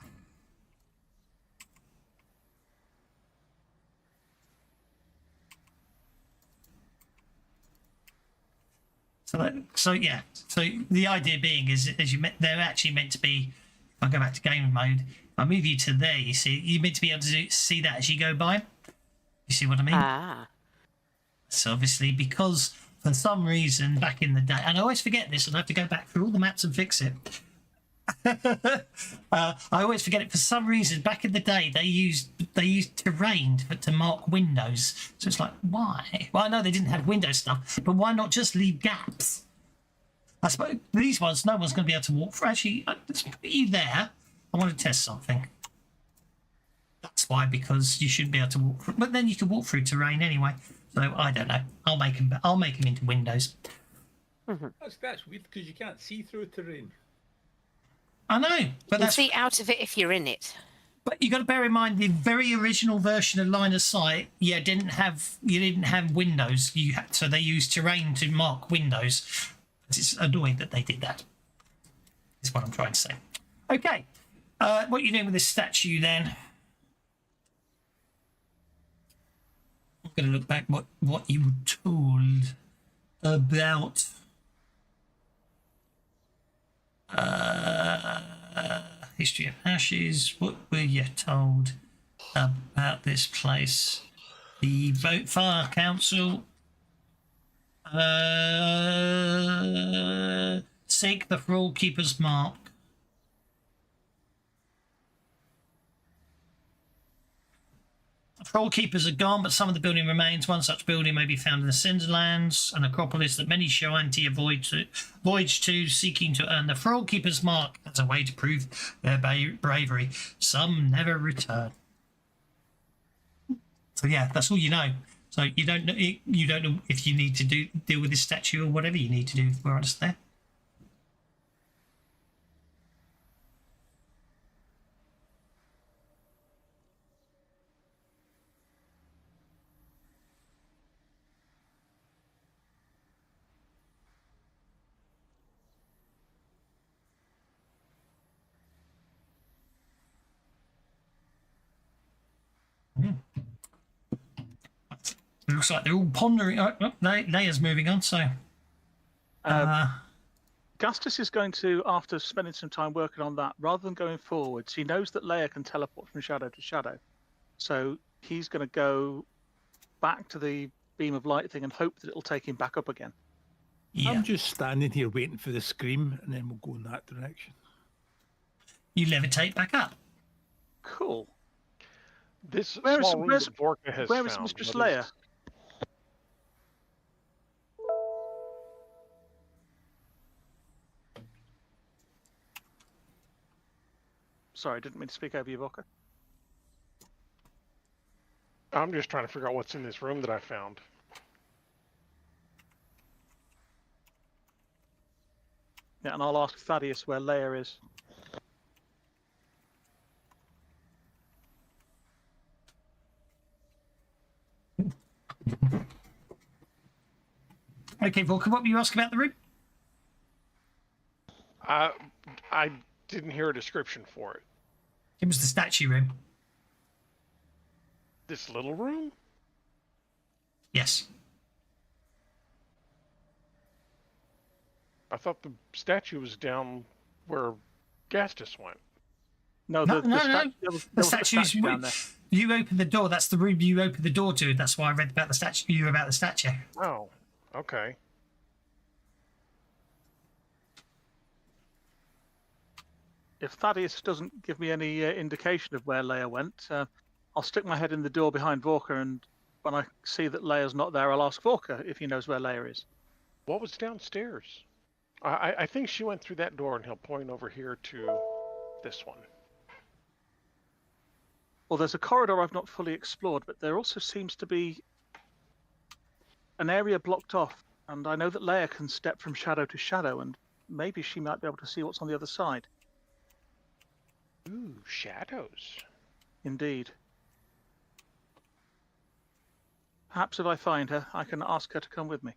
So yeah. So the idea being is, they're actually meant to be. If I go back to game mode, if I move you to there, you see, you're meant to be able to see that as you go by. You see what I mean? Ah. So obviously, because for some reason back in the day, and I always forget this, and I have to go back through all the maps and fix it. I always forget it. For some reason, back in the day, they used terrain to mark windows. So it's like, why? Well, I know they didn't have window stuff, but why not just leave gaps? I suppose these ones, no one's going to be able to walk through. Actually, let's put you there. I want to test something. That's why, because you shouldn't be able to walk through. But then you can walk through terrain anyway. So I don't know. I'll make them into windows. That's weird because you can't see through terrain. I know, but You can that's see out of it if you're in it. But you got to bear in mind the very original version of line of sight. Yeah, didn't have windows. So they used terrain to mark windows. It's annoying that they did that. Is what I'm trying to say. Okay, what are you doing with this statue then? I'm going to look back what you were told about. History of Ashes. What were you told about this place? The Vote Fire Council. Seek the Thrall Keeper's Mark. Thrall Keepers are gone, but some of the building remains. One such building may be found in the Cinderlands, an acropolis that many Shoanti voyage to, seeking to earn the Thrall Keeper's Mark as a way to prove their bravery. Some never return. So yeah, that's all you know. So you don't know if you need to deal with this statue or whatever you need to do for us there. It looks like they're all pondering. Leia's moving on, so. Gastus is going to, after spending some time working on that, rather than going forwards, he knows that Leia can teleport from shadow to shadow. So he's going to go back to the beam of light thing and hope that it'll take him back up again. Yeah. I'm just standing here waiting for the scream, and then we'll go in that direction. You levitate back up. Cool. This Where is- small room where's- that Vorka has where is found, Mistress what is- Leia? Sorry, didn't mean to speak over you, Vorka. I'm just trying to figure out what's in this room that I found. Yeah, and I'll ask Thaddeus where Leia is. Okay, Volker, what were you asking about the room? I didn't hear a description for it. It was the statue room. This little room? Yes. I thought the statue was down where Gastus went. No, No, the, no, the, sta- no. there was, The there was a statue's statue down there. You opened the door. That's the room you opened the door to. That's why I read about the statue. You about the statue. Oh, okay. If Thaddeus doesn't give me any indication of where Leia went, I'll stick my head in the door behind Vorka, and when I see that Leia's not there, I'll ask Vorka if he knows where Leia is. What was downstairs? I think she went through that door, and he'll point over here to this one. Well, there's a corridor I've not fully explored, but there also seems to be an area blocked off, and I know that Leia can step from shadow to shadow, and maybe she might be able to see what's on the other side. Ooh, shadows. Indeed. Perhaps if I find her, I can ask her to come with me.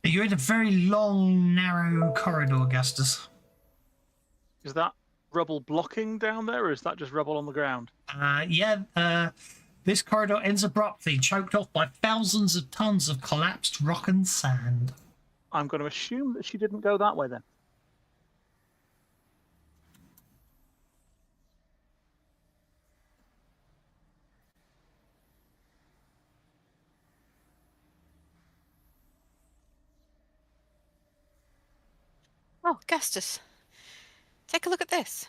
You're in a very long, narrow corridor, Augustus. Is that rubble blocking down there, or is that just rubble on the ground? This corridor ends abruptly, choked off by thousands of tons of collapsed rock and sand. I'm going to assume that she didn't go that way then. Oh, Gustus, take a look at this.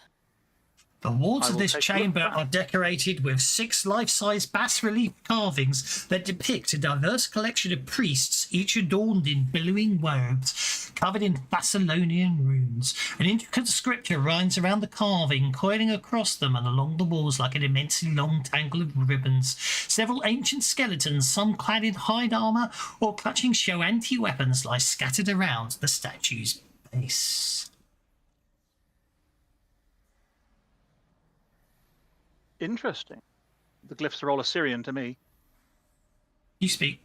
The walls I of will this take a look chamber at that. are decorated with 6 life-size bas-relief carvings that depict a diverse collection of priests, each adorned in billowing robes, covered in Thessalonian runes. An intricate scripture runs around the carving, coiling across them and along the walls like an immensely long tangle of ribbons. Several ancient skeletons, some clad in hide armour or clutching Shoanti weapons, lie scattered around the statue's base. Interesting. The glyphs are all Assyrian to me. You speak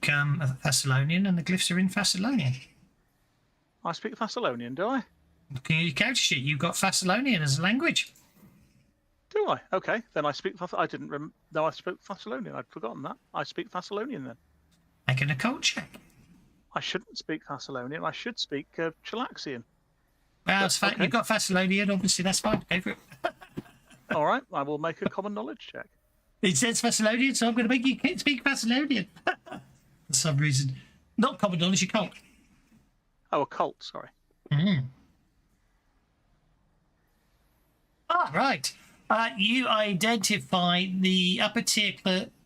Thessalonian, and the glyphs are in Thessalonian. I speak Thessalonian, do I? Looking at your character sheet, you've got Thessalonian as a language. Do I? Okay, then I speak. I didn't know I spoke Thessalonian. I'd forgotten that. I speak Thessalonian then. Make an occult check. I shouldn't speak Thessalonian. I should speak Chilaxian. Well, it's okay. you've got Thessalonian, obviously, that's fine. Go for it. All right, I will make a common knowledge check. It says Thessalonian, so I'm going to make you speak Thessalonian. For some reason. Not common knowledge, occult. Oh, occult. Sorry. Ah, right. You identify the upper tier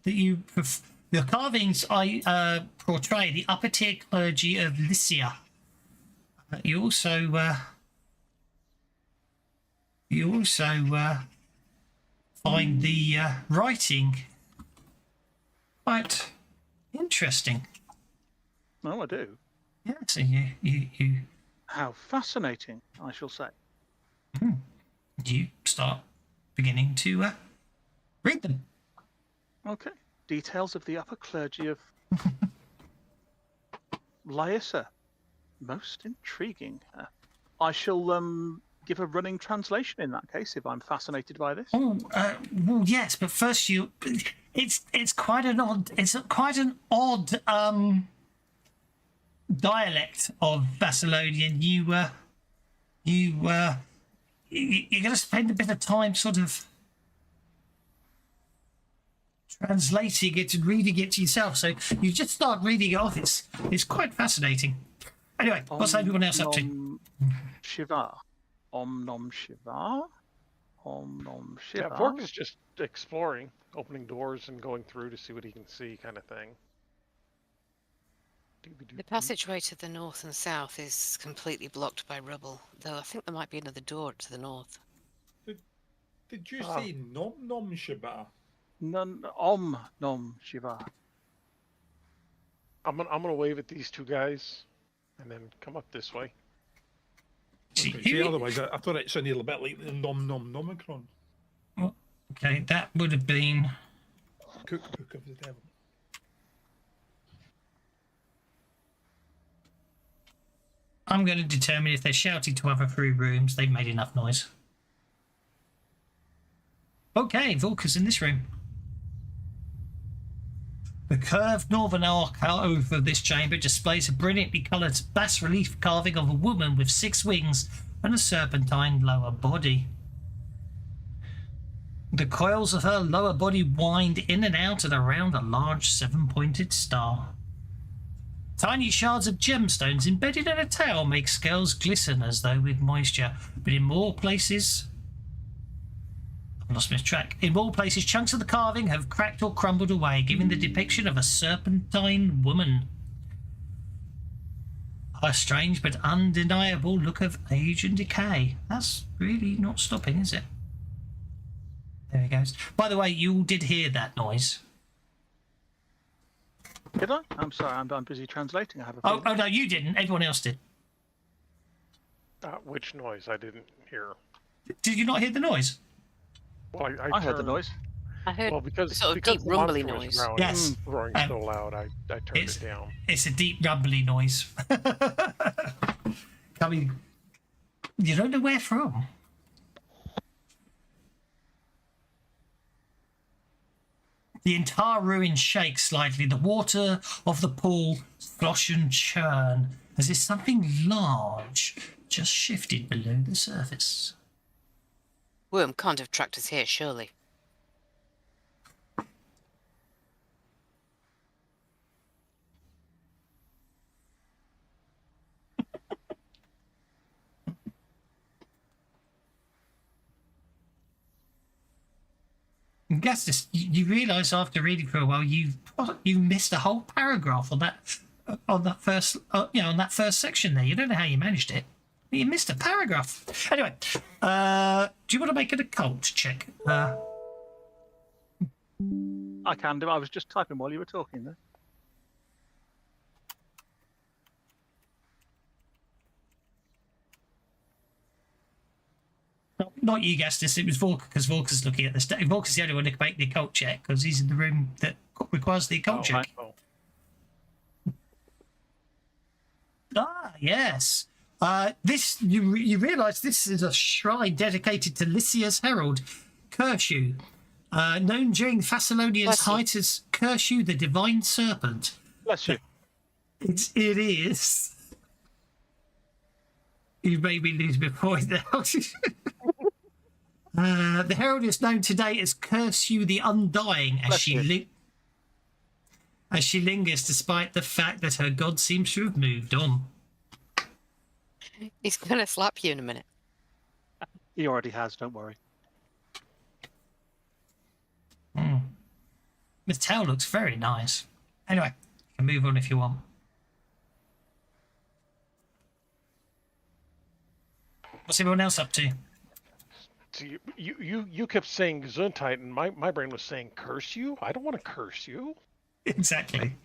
the carvings I portray the upper tier clergy of Lycia. You also find the writing quite interesting. Oh, I do. Yeah, so you How fascinating, I shall say. start beginning to read them. Okay. Details of the upper clergy of Lyissa. Most intriguing. I shall give a running translation in that case if I'm fascinated by this. Oh, well, yes, but first it's quite an odd dialect of Thessalonian. You're going to spend a bit of time sort of translating it and reading it to yourself. So you just start reading it off. It's quite fascinating. Anyway, what's everyone else up to? Shiva. Om Nom Shiva. Om Nom Shiva. Yeah, Vork is just exploring, opening doors and going through to see what he can see, kind of thing. The passageway to the north and south is completely blocked by rubble, though I think there might be another door to the north. Did you say Nom Nom Shiba? Om Nom Shiva. I'm gonna wave at these 2 guys, and then come up this way. See, otherwise, I thought it sounded a bit like the Nom Nom Nomicron. Okay, that would have been. Cookbook of the Devil. I'm going to determine if they're shouting to other 3 rooms. They've made enough noise. Okay, Volker's in this room. The curved northern arc over this chamber displays a brilliantly coloured bas-relief carving of a woman with 6 wings and a serpentine lower body. The coils of her lower body wind in and out and around a large 7-pointed star. Tiny shards of gemstones embedded in a tail make scales glisten as though with moisture, but in more places... I've lost my track. In more places, chunks of the carving have cracked or crumbled away, giving the depiction of a serpentine woman. A strange but undeniable look of age and decay. That's really not stopping, is it? There he goes. By the way, you all did hear that noise. Did I? I'm sorry, I'm busy translating. I have a Oh no, you didn't. Everyone else did. Which noise? I didn't hear. Did you not hear the noise? Well, I heard the turned- noise. I heard Well, because a sort of because deep the rumbly monster was noise. growling- Yes. roaring so loud, I turned it's- it down. It's a deep rumbly noise. Coming. You don't know where from. The entire ruin shakes slightly. The water of the pool slosh and churn as if something large just shifted below the surface. Worm can't have tracked us here, surely. Guess this. You realise after reading for a while you missed a whole paragraph on that first on that first section there. You don't know how you managed it. But you missed a paragraph. Anyway, do you want to make an occult check? I can do. I was just typing while you were talking there. Not you guessed this. It was Vorka because Vorka's looking at this. Vorka's the only one who can make the occult check because he's in the room that requires the occult check. Right. Ah, yes. This you realise this is a shrine dedicated to Lycia's herald, Kershew, known during Thessalonians' height as Kershew, the divine serpent. Bless you. It is. You made me lose my point now. The herald is known today as Kershew the Undying as she lingers despite the fact that her god seems to have moved on. He's going to slap you in a minute. He already has, don't worry. The tail looks very nice. Anyway, you can move on if you want. What's everyone else up to? So you kept saying Gesundheit, and my brain was saying curse you? I don't want to curse you. Exactly.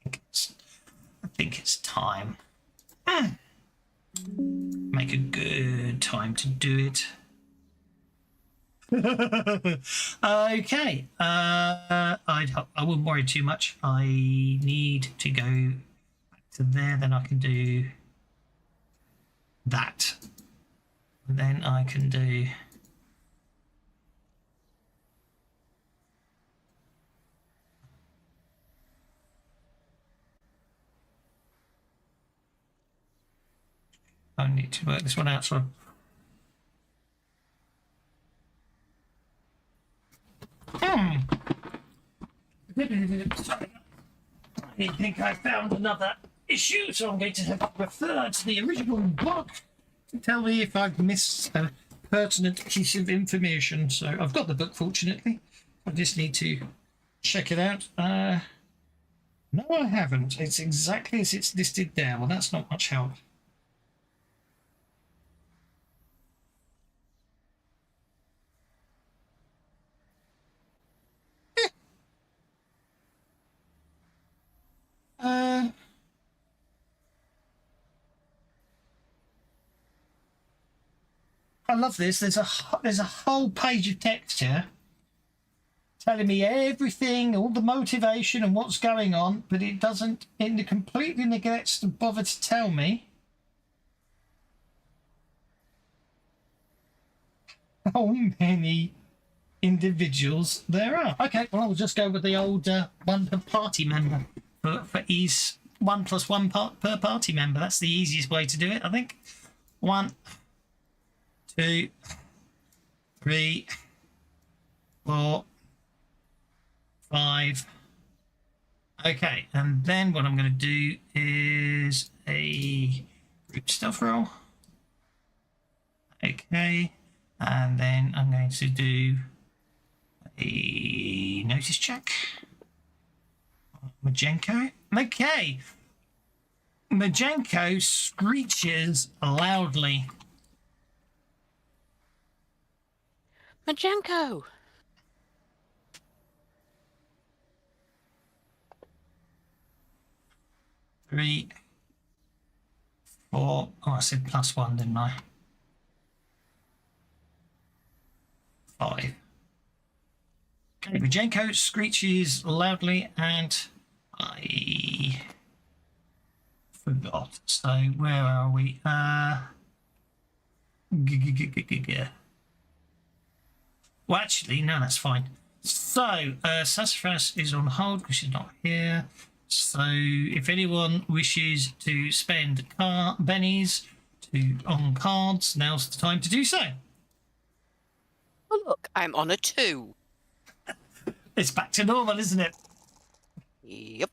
I think it's time. Make a good time to do it. Okay. I wouldn't worry too much. I need to go back to there, then I can do that. And then I can do I need to work this one out. So I think I found another issue, so I'm going to have to refer to the original book to tell me if I've missed a pertinent piece of information. So I've got the book, fortunately. I just need to check it out. No, I haven't. It's exactly as it's listed there. Well, that's not much help. I love this. There's a whole page of text here telling me everything, all the motivation and what's going on, but it doesn't. It completely neglects to bother to tell me how many individuals there are. Okay, well, I'll just go with the old one per party member for ease. 1 + 1 per party member. That's the easiest way to do it, I think. 1, 2, 3, 4, 5. Okay, and then what I'm going to do is a group stealth roll. Okay, and then I'm going to do a notice check. Majenko. Okay. Majenko screeches loudly. Majenko! 3, 4. Oh, I said +1, didn't I? 5. Okay, Majenko screeches loudly, and I forgot. So where are we? Well, actually, no, that's fine. So, Sassafras is on hold because she's not here. So, if anyone wishes to spend bennies on cards, now's the time to do so. Oh, look, I'm on a 2. It's back to normal, isn't it? Yep.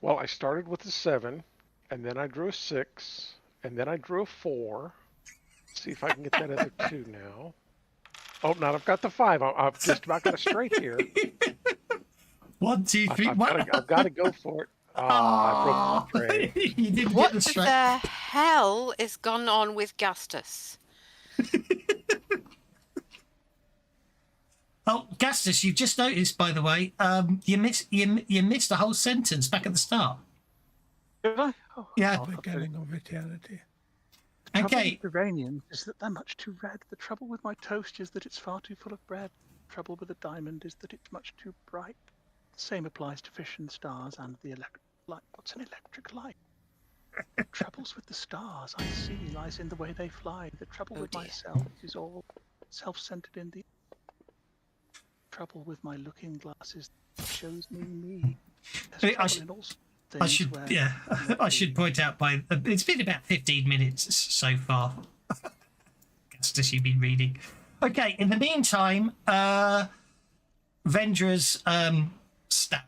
Well, I started with a 7, and then I drew a 6, and then I drew a 4. Let's see if I can get that other 2 now. Oh, now I've got the 5. I've just about got a straight here. 1, 2, 3. I've got to go for it. I broke the tray. You didn't What get the straight. the hell is gone on with Gastus? Oh, Gastus, you've just noticed, by the way, you missed a whole sentence back at the start. Did I? Oh, Yeah. The beginning of eternity. the trouble Okay. with Iranians is that they're much too red. The trouble with my toast is that it's far too full of bread. The trouble with a diamond is that it's much too bright. The same applies to fish and stars and the electric light. What's an electric light? The troubles with the stars I see lies in the way they fly. The trouble Oh with dear. myself is all self-centered in the trouble with my looking glasses shows me. There's I trouble in all I things should, where- yeah, I should point out it's been about 15 minutes so far. Gastus, you've been reading. Okay, in the meantime, Vendra's stabbed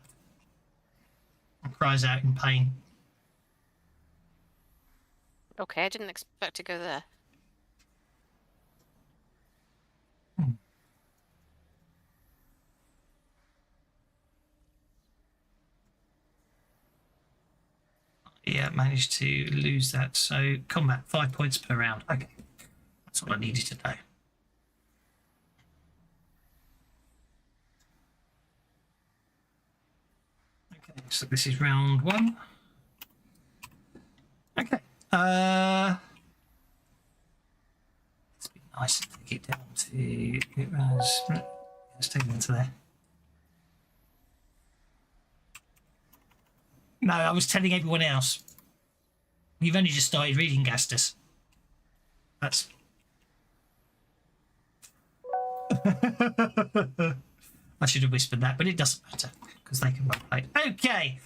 and cries out in pain. Okay, I didn't expect to go there. Yeah, managed to lose that. So combat 5 points per round. Okay, that's all I needed to know. Okay, so this is round 1. Okay. It's been nice to take it down to it was. Let's take it to there. No, I was telling everyone else. You've only just started reading Gastus. That's. I should have whispered that, but it doesn't matter because they can play. Okay.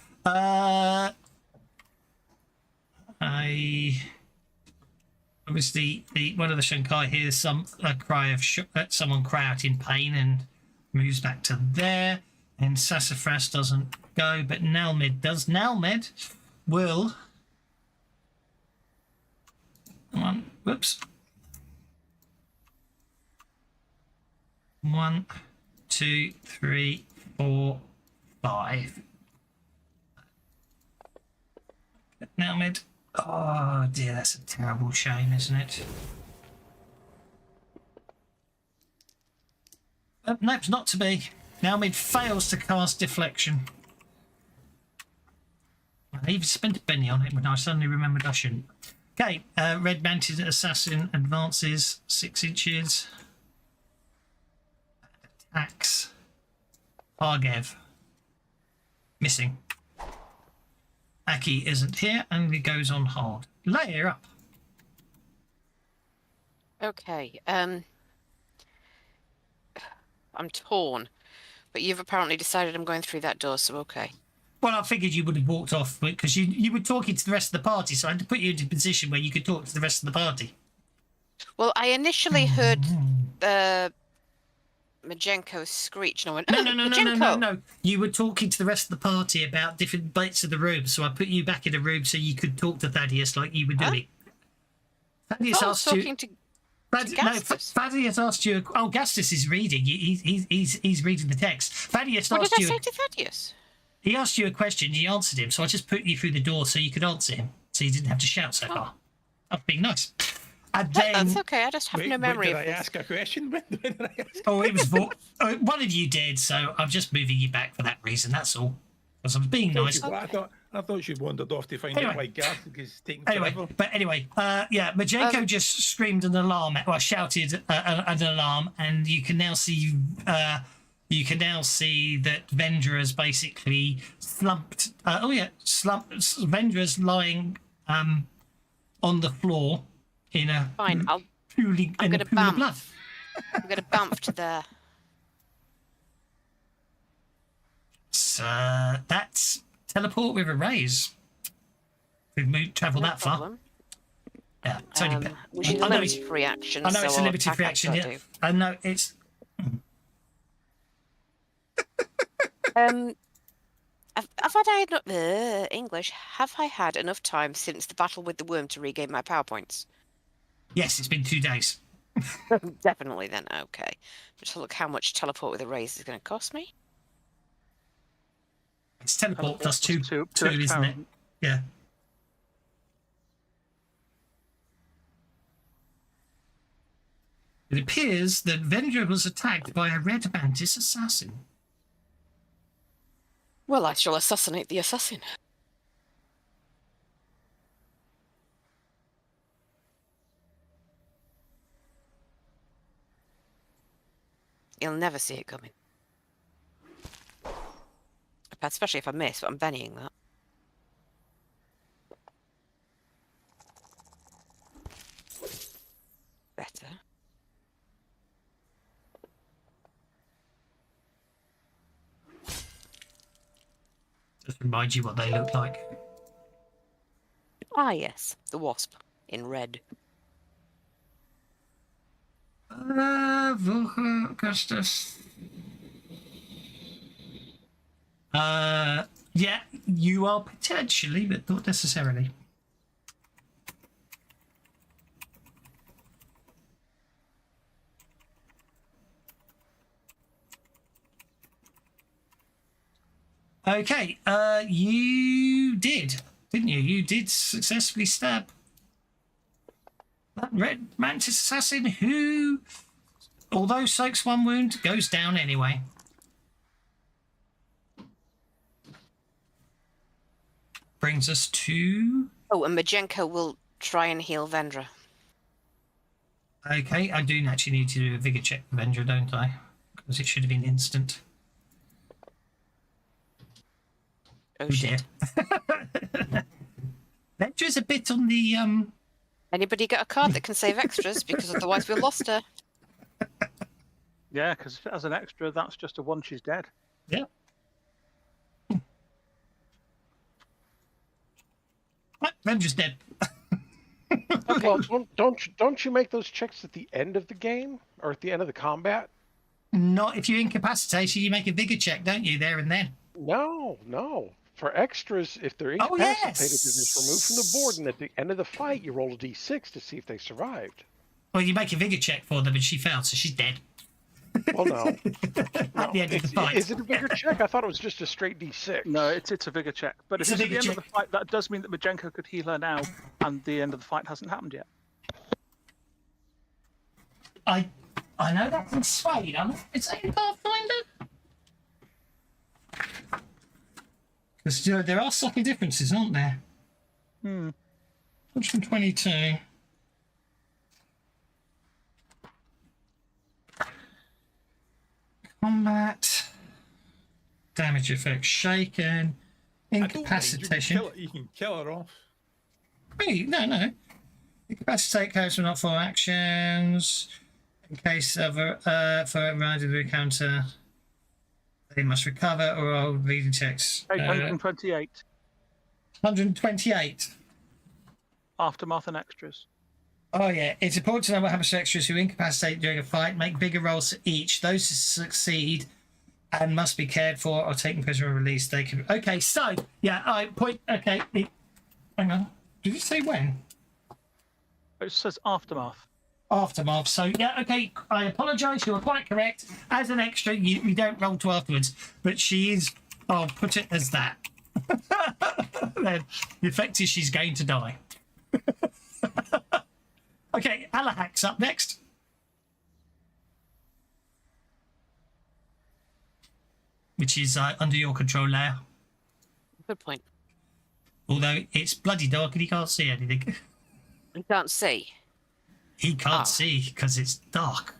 I obviously one of the Shankai hears a cry of someone cry out in pain and moves back to there. And Sassafras doesn't go, but Nalmed does. Nalmed will. Come on, whoops. 1, 2, 3, 4, 5. Nalmed. Oh dear, that's a terrible shame, isn't it? Nope, it's not to be. Nalmed fails to cast deflection. I even spent a penny on it when I suddenly remembered I shouldn't. Okay, red mounted assassin advances 6 inches. Attacks. Argev. Missing. Aki isn't here and he goes on hold. Layer up. Okay, I'm torn. But you've apparently decided I'm going through that door, so okay. Well, I figured you would have walked off because you were talking to the rest of the party, so I had to put you into a position where you could talk to the rest of the party. Well, I initially heard Majenko screech, and I went, No, "Oh, no, no, no, Majenko!" no, no, no. You were talking to the rest of the party about different bits of the room, so I put you back in a room so you could talk to Thaddeus like you were doing. Thaddeus I was asked you. talking to Gastus. Thaddeus asked you. Oh, Gastus is reading. He's reading the text. Thaddeus What asked did I you. say to Thaddeus? He asked you a question. You answered him, so I just put you through the door so you could answer him, so you didn't have to shout so far. I was being nice. And then, That's okay. I just have no memory did of I this. ask a question? When did I ask? oh, it was one of you did, so I'm just moving you back for that reason. That's all. Because I was being nice. I thought she wandered off to find Anyway. out why Garth is taking Anyway, forever. yeah, Majenko just screamed an alarm, shouted an alarm, and you can now see you can now see that Vendra has basically slumped. Vendra's lying on the floor in a Fine, pool I'm gonna of blood. bamf. I'm going to bamf to there. So that's teleport with a raise. We've travelled No that far. problem. Yeah, it's only. Which is a I know liberty free action. I know so it's a I'll liberty attack free after action. I Yeah, do. I know it's. Have I had English? Have I had enough time since the battle with the worm to regain my power points? Yes, it's been 2 days. Definitely. Then okay. Just look how much teleport with a raise is going to cost me. It's teleport plus two, two isn't extra. it? Yeah. It appears that Vendra was attacked by a red mantis assassin. Well, I shall assassinate the assassin. You'll never see it coming. Especially if I miss, but I'm bennying that. Better. Just remind you what they look like. Ah, yes, the wasp in red. Augustus. Yeah, you are potentially, but not necessarily. Okay, you did, didn't you? You did successfully stab that red mantis assassin who, although soaks 1 wound, goes down anyway. Brings us to... Oh, and Majenko will try and heal Vendra. Okay, I do actually need to do a vigor check for Vendra, don't I? Because it should have been instant. Oh, shit. Vendra's a bit on the... Anybody got a card that can save extras? Because otherwise we've lost her. Yeah, because as an extra, that's just a 1, she's dead. Yeah. Vendra's dead. Well, don't you make those checks at the end of the game or at the end of the combat? Not if you're incapacitated, you make a vigor check, don't you, there and then? No. For extras, if they're Oh, incapacitated, yes. they're just removed from the board, and at the end of the fight, you roll a d6 to see if they survived. Well, you make a vigor check for them and she failed, so she's dead. Well, no. At the end of the fight. Is it a bigger check? I thought it was just a straight d6. No, it's a vigor check. But It's if a it's at the vigor end of the fight, that does mean that Majenko could heal her now, and the end of the fight hasn't happened yet. I know that's in Swade. Is that in Pathfinder? Because there are subtle differences, aren't there? 122. Combat. Damage effect shaken. Incapacitation. You can kill her off. Wait, no. Incapacitate carries from not 4 actions. In case of for a round of the encounter, they must recover or roll bleeding checks. 828. 128. Aftermath and extras. Oh yeah, it's important to know what happens to extras who incapacitate during a fight. Make bigger rolls for each. Those who succeed and must be cared for or taken prisoner or released. They can. Okay, so yeah, I point. Okay, hang on. Did you say when? It says aftermath. Aftermath. So yeah, okay. I apologise. You are quite correct. As an extra, you don't roll to afterwards, but she is. I'll put it as that. Then the effect is she's going to die. Okay, Alahak's up next. Which is under your control now. Good point. Although it's bloody dark and he can't see anything. You can't see. He can't see because it's dark.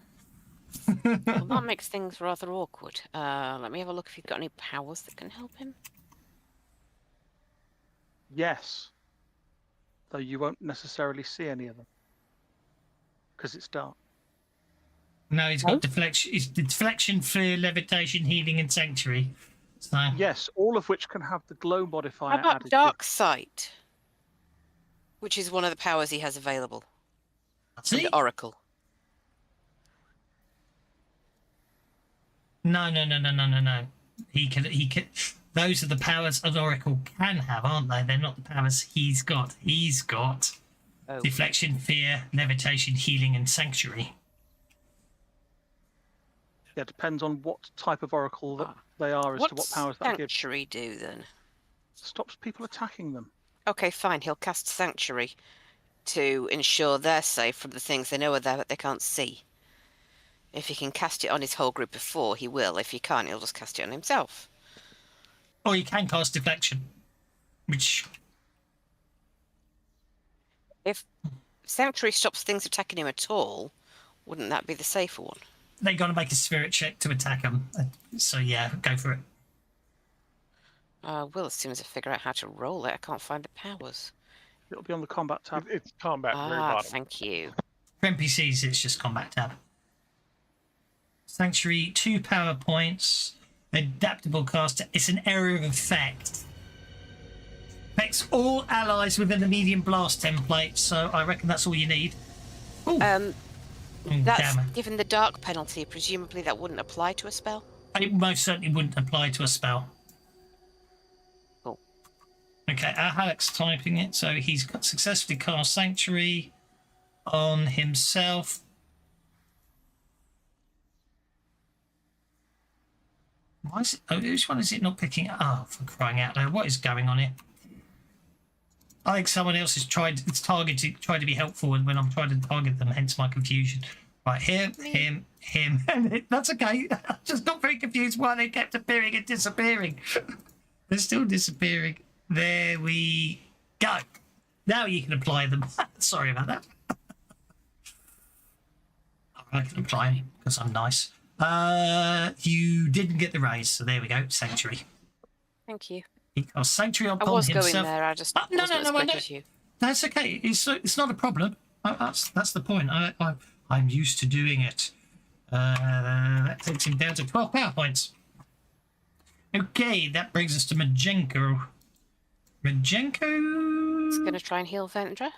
Well, that makes things rather awkward. Let me have a look if you've got any powers that can help him. Yes. Though you won't necessarily see any of them. Because it's dark. No, he's got deflection. It's deflection, fear, levitation, healing, and sanctuary. So Yes, all of which can have the glow modifier How about added. dark sight? Which is one of the powers he has available. From see, the Oracle. no. He can. Those are the powers an oracle can have, aren't they? They're not the powers he's got. He's got Oh. deflection, fear, levitation, healing, and sanctuary. Yeah, it depends on what type of oracle that they are as to what What's powers that gives. Sanctuary do then? Stops people attacking them. Okay, fine. He'll cast Sanctuary to ensure they're safe from the things they know are there but they can't see. If he can cast it on his whole group before, he will. If he can't, he'll just cast it on himself. Or you can cast deflection, which If Sanctuary stops things attacking him at all, wouldn't that be the safer one? they got to make a spirit check to attack him. So yeah, go for it. Well, as soon as I figure out how to roll it, I can't find the powers. It'll be on the combat tab. It's combat, very Ah, bottom. thank you. For NPCs, it's just combat tab. Sanctuary, 2 power points. Adaptable caster. It's an area of effect. Affects all allies within the medium blast template. So I reckon that's all you need. Ooh, That's damn it. given the dark penalty. Presumably that wouldn't apply to a spell. It most certainly wouldn't apply to a spell. Cool. Okay, Alex typing it. So he's got successfully cast Sanctuary on himself. Why is it? Oh, which one is it not picking up? Oh, for crying out loud! What is going on here? I think someone else has tried to be helpful when I'm trying to target them. Hence my confusion. Right, him, and that's okay. I just got very confused why they kept appearing and disappearing. They're still disappearing. There we go. Now you can apply them. Sorry about that. I can apply them because I'm nice. You didn't get the raise, so there we go. Sanctuary. Thank you. He cast Sanctuary I upon was himself. going there. I just No, wasn't no, as I quick know. as you. That's okay. It's not a problem. That's the point. I'm used to doing it. That takes him down to 12 power points. Okay, that brings us to Majenko. Majenko. He's going to try and heal Vendra.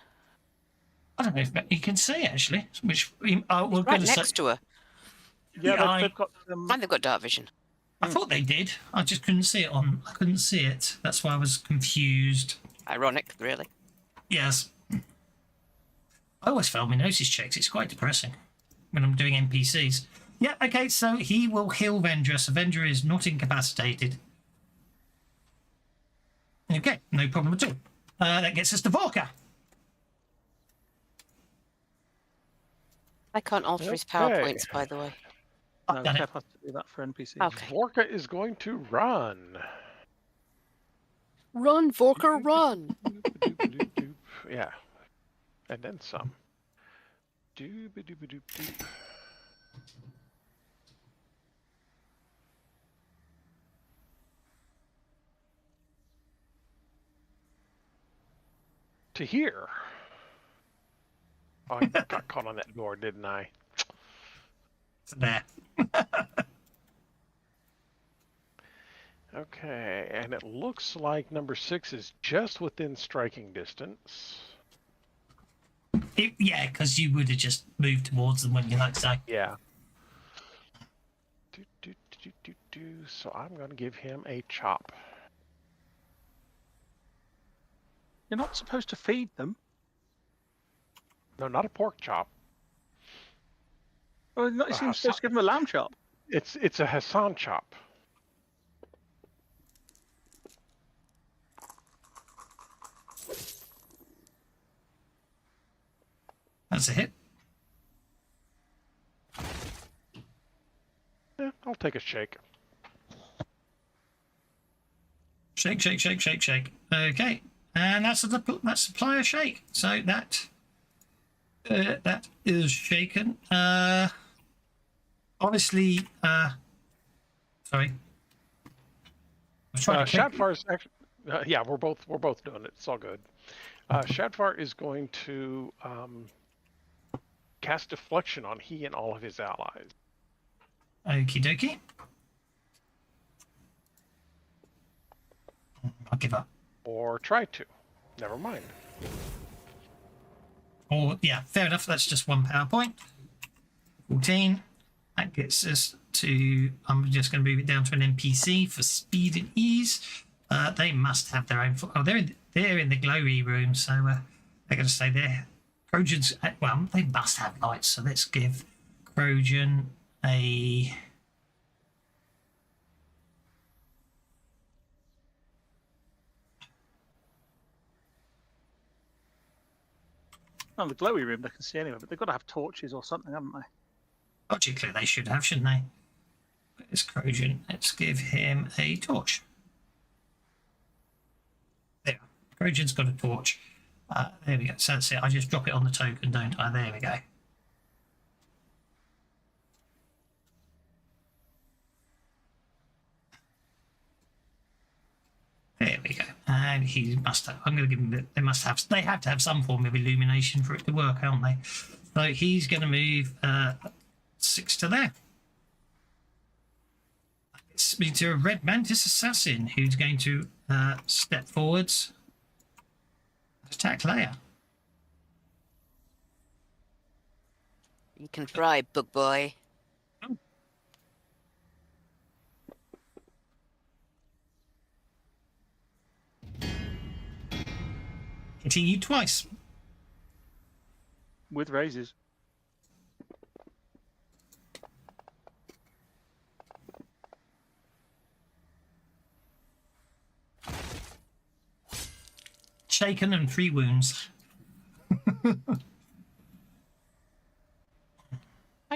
I don't know if you can see actually. Which we're Right going to say. next to her. Yeah, they've got. And they've got dark vision. I thought they did. I just couldn't see it on. I couldn't see it. That's why I was confused. Ironic, really. Yes. I always fail my notice checks. It's quite depressing when I'm doing NPCs. Yeah, okay, so he will heal Vendra. So Vendra is not incapacitated. Okay, no problem at all. That gets us to Vorka. I can't alter his power Okay. points, by the way. I've No, done it. Kev has to do that for NPCs. Okay. Vorka is going to run. Run, Vorka, run! Doop-a-doop-a-doop-doop. Yeah. And then some. Doop-a-doop-a-doop-doop. To here. Oh, I got caught on that door, didn't I? There. Okay, and it looks like number 6 is just within striking distance. Yeah, because you would have just moved towards them, wouldn't you, like so? Yeah. So I'm going to give him a chop. You're not supposed to feed them. No, not a pork chop. Well, it seems supposed to give them a lamb chop. It's a Hassan chop. That's a hit. Yeah, I'll take a shake. Shake, shake, shake, shake, shake. Okay, and that's supply a shake. So that is shaken. Obviously, sorry. I was trying to click. Shadfar's actually, yeah, we're both doing it. It's all good. Shadfar is going to cast deflection on he and all of his allies. Okie dokie. I'll give up. Or try to. Never mind. Or, yeah, fair enough. That's just one power point. 14. That gets us to... I'm just going to move it down to an NPC for speed and ease. They must have their own... Oh, they're in the glowy room, so they're going to stay there. Trojans... Well, they must have lights, so let's give Trojan a... Oh, the glowy room they can see anyway, but they've got to have torches or something, haven't they? Logically, they should have, shouldn't they? Where's Trojan? Let's give him a torch. There. Trojan's got a torch. There we go. So that's it. I just drop it on the token, don't I? There we go. There we go. And he must have... I'm going to give him... They have to have some form of illumination for it to work, aren't they? So he's going to move 6 to there. It's me to a red mantis assassin who's going to step forwards and attack Leia. You can try, bug boy. Hitting you twice. With raises. Shaken and 3 wounds. Why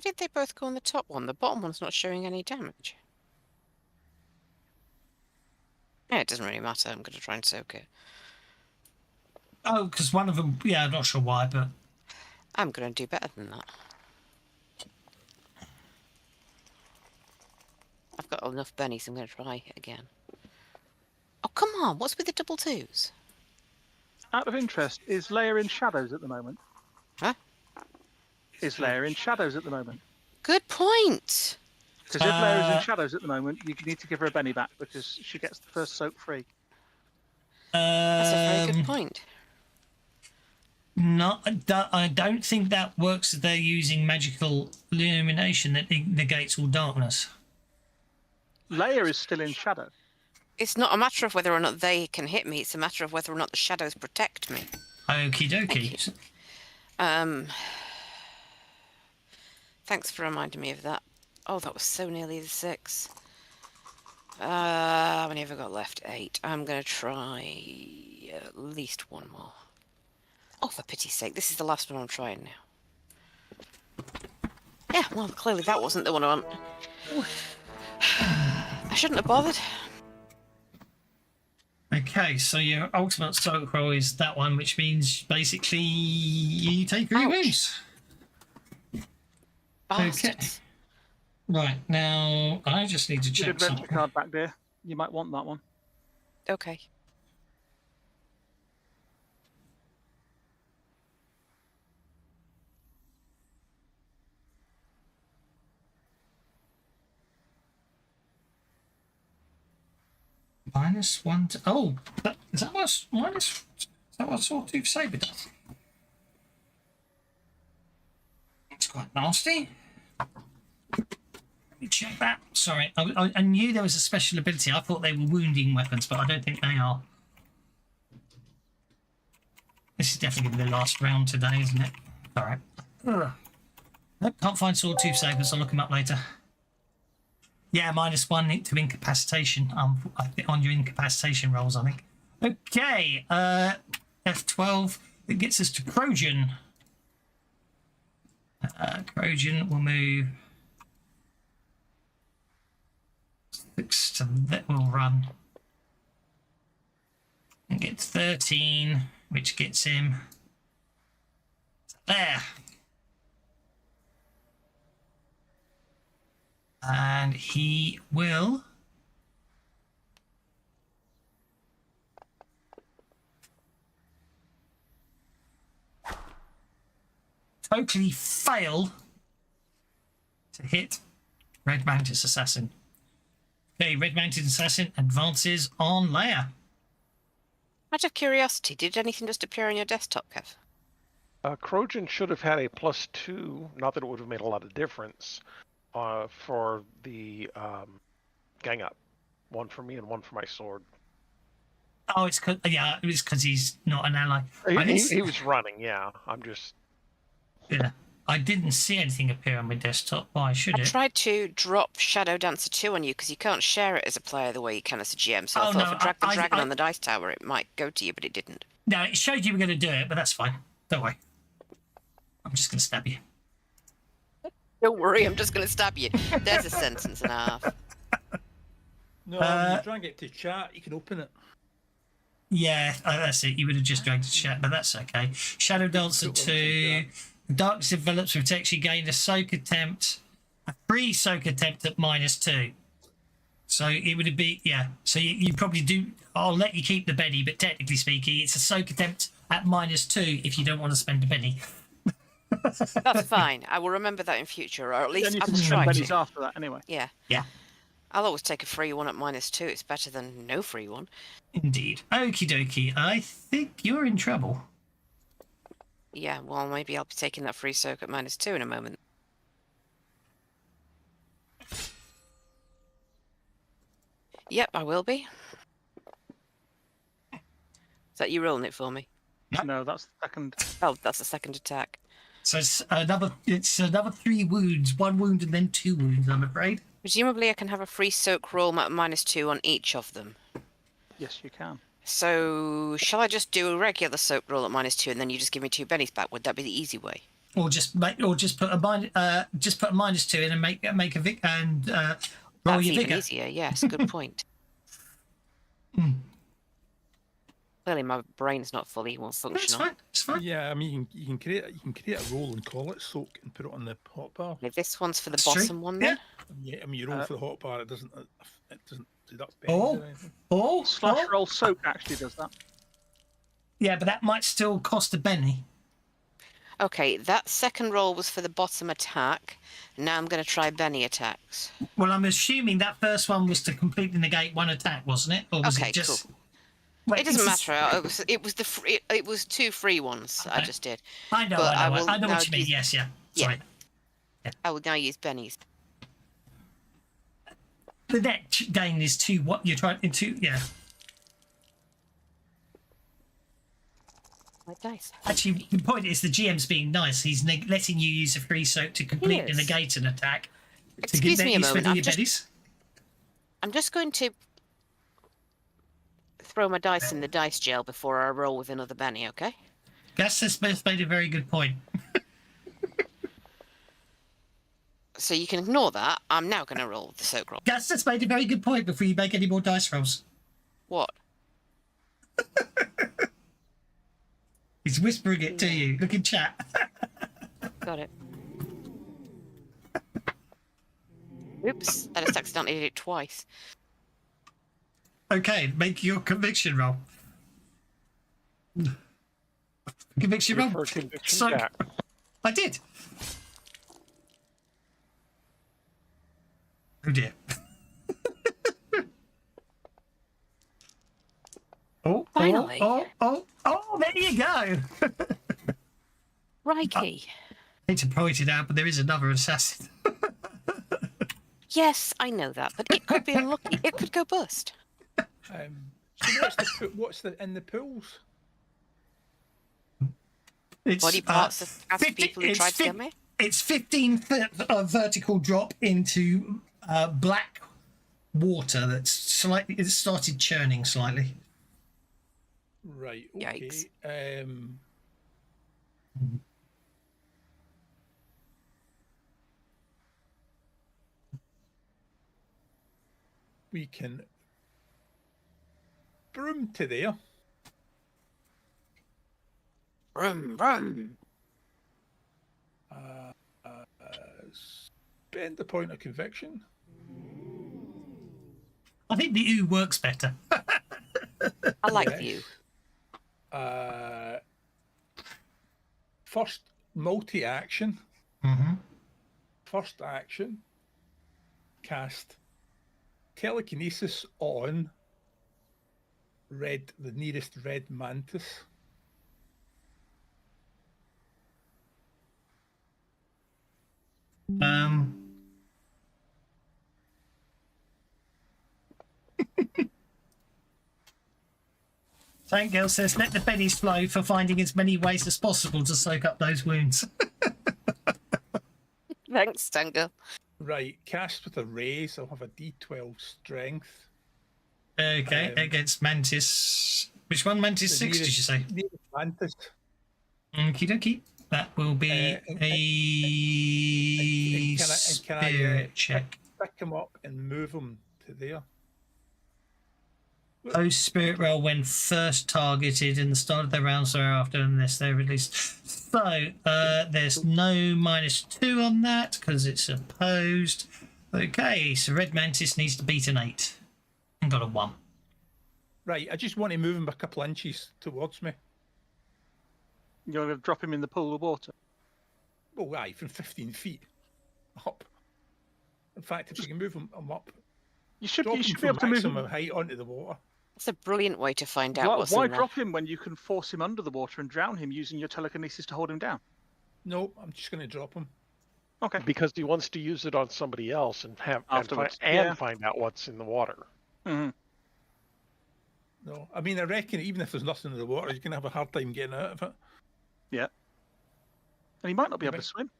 did they both go on the top one? The bottom one's not showing any damage. Yeah, it doesn't really matter. I'm going to try and soak it. Oh, because one of them... Yeah, I'm not sure why, but... I'm going to do better than that. I've got enough bennies, I'm going to try it again. Oh, come on. What's with the double 2s? Out of interest, is Leia in shadows at the moment? Huh? Is Leia in shadows at the moment? Good point. Because if Leia is in shadows at the moment, you need to give her a benny back because she gets the first soak free. That's a very good point. No, I don't think that works if they're using magical illumination that negates all darkness. Leia is still in shadow. It's not a matter of whether or not they can hit me. It's a matter of whether or not the shadows protect me. Okie dokie. Thanks for reminding me of that. Oh, that was so nearly the 6. How many have I got left? 8. I'm going to try at least one more. Oh, for pity's sake, this is the last one I'm trying now. Yeah, well, clearly that wasn't the one I want. I shouldn't have bothered. Okay, so your ultimate soak roll is that one, which means basically you take 3 wounds. Okay. Right, now I just need to Good check adventure something. card back there. You might want that one. Okay. -1 to... Oh, is that what minus... Is that what Sawtooth Saber does? It's quite nasty. Let me check that. Sorry, I knew there was a special ability. I thought they were wounding weapons, but I don't think they are. This is definitely the last round today, isn't it? All right. Nope, can't find Sawtooth Sabers. I'll look them up later. Yeah, -1 to incapacitation on your incapacitation rolls, I think. Okay, F12. It gets us to Trojan. Trojan will move 6 to that. Will run and get 13, which gets him there. And he will totally fail to hit Red Mantis Assassin. Okay, Red Mantis Assassin advances on Leia. Out of curiosity, did anything just appear on your desktop, Kev? Krojan should have had a +2, not that it would have made a lot of difference, for the gang up. One for me and one for my sword. Oh, it's because he's not an ally. He was running, yeah. I didn't see anything appear on my desktop. Why should I it? tried to drop Shadow Dancer 2 on you because you can't share it as a player the way you can as a GM. So I thought if I drag the dragon on the dice tower, it might go to you, but it didn't. No, it showed you were going to do it, but that's fine. Don't worry. I'm just going to stab you. Don't worry, I'm just going to stab you. There's a sentence and a half. No, when you try and get to chat, you can open it. Yeah, that's it. You would have just dragged the chat, but that's okay. Shadow Dancer 2. Darkness envelops protects you. Gain a soak attempt. A free soak attempt at -2. So it would be, yeah. So you probably do. I'll let you keep the penny, but technically speaking, it's a soak attempt at -2 if you don't want to spend a penny. That's fine. I will remember that in future, or at least Then you I can will spend try pennies to. after that anyway. Yeah. Yeah. I'll always take a free one at -2. It's better than no free one. Indeed. Okie dokie. I think you're in trouble. Yeah, well, maybe I'll be taking that free soak at -2 in a moment. Yep, I will be. Is that you rolling it for me? No, that's the second. Oh, that's the second attack. So it's another 3 wounds. 1 wound and then 2 wounds, I'm afraid. Presumably I can have a free soak roll at -2 on each of them. Yes, you can. So, shall I just do a regular soak roll at -2 and then you just give me 2 bennies back? Would that be the easy way? Or just put a -2 in and make a vic and roll That's your even vigor. easier, yes, good point. Clearly my brain's not fully It's functional. fine. It's fine. Yeah, I mean, you can create a roll and call it soak and put it on the hotbar. Okay, this one's for the That's true. bottom one then? Yeah, I mean, you roll for the hotbar. It doesn't deduct Oh. pennies or anything. Slash roll soak actually does that. Yeah, but that might still cost a penny. Okay, that second roll was for the bottom attack. Now I'm going to try Benny attacks. Well, I'm assuming that first one was to completely negate 1 attack, wasn't it? Or was Okay, it just? cool. Wait, It doesn't this is- matter. It was 2 free ones I Okay. just did. I know, but I I know, will I know now what you mean. use- Yes, yeah. Yeah. Sorry. I will now use Benny's. The net gain is 2. What you're trying into? Yeah. My dice. Actually, the point is the GM's being nice. He's letting you use a free soak to completely is. negate an attack. Excuse me a moment. Your pennies. I'm just going to throw my dice in the dice jail before I roll with another Benny, okay? Gus has made a very good point. So you can ignore that. I'm now going to roll with the soak roll. Gus has made a very good point before you make any more dice rolls. What? He's whispering it to you. Look in chat. Got it. Oops, I just accidentally did it twice. Okay, make your conviction roll. Conviction roll. For conviction So- jack. I did. Oh dear. Finally. Oh, there you go. Crikey. I hate to point it out, but there is another assassin. Yes, I know that, but it could be unlucky. It could go bust. So what's in the pools? It's, Body parts of 50 people who it's tried to kill me? It's 15 foot of vertical drop into black water that's slightly. It started churning slightly. Right. Okay. Yikes. We can broom to there. Vroom, vroom. spend the point of conviction. I think the ooh works better. I like you. First multi-action. Mm-hmm. First action. Cast telekinesis on the nearest red mantis. Thank Girl says, let the pennies flow for finding as many ways as possible to soak up those wounds. Thanks, Tango. Right, cast with a raise. I'll have a D12 strength. Okay, against Mantis. Which one? Mantis 6, did you say? Nearest mantis. Okie dokie. That will be a spirit check. Pick him up and move him to there. Those spirit roll when first targeted in the start of their rounds thereafter, unless they're released. So there's no -2 on that because it's opposed. Okay, so Red Mantis needs to beat an 8 and got a 1. Right, I just want to move him a couple inches towards me. You're going to drop him in the pool of water. Well, aye, from 15 feet up. In fact, if you can move him up, You should drop him be from able to move him. maximum height onto the water. That's a brilliant way to find out what's Why in there. drop him when you can force him under the water and drown him using your telekinesis to hold him down? No, I'm just going to drop him. Okay. Because he wants to use it on somebody else and Afterwards, find out what's in the water. Mm-hmm. No, I mean, I reckon even if there's nothing in the water, you're going to have a hard time getting out of it. Yeah. And he might not be able to swim.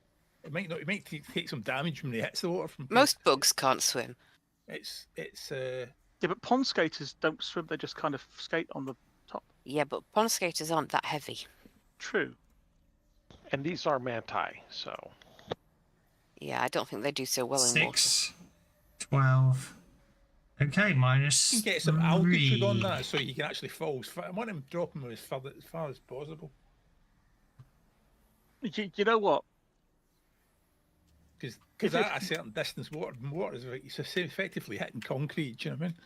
It might not. It might take some damage when he hits the water. Most bugs can't swim. It's. Yeah, but pond skaters don't swim; they just kind of skate on the top. Yeah, but pond skaters aren't that heavy. True. And these are manti, so. Yeah, I don't think they do so well in water. 6, 12. Okay, minus. You can get some 3. altitude on that, so you can actually fall. I want him to drop him as far as possible. You know what? Because at a certain distance, water is it's effectively hitting concrete. Do you know what I mean?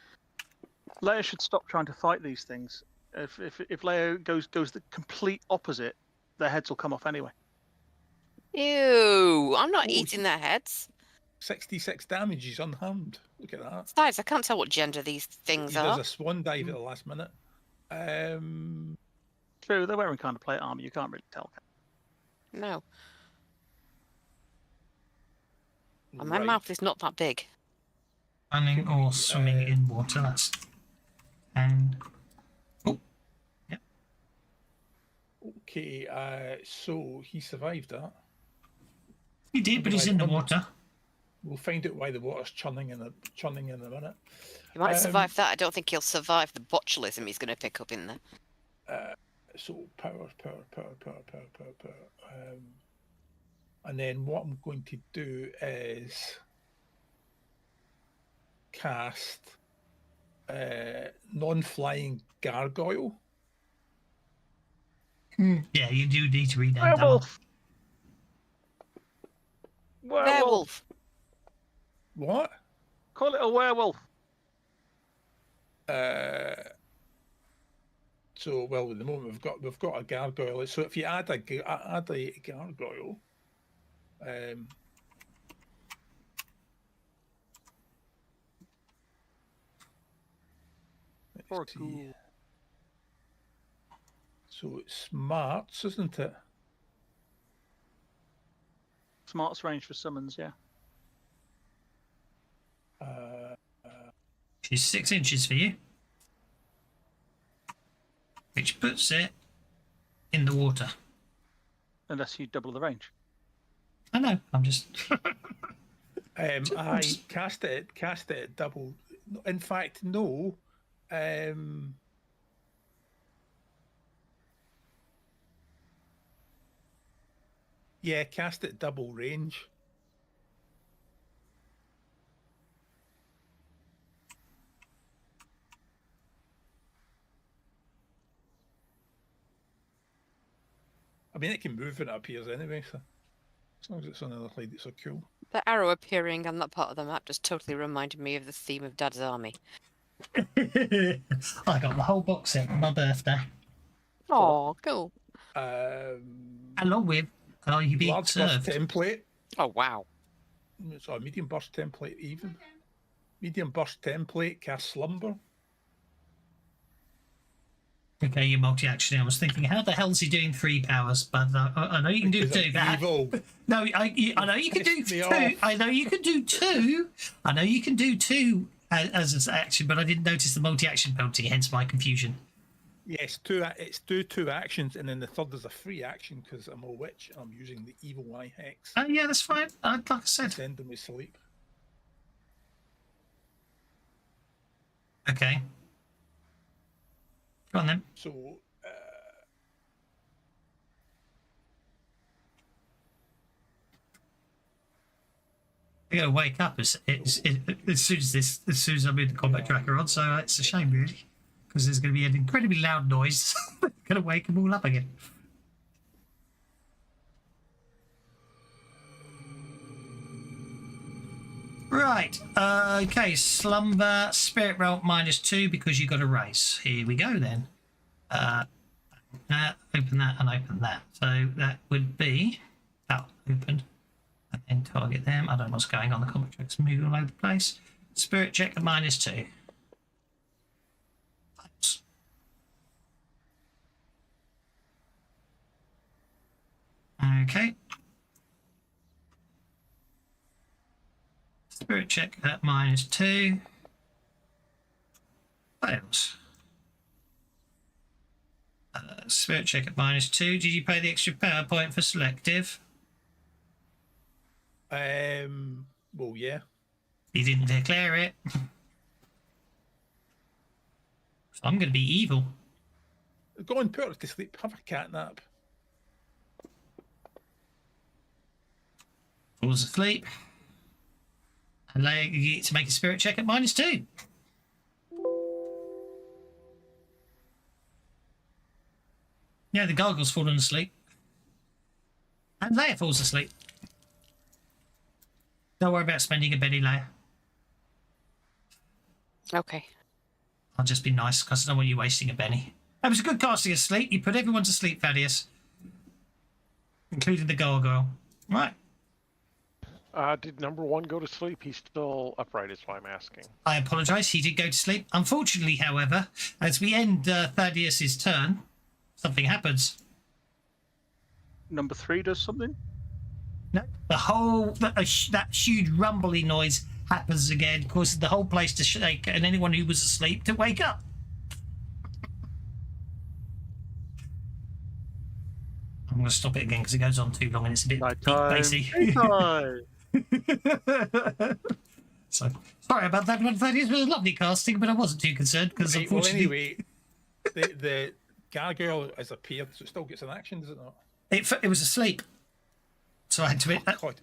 Leia should stop trying to fight these things. If Leia goes the complete opposite, their heads will come off anyway. Ew! I'm not Oh, eating their heads. 66 damage. He's unharmed. Look at that. Besides, I can't tell what gender these things He are. does a swan dive at the last minute. True, they're wearing kind of plate armor. You can't really tell. No. And my right. mouth is not that big. Running or swimming in water. That's. And. Oh. Yeah. Okay, so he survived that. He did, but he's in the water. We'll find out why the water's churning in a minute. He might survive that. I don't think he'll survive the botulism he's going to pick up in there. So power. And then what I'm going to do is cast non-flying gargoyle. Yeah, you do need to read that down. Werewolf. Werewolf. What? Call it a werewolf. So well, at the moment we've got a gargoyle. So if you add a gargoyle, Or see. cool. So it's smarts, isn't it? Smart's range for summons, yeah. She's 6 inches for you, which puts it in the water. Unless you double the range. I know. I'm just. I cast it at double. In fact, no. Yeah, cast it double range. I mean, it can move when it appears anyway, so as long as it's on the other side, it's so cool. The arrow appearing on that part of the map just totally reminded me of the theme of Dad's Army. I got the whole box set for my birthday, Oh, cool. along with Are You Being Large burst Served? template. Oh, wow. Sorry, medium burst template even. Medium burst template, cast slumber. Okay, you're multi-action. I was thinking, how the hell is he doing 3 powers? But I know you can do Because 2. I'm But evil. no, I know you can do Piss me 2. off. I know you can do 2. I know you can do 2 as an action, but I didn't notice the multi-action penalty, hence my confusion. Yes, it's two actions, and then the third is a free action because I'm a witch and I'm using the evil eye hex. Oh yeah, that's fine. Like I said. Send them to sleep. Okay. Go on then. So I gotta wake up as soon as I move the combat tracker on. So it's a shame, really, because there's going to be an incredibly loud noise. Going to wake them all up again. Right. Okay. Slumber, spirit roll -2 because you got a race. Here we go then. Open that and open that. So that would be opened. And then target them. I don't know what's going on. The combat tracks moving all over the place. Spirit check at -2. Oops. Okay. Spirit check at -2. Fails. Spirit check at -2. Did you pay the extra power point for selective? well, yeah. You didn't declare it. So I'm going to be evil. Go and put her to sleep. Have a cat nap. Falls asleep. And you get to make a spirit check at -2. Yeah, the gargoyle's fallen asleep. And Leia falls asleep. Don't worry about spending a Benny, Leia. Okay. I'll just be nice because I don't want you wasting a Benny. That was a good casting of sleep. You put everyone to sleep, Thaddeus. Including the gargoyle. Right. Did number 1 go to sleep? He's still upright, is why I'm asking. I apologise. He did go to sleep. Unfortunately, however, as we end Thaddeus's turn, something happens. Number 3 does something. No, that huge rumbly noise happens again, causes the whole place to shake, and anyone who was asleep to wake up. I'm going to stop it again because it goes on too long and it's a bit basic. So sorry about that one. That is a lovely casting, but I wasn't too concerned because Right, well, unfortunately, anyway, the gargoyle has appeared, so it still gets an action, does it not? it was asleep. So I had to. God,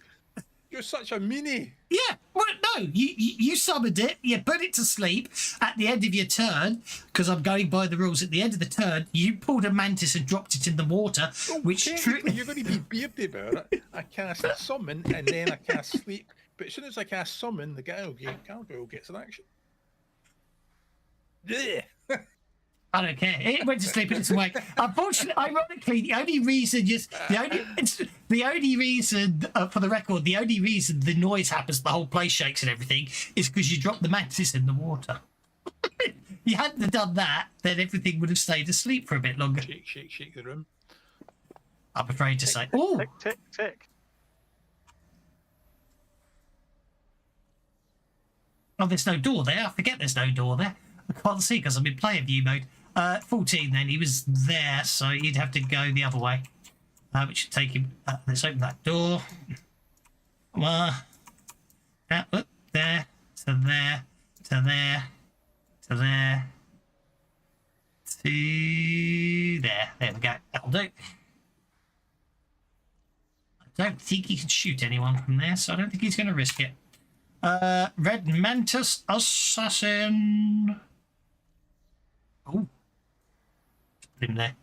you're such a meanie. Yeah, well, no, you summoned it, you put it to sleep at the end of your turn, because I'm going by the rules. At the end of the turn, you pulled a mantis and dropped it in the water, which Technically, you're going to be beardy about it. I cast summon and then I cast sleep. But as soon as I cast summon, the gargoyle gets an action. Yeah. I don't care. It went to sleep and it's awake. Unfortunately, ironically, the only reason for the record, the only reason the noise happens, the whole place shakes and everything, is because you dropped the mantis in the water. You hadn't have done that, then everything would have stayed asleep for a bit longer. Shake, shake, shake the room. I'm afraid to say. Oh, Tick, tick, tick. oh, there's no door there. I forget there's no door there. I can't see because I'm in player view mode. 14 then, he was there, so you'd have to go the other way. Which should take him... let's open that door. There, to there, to there, to there, to there. There we go. That'll do. I don't think he can shoot anyone from there, so I don't think he's going to risk it. Red Mantis Assassin. Oh, put him there.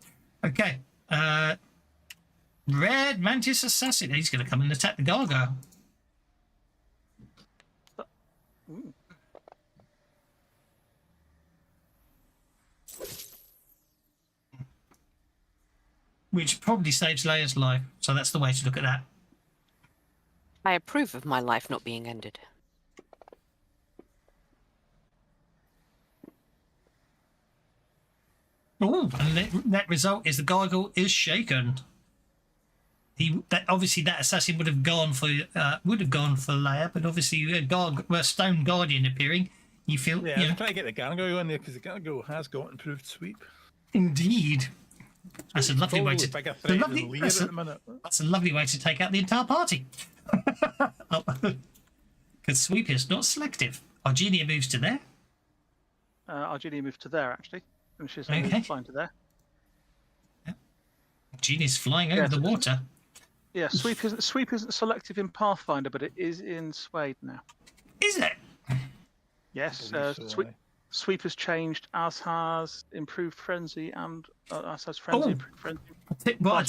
Okay. Red Mantis Assassin. He's going to come and attack the gargoyle. which probably saves Leia's life. So that's the way to look at that. I approve of my life not being ended. Oh, and the net result is the gargoyle is shaken. Obviously that assassin would have gone for Leia, but obviously you had a stone guardian appearing. You feel Yeah, I'm trying to get the gargoyle in there because the gargoyle has got improved sweep. Indeed. That's a lovely way to. Bigger threat than Lear at the minute. That's a lovely way to take out the entire party. Because sweep is not selective. Argenia moves to there. Argenia moved to there, actually. Finishes Okay. flying to there. Argenia's flying over the water. Yeah, sweep isn't selective in Pathfinder, but it is in Swade now. Is it? Yes, I believe so, aye. sweep has changed, as has improved frenzy, and as has frenzy. Oh. Improved frenzy. What I Flash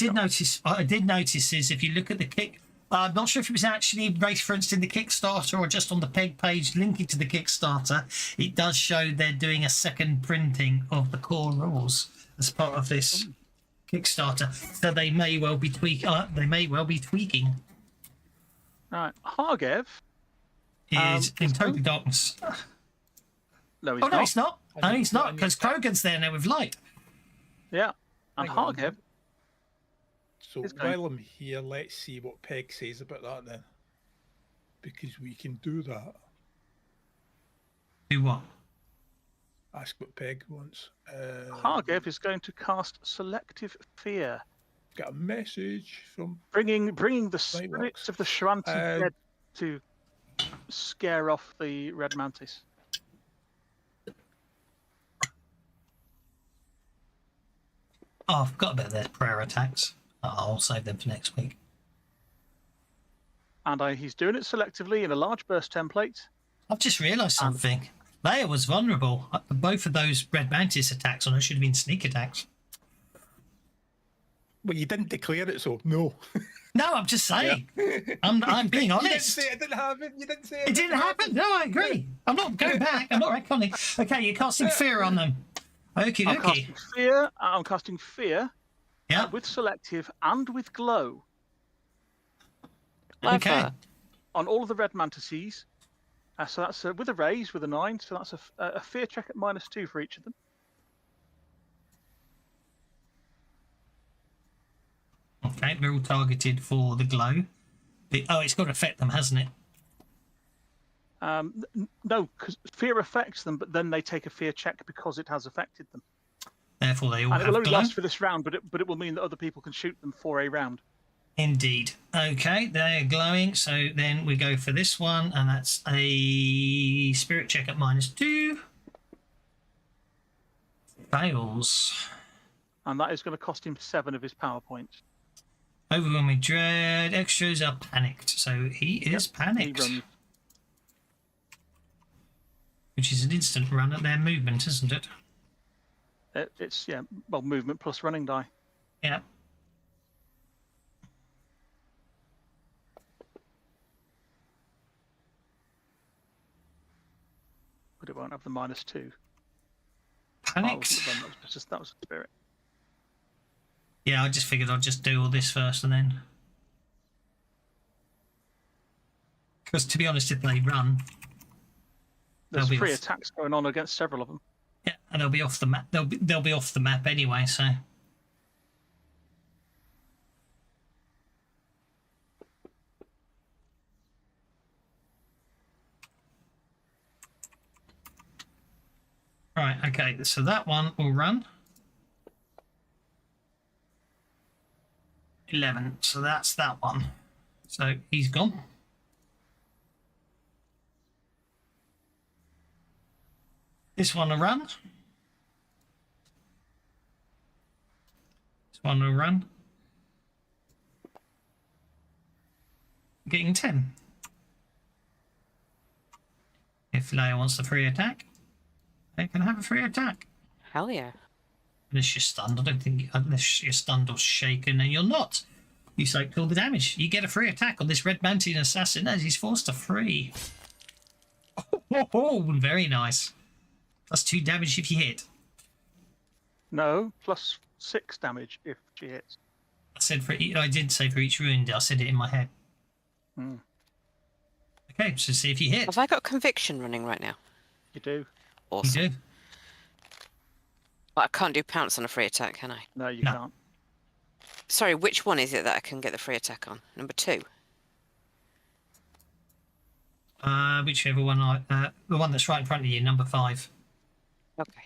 did notice is if you look at the kick, I'm not sure if it was actually referenced in the Kickstarter or just on the peg page linking to the Kickstarter. It does show they're doing a second printing of the core rules as part of this Kickstarter, so they may well be tweaking. Right, Hargev. Is in is total going- darkness. No, he's Oh no, not. it's not. I No, didn't it's put not any- because Krogan's there now with light. Yeah, and Hang on. Hargev. So It's going- while I'm here, let's see what Peg says about that then. Because we can do that. Do what? Ask what Peg wants. Hargev is going to cast Selective Fear, Got a message from bringing the Right, spirits works. of the Shoanti Uh, dead to scare off the Red Mantis. Oh, I forgot about their prayer attacks. I'll save them for next week. And he's doing it selectively in a large burst template. I've just realised something. Leia was vulnerable. Both of those Red Mantis attacks on her should have been sneak attacks. Well, you didn't declare it, so no. No, I'm just saying. I'm being You didn't honest. say it didn't happen. You didn't say It didn't happen. No, I agree. I'm not going back. I'm not retconning. Okay, you're casting fear on them. Okie I'm dokie. casting fear. I'm casting fear Yeah. with selective and with glow Okay. Clever. on all of the Red Mantises. So that's with a raise with a 9. So that's a fear check at -2 for each of them. Okay, they're all targeted for the glow. It's got to affect them, hasn't it? No, because fear affects them, but then they take a fear check because it has affected them. Therefore, they all And it have will only glow. last for this round, but it will mean that other people can shoot them for a round. Indeed. Okay, they're glowing. So then we go for this one, and that's a spirit check at -2. Fails. And that is going to cost him 7 of his power points. Overwhelming dread. Extras are panicked. So he is He panicked. runs. Which is an instant run at their movement, isn't it? It's movement plus running die. Yeah. But it won't have the -2. Panicked. Oh, that was a spirit. Yeah, I just figured I'd just do all this first and then. Because to be honest, if they run, There's They'll be 3 off. attacks going on against several of them. yeah, and they'll be off the map. They'll be off the map anyway. So. Right. Okay. So that one will run. 11. So that's that one. So he's gone. This one will run. This one will run. Getting 10. If Leia wants the free attack, they can have a free attack. Hell yeah. Unless you're stunned. I don't think, unless you're stunned or shaken, and you're not. You soak all the damage. You get a free attack on this Red Mantian assassin as he's forced to free. Oh, very nice. Plus 2 damage if you hit. No, plus 6 damage if she hits. said I did say for each wound. I said it in my head. Hmm. Okay, so see if you hit. Have I got conviction running right now? You do. Awesome. You do. But I can't do pounce on a free attack, can I? No, you No. can't. Sorry, which one is it that I can get the free attack on? Number 2. Whichever one the one that's right in front of you, number 5. Okay.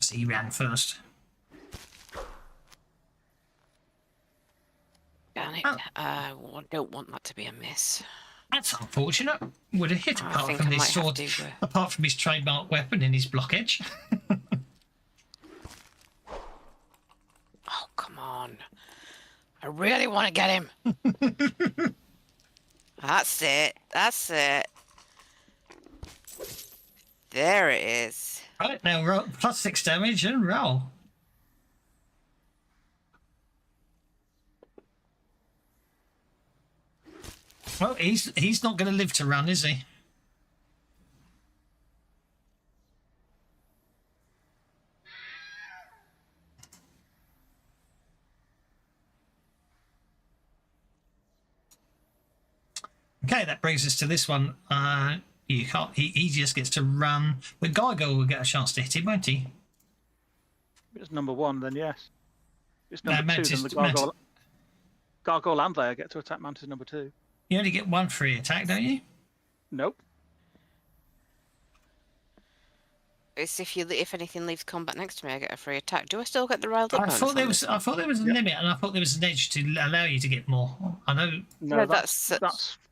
So he ran first. Damn it. Oh. I don't want that to be a miss. That's unfortunate. Would have hit I apart think from I his might have sword, to, apart from his trademark weapon and his block edge. Oh, come on. I really want to get him. That's it. That's it. There it is. Right, now roll +6 damage and roll. Well, he's not going to live to run, is he? Okay, that brings us to this one. You can't. He just gets to run. The gargoyle will get a chance to hit him, won't he? If it's number 1, then yes. If it's No, number 2, Mantis- then the gargoyle and Lair get to attack Mantis number 2. You only get 1 free attack, don't you? Nope. It's if anything leaves combat next to me, I get a free attack. Do I still get the riled up I bonus thought on there this was. one? I thought there was a limit, and I thought there was an edge to allow you to get more. I know. No, that's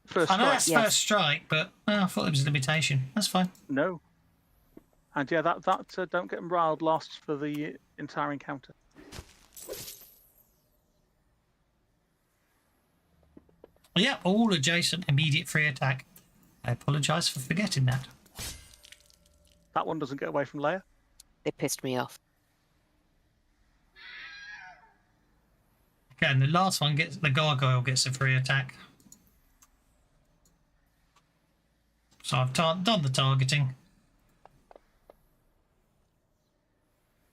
first I know strike. that's yes. first strike, but I thought there was a limitation. That's fine. No. And yeah, that don't get them riled lasts for the entire encounter. Yeah, all adjacent immediate free attack. I apologise for forgetting that. That one doesn't get away from Lair. They pissed me off. Okay, and the last one gets the gargoyle gets a free attack. So I've done the targeting.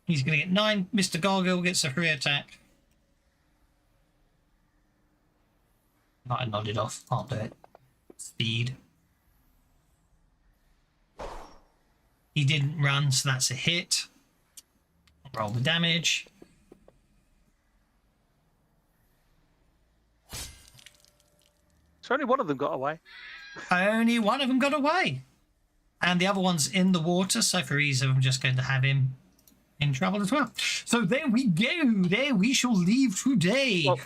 He's going to get 9. Mr. Gargoyle gets a free attack. I nodded off. I'll do it. Speed. He didn't run, so that's a hit. Roll the damage. So only one of them got away. Only one of them got away. And the other one's in the water, so for ease, I'm just going to have him in trouble as well. So there we go. There we shall leave today. Well,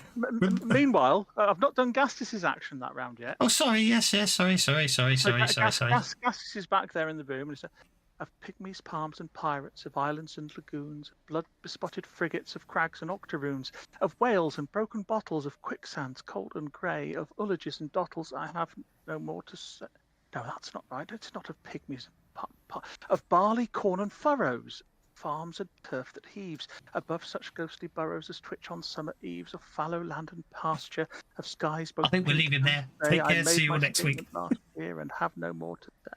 meanwhile, I've not done Gastis's action that round yet. Oh, sorry. Yes. Sorry. Gastis is back there in the room and he said, of pygmies, palms and pirates, of islands and lagoons, blood-bespotted frigates, of crags and octoroons, of whales and broken bottles, of quicksands, cold and grey, of ullages and dottles, I have no more to say. No, that's not right. It's not of pygmies, of barley, corn and furrows, farms and turf that heaves, above such ghostly burrows as twitch on summer eves, of fallow land and pasture, of skies both. I think we'll leave him there. grey. Take I care. made See you my all next week. statement last year and have no more to say.